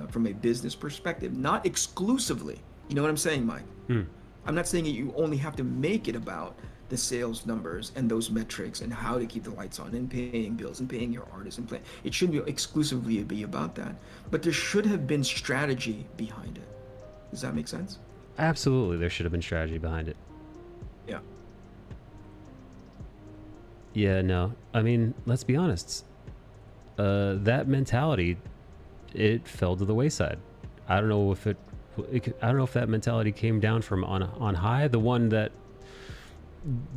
from a business perspective, not exclusively. You know what I'm saying, Mike? I'm not saying that you only have to make it about the sales numbers and those metrics and how to keep the lights on and paying bills and paying your artists and playing. It shouldn't exclusively be about that, but there should have been strategy behind it. Does that make sense? Absolutely, there should have been strategy behind it. Yeah. Yeah, no. I mean, let's be honest. That mentality, it fell to the wayside. I don't know if I don't know if that mentality came down from on high. The one that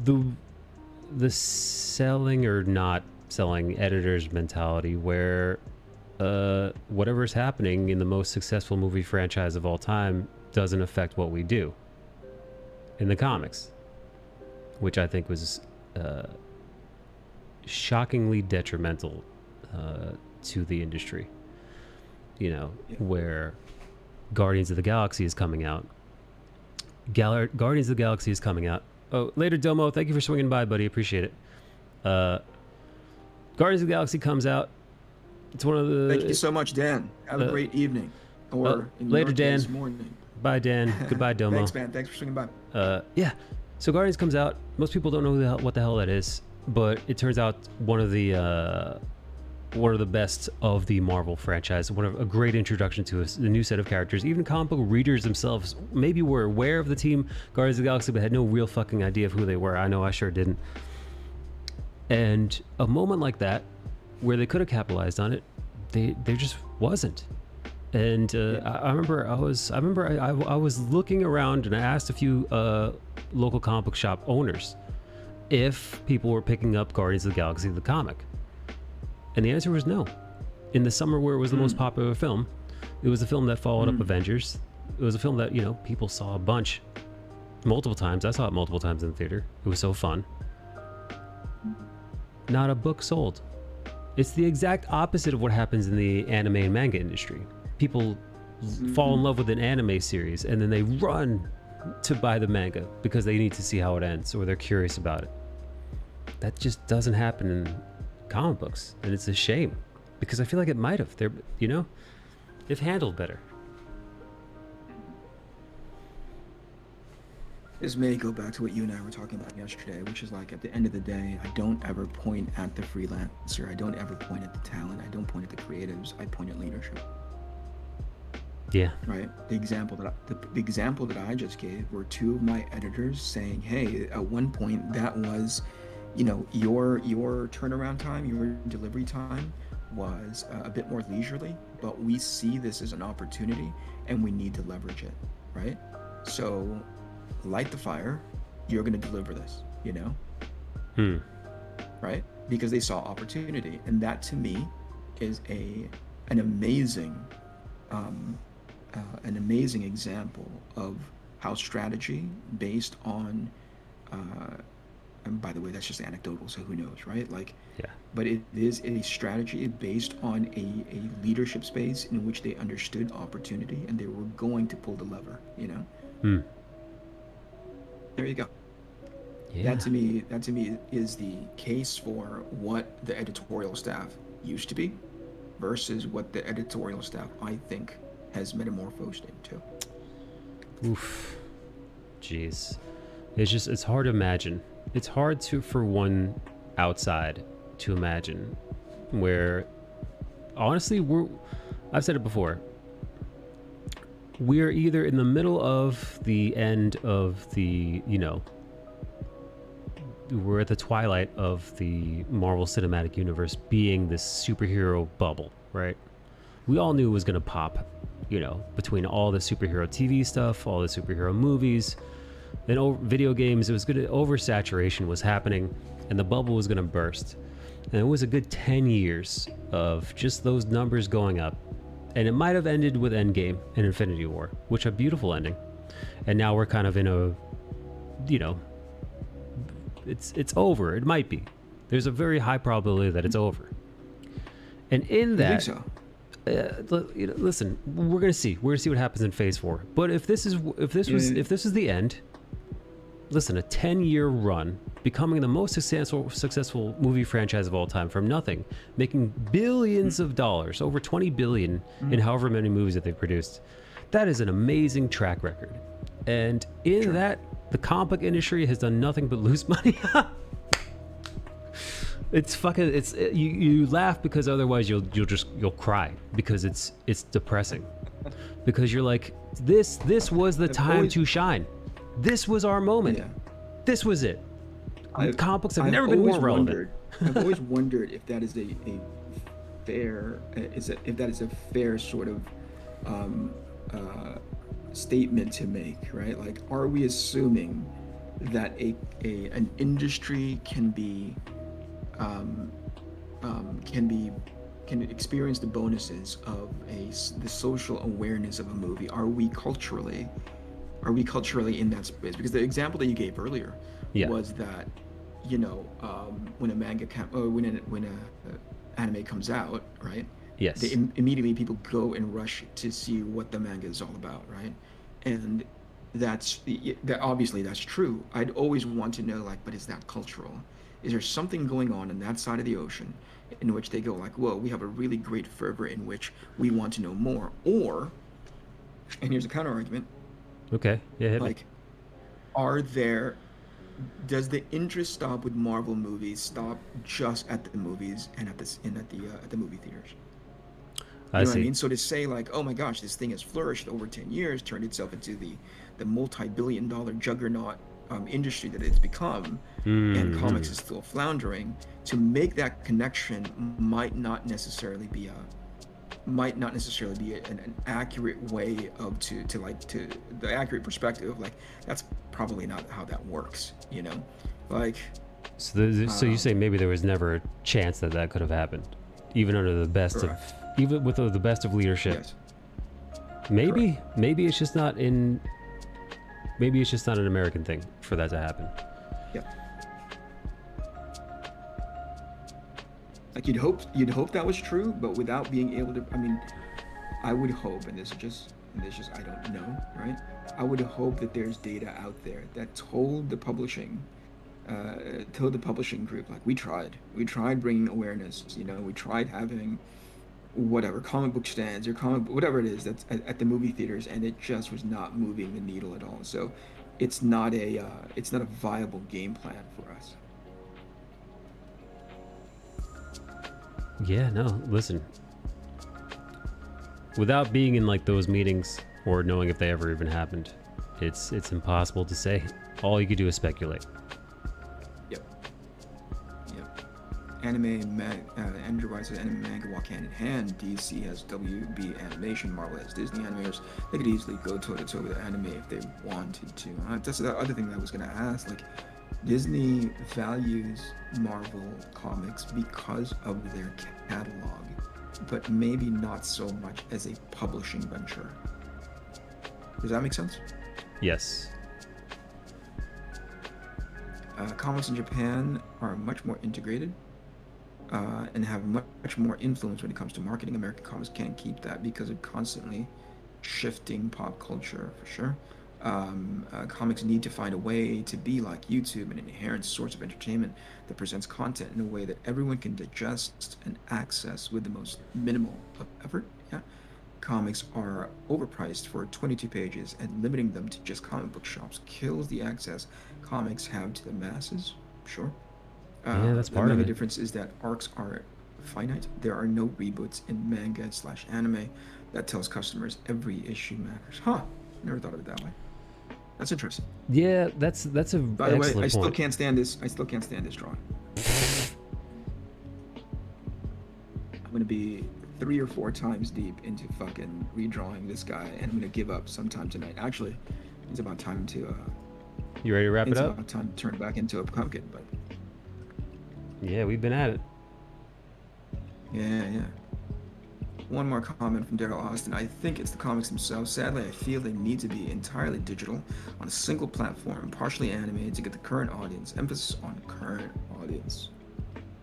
the selling or not selling editors mentality, where whatever's happening in the most successful movie franchise of all time doesn't affect what we do in the comics, which I think was shockingly detrimental to the industry. You know, where Guardians of the Galaxy is coming out. Guardians of the Galaxy is coming out. Oh, later, Domo. Thank you for swinging by, buddy. Appreciate it. Guardians of the Galaxy comes out. It's one of the... Thank you so much, Dan. Have a great evening. Or in later, your Dan. case, morning. Bye, Dan. Goodbye, Domo. Thanks, man. Thanks for swinging by. Yeah. So Guardians comes out. Most people don't know what the hell that is, but it turns out one of the best of the Marvel franchise. A great introduction to the new set of characters. Even comic book readers themselves maybe were aware of the team Guardians of the Galaxy, but had no real fucking idea of who they were. I know I sure didn't. And a moment like that, where they could have capitalized on it, there just wasn't. And I remember I was looking around and I asked a few local comic book shop owners if people were picking up Guardians of the Galaxy the comic. And the answer was no. In the summer where it was the most popular film, it was a film that followed up Avengers. It was a film that, you know, people saw a bunch, multiple times. I saw it multiple times in the theater. It was so fun. Not a book sold. It's the exact opposite of what happens in the anime and manga industry. People fall in love with an anime series and then they run to buy the manga because they need to see how it ends or they're curious about it. That just doesn't happen in comic books, and it's a shame because I feel like it might have. If handled better. This may go back to what you and I were talking about yesterday, which is like, at the end of the day, I don't ever point at the freelancer. I don't ever point at the talent. I don't point at the creatives. I point at leadership. Yeah. Right. The example that I just gave were two of my editors saying, "Hey, at one point that was, you know, your turnaround time, your delivery time was a bit more leisurely, but we see this as an opportunity and we need to leverage it, right? So light the fire, you're going to deliver this, you know? Right? Because they saw opportunity. And that to me is an amazing example of how strategy based on and by the way, that's just anecdotal, so who knows, right? Like, Yeah. but it is a strategy based on a leadership space in which they understood opportunity and they were going to pull the lever, you know? There you go. Yeah. That to me is the case for what the editorial staff used to be versus what the editorial staff, I think, has metamorphosed into. Oof. Jeez. It's hard to imagine. It's hard for one outside to imagine where, honestly, I've said it before. We're either in the middle of the end of the, you know, we're at the twilight of the Marvel Cinematic Universe being this superhero bubble, right? We all knew it was going to pop, you know, between all the superhero TV stuff, all the superhero movies, then video games. It was good. Oversaturation was happening and the bubble was going to burst. And it was a good 10 years of just those numbers going up. And it might have ended with Endgame and Infinity War, which a beautiful ending. And now we're kind of in a, you know, it's over. It might be. There's a very high probability that it's over. And in that, I think so. You know, listen, we're gonna see what happens in Phase 4. But if this is the end, listen, a 10-year run, becoming the most successful movie franchise of all time from nothing, making billions of dollars, over 20 billion in however many movies that they've produced. That is an amazing track record. And in that, the comic book industry has done nothing but lose money. You laugh because otherwise you'll cry because it's depressing. Because you're like, this was the time to shine. This was our moment. Yeah. This was it. Comic books have I've never been more always relevant. I've always wondered if that is a fair sort of statement to make, right? Like, are we assuming that an industry can experience the bonuses of the social awareness of a movie? Are we culturally in that space? Because the example that you gave earlier was that, you know, when a manga when a anime comes out, right? Yes. Immediately people go and rush to see what the manga is all about, right? And that obviously that's true. I'd always want to know, like, but is that cultural? Is there something going on that side of the ocean in which they go like, whoa, we have a really great fervor in which we want to know more? Or, and here's a counter argument. Okay. Yeah. Hit like, does the interest stop with Marvel movies stop just at the movies and at the movie theaters? You know what I mean? So to say like, oh my gosh, this thing has flourished over 10 years, turned itself into the multi-billion-dollar juggernaut industry that it's become, and comics is still floundering, to make that connection might not necessarily be an accurate way of to the accurate perspective of like, that's probably not how that works, you know? Like, so you say maybe there was never a chance that could have happened, even under the best correct. even with the best of leadership. Yes. Maybe Correct. maybe it's just not an American thing for that to happen. Yeah. Like, you'd hope that was true, but without being able to, I mean, I would hope, and this is just I don't know, right? I would hope that there's data out there that told the publishing group, like, we tried bringing awareness, you know, we tried having whatever comic book stands or whatever it is that's at the movie theaters, and it just was not moving the needle at all. So it's not a viable game plan for us. Yeah, no, listen. Without being in like those meetings or knowing if they ever even happened, it's impossible to say. All you could do is speculate. Yep. Andrew Weiss says anime manga walk hand in hand. DC has WB Animation, Marvel has Disney animators. They could easily go toe to toe with anime if they wanted to. That's the other thing that I was gonna ask. Like, Disney values Marvel comics because of their catalog, but maybe not so much as a publishing venture. Does that make sense? Yes. Comics in Japan are much more integrated and have much more influence when it comes to marketing. American comics can't keep that because of constantly shifting pop culture, for sure. Comics need to find a way to be like YouTube, an inherent source of entertainment that presents content in a way that everyone can digest and access with the most minimal of effort. Yeah. Comics are overpriced for 22 pages, and limiting them to just comic book shops kills the access comics have to the masses. Sure. Yeah, that's part of the it. difference is that arcs are finite. There are no reboots in manga/anime that tells customers every issue matters. Huh. Never thought of it that way. That's interesting. Yeah, that's a By the way, excellent I still point. can't stand this. I still can't stand this drawing. I'm gonna be 3 or 4 times deep into fucking redrawing this guy, and I'm gonna give up sometime tonight. Actually, it's about time to. You ready to wrap it It's up? about time to turn it back into a pumpkin, but Yeah, we've been at it. yeah. One more comment from Daryl Austin. I think it's the comics themselves. Sadly, I feel they need to be entirely digital on a single platform, partially animated to get the current audience. Emphasis on current audience.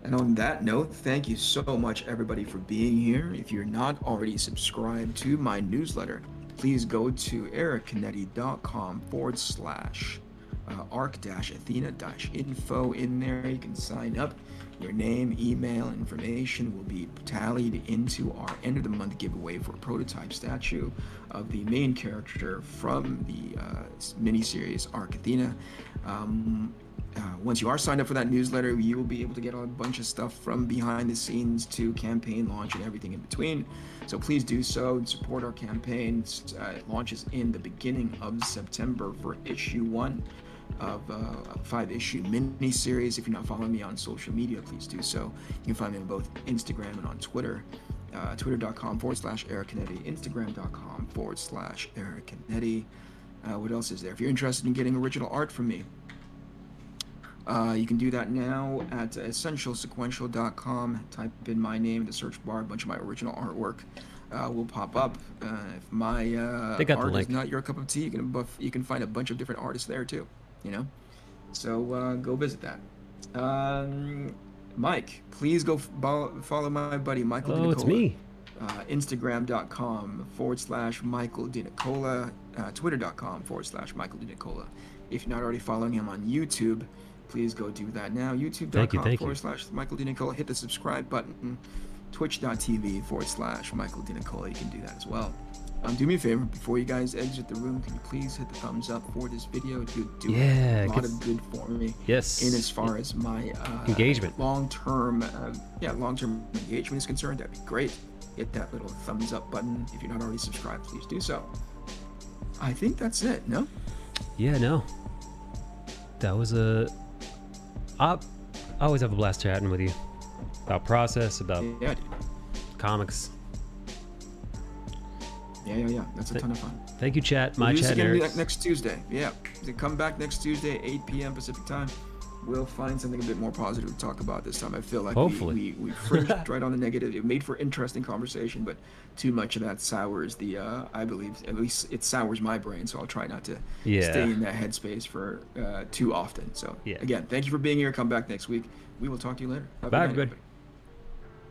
And on that note, thank you so much, everybody, for being here. If you're not already subscribed to my newsletter, please go to eric.canetti.com/arc-athena-info. In there, you can sign up. Your name, email, information will be tallied into our end of the month giveaway for a prototype statue of the main character from the miniseries Arc Athena. Once you are signed up for that newsletter, you will be able to get a bunch of stuff from behind the scenes to campaign launch and everything in between. So please do so and support our campaign. It launches in the beginning of September for issue 1 of a 5-issue mini-series. If you're not following me on social media, please do so. You can find me on both Instagram and on Twitter. Twitter.com/Eric Canetti, Instagram.com/Eric Canetti. What else is there? If you're interested in getting original art from me, you can do that now at essentialsequential.com. Type in my name in the search bar. A bunch of my original artwork will pop up. If my They got the art is link. not your cup of tea, you can find a bunch of different artists there too. You know, so go visit that. Mike, please go follow my buddy Michael. Oh, it's me. Instagram.com/Michael DiNicola, Twitter.com/Michael DiNicola. If you're not already following him on YouTube, please go do that now. YouTube.com/Michael DiNicola. Hit the subscribe button. Twitch.tv/Michael DiNicola. You can do that as well. Do me a favor, before you guys exit the room, can you please hit the thumbs up for this video? It would do a lot of good for me. Yes. In as far as my engagement, long-term engagement is concerned, that'd be great. Hit that little thumbs up button. If you're not already subscribed, please do so. I think that's it. No? Yeah, no. That was I always have a blast chatting with you about process, about comics. Yeah. That's a ton of fun. Thank you, chat. My We'll do this chat again nerds. next Tuesday. Yeah. Come back next Tuesday, 8 p.m. Pacific time. We'll find something a bit more positive to talk about this time. I feel like Hopefully. we fringed right on the negative. It made for interesting conversation, but too much of that sours the, I believe, at least it sours my brain, so I'll try not to stay in that headspace for too often. So, again, thank you for being here. Come back next week. We will talk to you later. Have a Bye, good night, everybody. everybody.